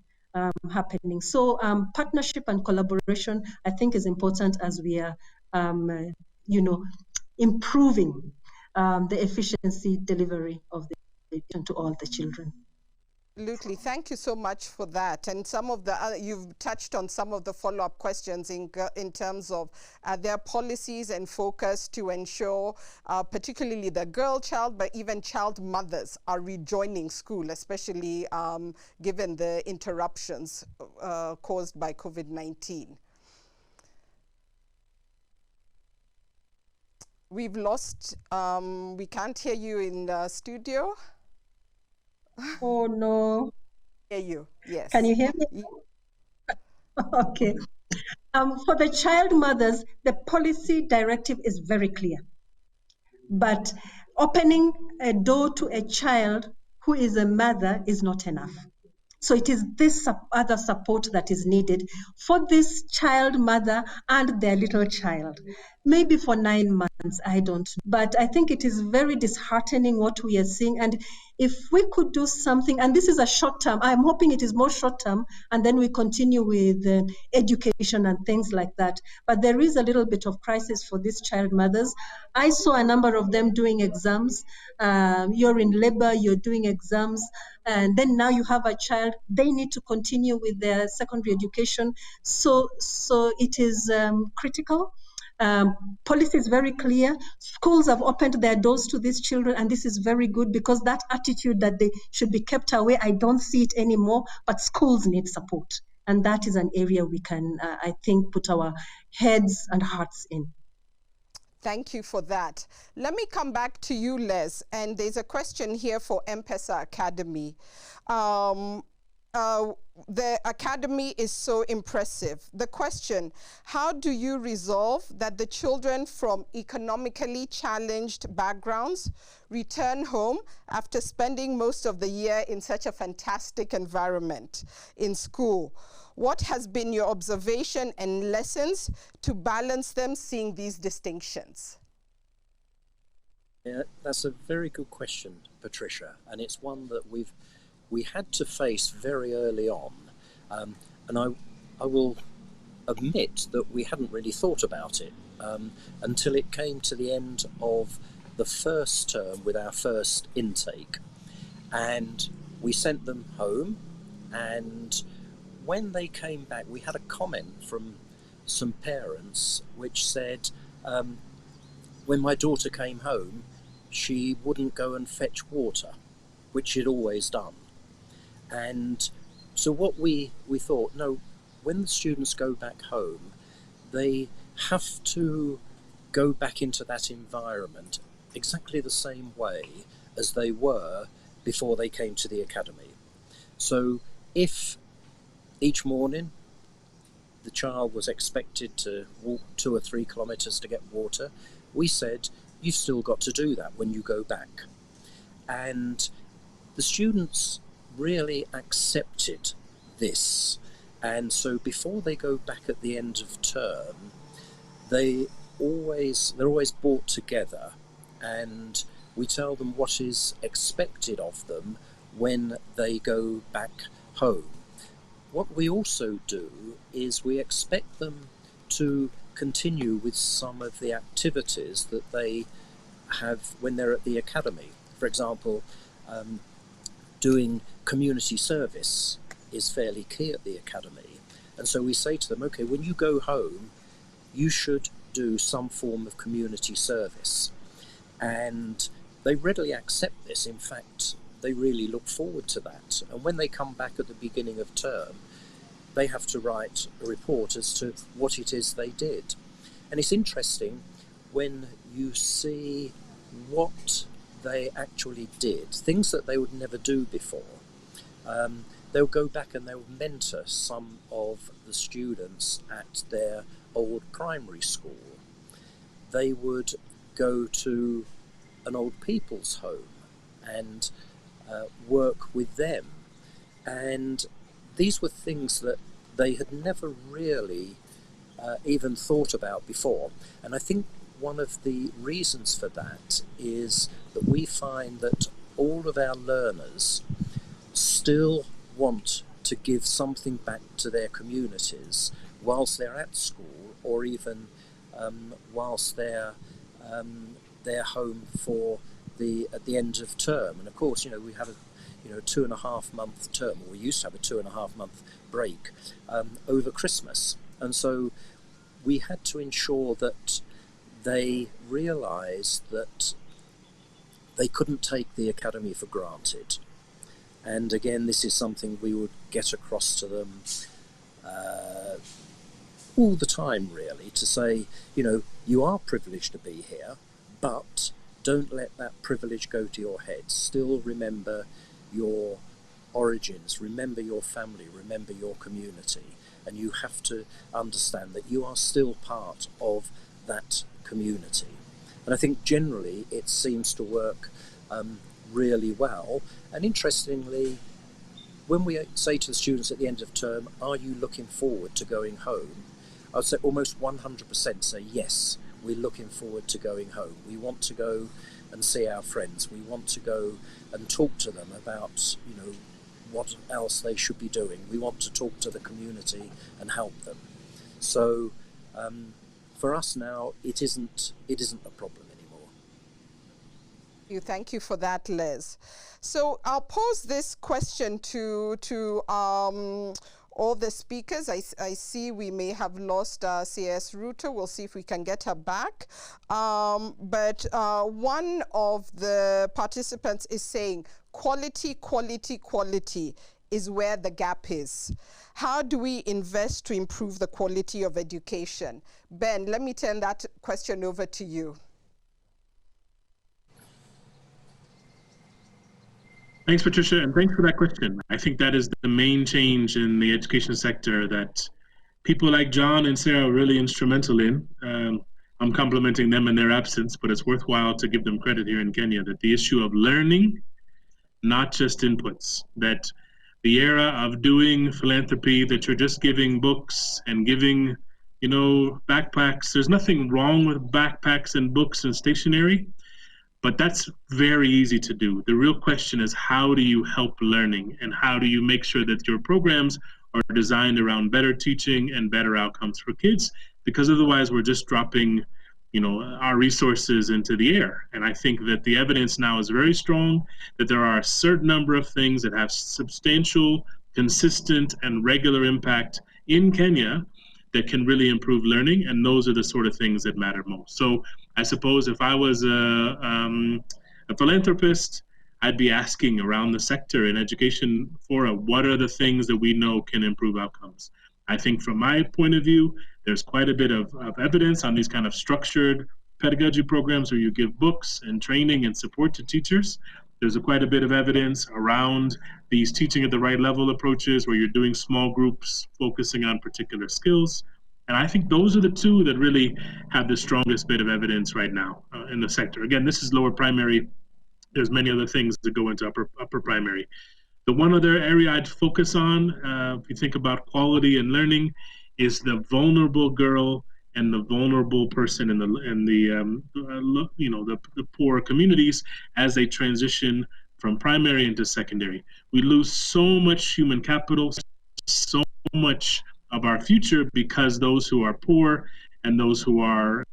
happening. So partnership and collaboration, I think, is important as we are, improving the efficiency delivery of the education to all the children. Absolutely. Thank you so much for that. And some of the you've touched on some of the follow-up questions in terms of their policies and focus to ensure particularly the girl child, but even child mothers are rejoining school, especially given the interruptions caused by COVID-19. We've lost, we can't hear you in the studio. Oh no. Hear you, yes. Can you hear me? Okay. For the child mothers, the policy directive is very clear. But opening a door to a child who is a mother is not enough. So it is this other support that is needed for this child mother and their little child. Maybe for 9 months, I don't know. But I think it is very disheartening what we are seeing. And if we could do something, and this is a short term, I'm hoping it is more short term, and then we continue with education and things like that. But there is a little bit of crisis for these child mothers. I saw a number of them doing exams. You're in labor, you're doing exams, and then now you have a child, they need to continue with their secondary education. So it is critical. Policy is very clear. Schools have opened their doors to these children, and this is very good because that attitude that they should be kept away, I don't see it anymore, but schools need support. And that is an area we can, I think, put our heads and hearts in. Thank you for that. Let me come back to you, Les. And there's a question here for M-Pesa Academy. The academy is so impressive. The question, how do you resolve that the children from economically challenged backgrounds return home after spending most of the year in such a fantastic environment in school? What has been your observation and lessons to balance them seeing these distinctions? Yeah, that's a very good question, Patricia, and it's one that we had to face very early on, and I will admit that we hadn't really thought about it until it came to the end of the first term with our first intake, and we sent them home, and when they came back we had a comment from some parents which said when my daughter came home she wouldn't go and fetch water, which she'd always done. And so what we thought, no, when the students go back home, they have to go back into that environment exactly the same way as they were before they came to the academy. So if each morning the child was expected to walk 2 or 3 kilometres to get water, we said you've still got to do that when you go back. And the students really accepted this. And so before they go back at the end of term, they're always brought together, and we tell them what is expected of them when they go back home. What we also do is we expect them to continue with some of the activities that they have when they're at the academy. For example, doing community service is fairly key at the academy. And so we say to them, okay, when you go home, you should do some form of community service. And they readily accept this. In fact, they really look forward to that. And when they come back at the beginning of term, they have to write a report as to what it is they did. And it's interesting when you see what they actually did, things that they would never do before. They'll go back and they'll mentor some of the students at their old primary school. They would go to an old people's home and work with them. And these were things that they had never really even thought about before. And I think one of the reasons for that is that we find that all of our learners still want to give something back to their communities whilst they're at school, or even whilst they're home for at the end of term. And of course, we have a 2.5 month term, or we used to have a 2.5 month break over Christmas, and so we had to ensure that they realised that they couldn't take the academy for granted. And again, this is something we would get across to them all the time, really, to say, you are privileged to be here, but don't let that privilege go to your head. Still remember your origins, remember your family, remember your community, and you have to understand that you are still part of that community. And I think generally it seems to work really well. And interestingly, when we say to the students at the end of term, are you looking forward to going home? I would say almost 100% say yes, we're looking forward to going home. We want to go and see our friends. We want to go and talk to them about, what else they should be doing. We want to talk to the community and help them. So for us now, it isn't a problem anymore. Thank you for that, Liz. So I'll pose this question to all the speakers. I see we may have lost CS Ruto. We'll see if we can get her back. But one of the participants is saying quality, quality, quality is where the gap is. How do we invest to improve the quality of education? Ben, let me turn that question over to you. Thanks, Patricia, and thanks for that question. I think that is the main change in the education sector that people like John and Sarah are really instrumental in. I'm complimenting them in their absence, but it's worthwhile to give them credit here in Kenya that the issue of learning, not just inputs, that the era of doing philanthropy, that you're just giving books and giving, backpacks. There's nothing wrong with backpacks and books and stationery, but that's very easy to do. The real question is, how do you help learning, and how do you make sure that your programs are designed around better teaching and better outcomes for kids? Because otherwise we're just dropping, our resources into the air. And I think that the evidence now is very strong that there are a certain number of things that have substantial, consistent, and regular impact in Kenya that can really improve learning, and those are the sort of things that matter most. So I suppose if I was a philanthropist, I'd be asking around the sector in education for what are the things that we know can improve outcomes. I think from my point of view, there's quite a bit of evidence on these kind of structured pedagogy programs where you give books and training and support to teachers. There's quite a bit of evidence around these teaching at the right level approaches where you're doing small groups focusing on particular skills. And I think those are the two that really have the strongest bit of evidence right now in the sector. Again, this is lower primary. There's many other things that go into upper primary. The one other area I'd focus on, if you think about quality and learning, is the vulnerable girl and the vulnerable person in the poor communities as they transition from primary into secondary. We lose so much human capital, so much of our future, because those who are poor and those who are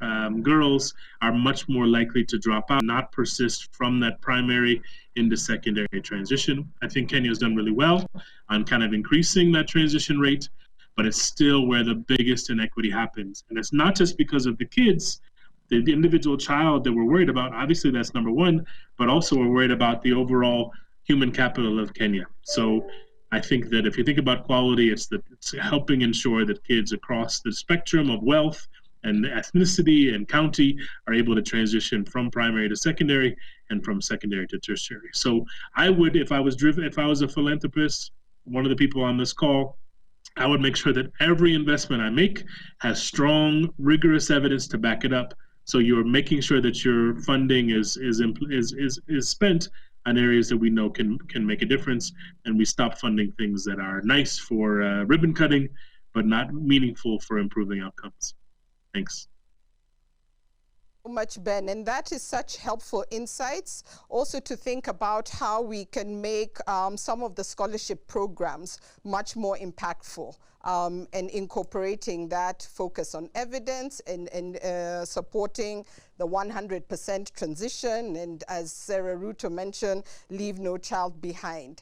girls are much more likely to drop out, not persist from that primary into secondary transition. I think Kenya's done really well on kind of increasing that transition rate, but it's still where the biggest inequity happens. And it's not just because of the kids, the individual child that we're worried about. Obviously, that's number one, but also we're worried about the overall human capital of Kenya. So I think that if you think about quality, it's helping ensure that kids across the spectrum of wealth and ethnicity and county are able to transition from primary to secondary and from secondary to tertiary. So I would, if I was a philanthropist, one of the people on this call, I would make sure that every investment I make has strong, rigorous evidence to back it up. So you're making sure that your funding is spent on areas that we know can make a difference, and we stop funding things that are nice for ribbon cutting, but not meaningful for improving outcomes. Thanks. So much, Ben, and that is such helpful insights. Also to think about how we can make some of the scholarship programs much more impactful, and incorporating that focus on evidence and supporting the 100% transition, and as Sara Ruto mentioned, leave no child behind.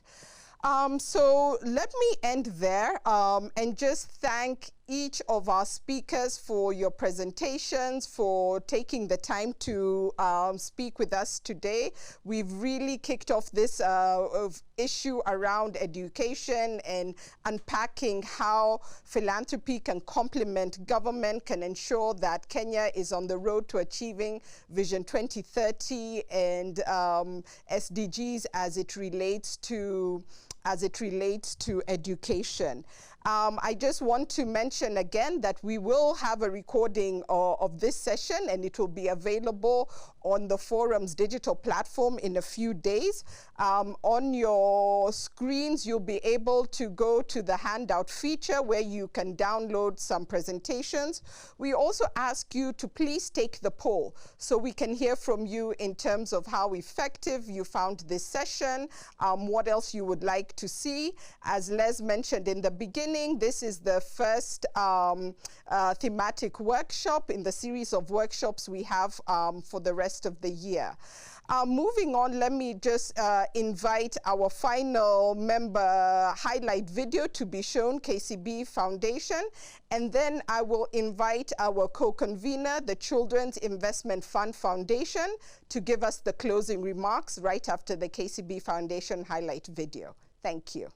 So let me end there and just thank each of our speakers for your presentations, for taking the time to speak with us today. We've really kicked off this issue around education and unpacking how philanthropy can complement government, can ensure that Kenya is on the road to achieving Vision 2030 and SDGs as it relates to education. I just want to mention again that we will have a recording of this session, and it will be available on the forum's digital platform in a few days. On your screens, you'll be able to go to the handout feature where you can download some presentations. We also ask you to please take the poll so we can hear from you in terms of how effective you found this session, what else you would like to see. As Les mentioned in the beginning, this is the first thematic workshop in the series of workshops we have for the rest of the year. Moving on, let me just invite our final member highlight video to be shown, KCB Foundation, and then I will invite our co-convener, the Children's Investment Fund Foundation, to give us the closing remarks right after the KCB Foundation highlight video. Thank you.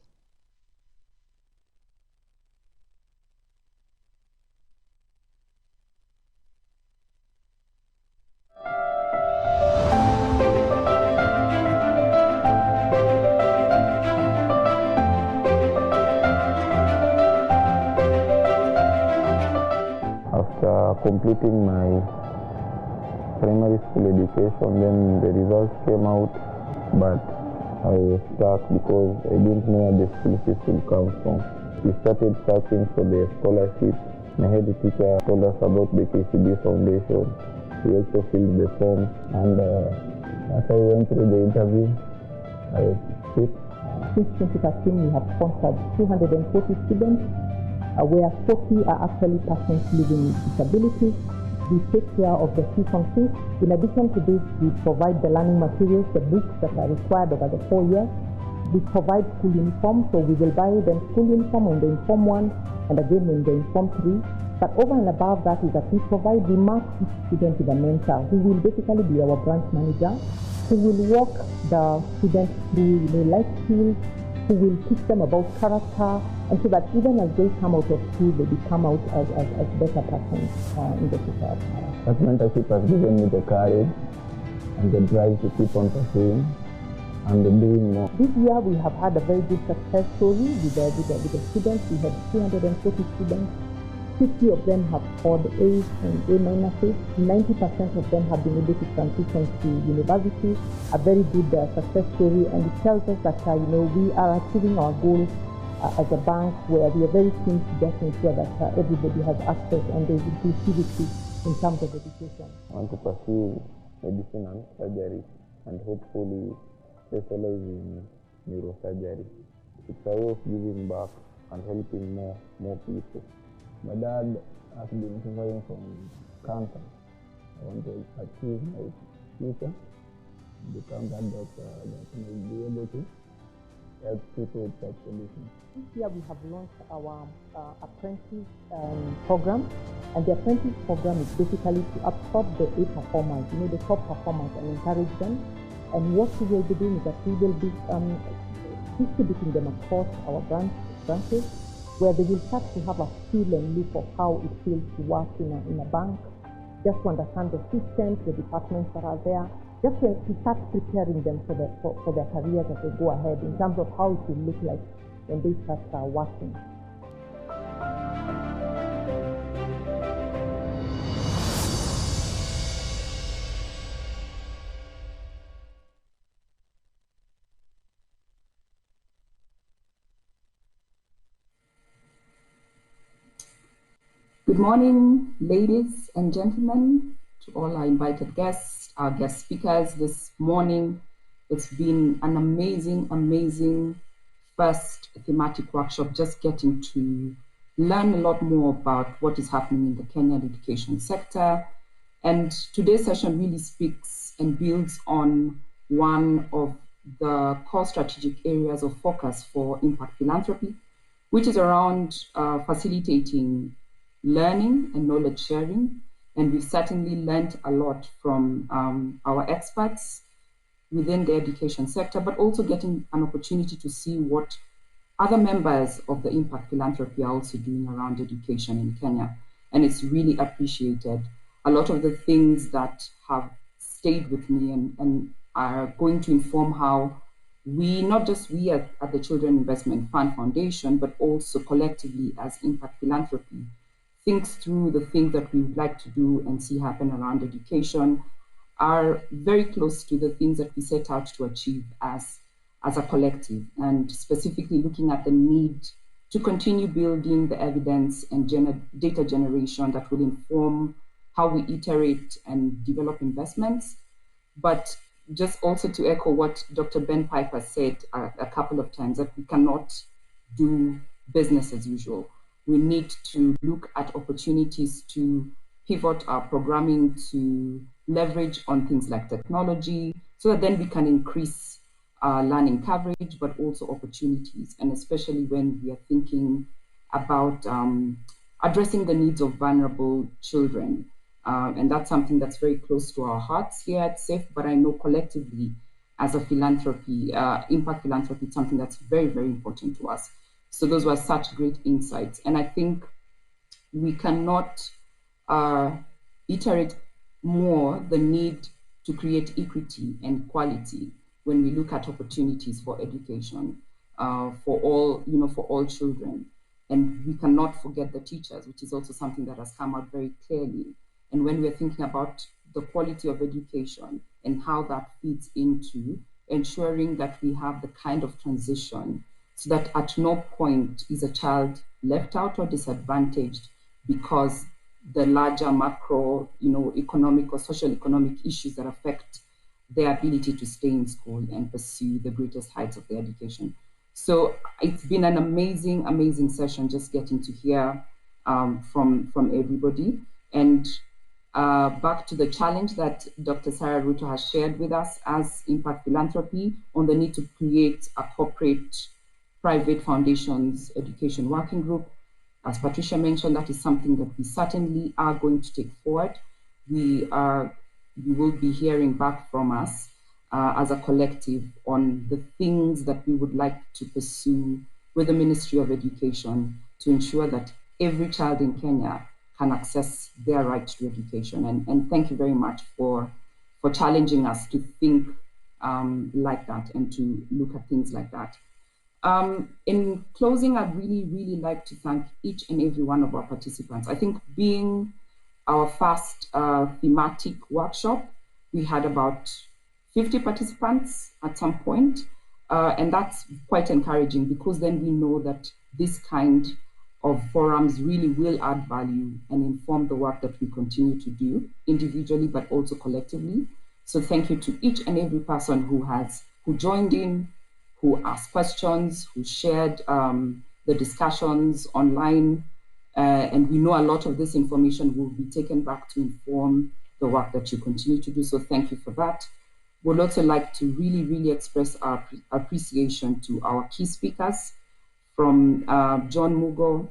After completing my primary school education, then the results came out, but I was stuck because I didn't know where the school fees would come from. We started searching for the scholarship. My head teacher told us about the KCB Foundation. We also filled the form, and as I went through the interview, I was picked. Since 2013, we have sponsored 240 students, where 40 are actually persons living with disabilities. We take care of the key functions. In addition to this, we provide the learning materials, the books that are required over the 4 years. We provide school uniform, so we will buy them school uniform in the Inform 1 and again in the Inform 3. But over and above that is that we match each student with a mentor who will basically be our branch manager, who will walk the students through life skills, who will teach them about character, and so that even as they come out of school, they become out as better persons in the society. That mentorship has given me the courage and the drive to keep on pursuing and doing more. This year we have had a very good success story with the students. We had 340 students. 50 of them have scored A's and A minuses. 90% of them have been able to transition to university. A very good success story, and it tells us that we are achieving our goals as a bank, where we are very keen to just ensure that everybody has access and there is inclusivity in terms of education. I want to pursue medicine and surgery, and hopefully specialize in neurosurgery. It's a way of giving back and helping more people. My dad has been suffering from cancer. I want to achieve my future, become that doctor that will be able to help people with such conditions. This year we have launched our apprentice program, and the apprentice program is basically to absorb the A performers, the top performers, and encourage them. And what we will be doing is that we will be distributing them across our branches, where they will start to have a feel and look of how it feels to work in a bank, just to understand the systems, the departments that are there, just to start preparing them for their careers as they go ahead, in terms of how it will look like when they start working. Good morning, ladies and gentlemen, to all our invited guests, our guest speakers this morning. It's been an amazing first thematic workshop, just getting to learn a lot more about what is happening in the Kenyan education sector. And today's session really speaks and builds on one of the core strategic areas of focus for impact philanthropy, which is around facilitating learning and knowledge sharing. And we've certainly learned a lot from our experts within the education sector, but also getting an opportunity to see what other members of the impact philanthropy are also doing around education in Kenya. And it's really appreciated. A lot of the things that have stayed with me and are going to inform how we, not just we at the Children Investment Fund Foundation, but also collectively as impact philanthropy, thinks through the things that we would like to do and see happen around education, are very close to the things that we set out to achieve as a collective, and specifically looking at the need to continue building the evidence and data generation that will inform how we iterate and develop investments. But just also to echo what Dr. Ben Piper said a couple of times, that we cannot do business as usual. We need to look at opportunities to pivot our programming to leverage on things like technology, so that then we can increase learning coverage, but also opportunities, and especially when we are thinking about addressing the needs of vulnerable children. And that's something that's very close to our hearts here at SAFE, but I know collectively as a philanthropy, impact philanthropy, it's something that's very, very important to us. So those were such great insights. And I think we cannot iterate more the need to create equity and quality when we look at opportunities for education for all children. And we cannot forget the teachers, which is also something that has come out very clearly. And when we're thinking about the quality of education and how that feeds into ensuring that we have the kind of transition so that at no point is a child left out or disadvantaged because the larger macro, economic or social economic issues that affect their ability to stay in school and pursue the greatest heights of their education. So it's been an amazing session, just getting to hear from everybody. And back to the challenge that Dr. Sara Ruto has shared with us as Impact Philanthropy on the need to create a corporate private foundations education working group. As Patricia mentioned, that is something that we certainly are going to take forward. You will be hearing back from us as a collective on the things that we would like to pursue with the Ministry of Education to ensure that every child in Kenya can access their right to education. And thank you very much for challenging us to think like that and to look at things like that. In closing, I'd really like to thank each and every one of our participants. I think being our first thematic workshop, we had about 50 participants at some point, and that's quite encouraging because then we know that this kind of forums really will add value and inform the work that we continue to do individually but also collectively. So thank you to each and every person who joined in, who asked questions, who shared the discussions online. And we know a lot of this information will be taken back to inform the work that you continue to do. So thank you for that. We'd also like to really express our appreciation to our key speakers from John Mugo,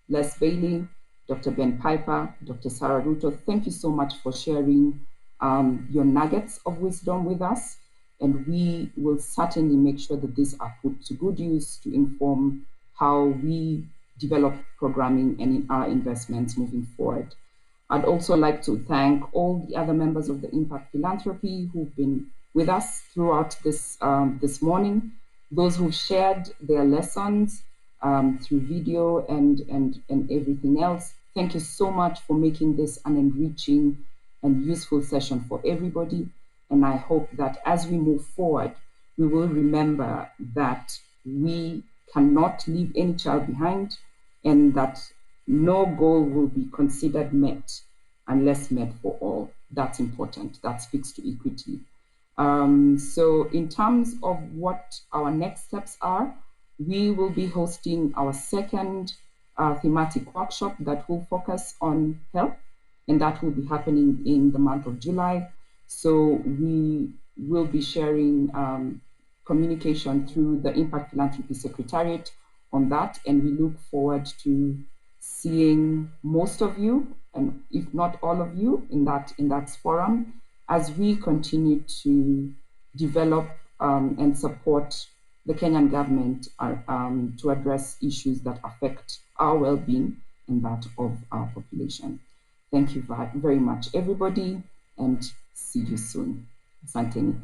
Les Bailey, Dr. Ben Piper, Dr. Sara Ruto. Thank you so much for sharing your nuggets of wisdom with us. And we will certainly make sure that these are put to good use to inform how we develop programming and our investments moving forward. I'd also like to thank all the other members of the Impact Philanthropy who've been with us throughout this morning, those who've shared their lessons through video and everything else. Thank you so much for making this an enriching and useful session for everybody. And I hope that as we move forward, we will remember that we cannot leave any child behind and that no goal will be considered met unless met for all. That's important. That speaks to equity. So in terms of what our next steps are, we will be hosting our second thematic workshop that will focus on health, and that will be happening in the month of July. So we will be sharing communication through the Impact Philanthropy Secretariat on that, and we look forward to seeing most of you, and if not all of you, in that forum as we continue to develop and support the Kenyan government to address issues that affect our well-being and that of our population. Thank you very much, everybody, and see you soon. Asanteni.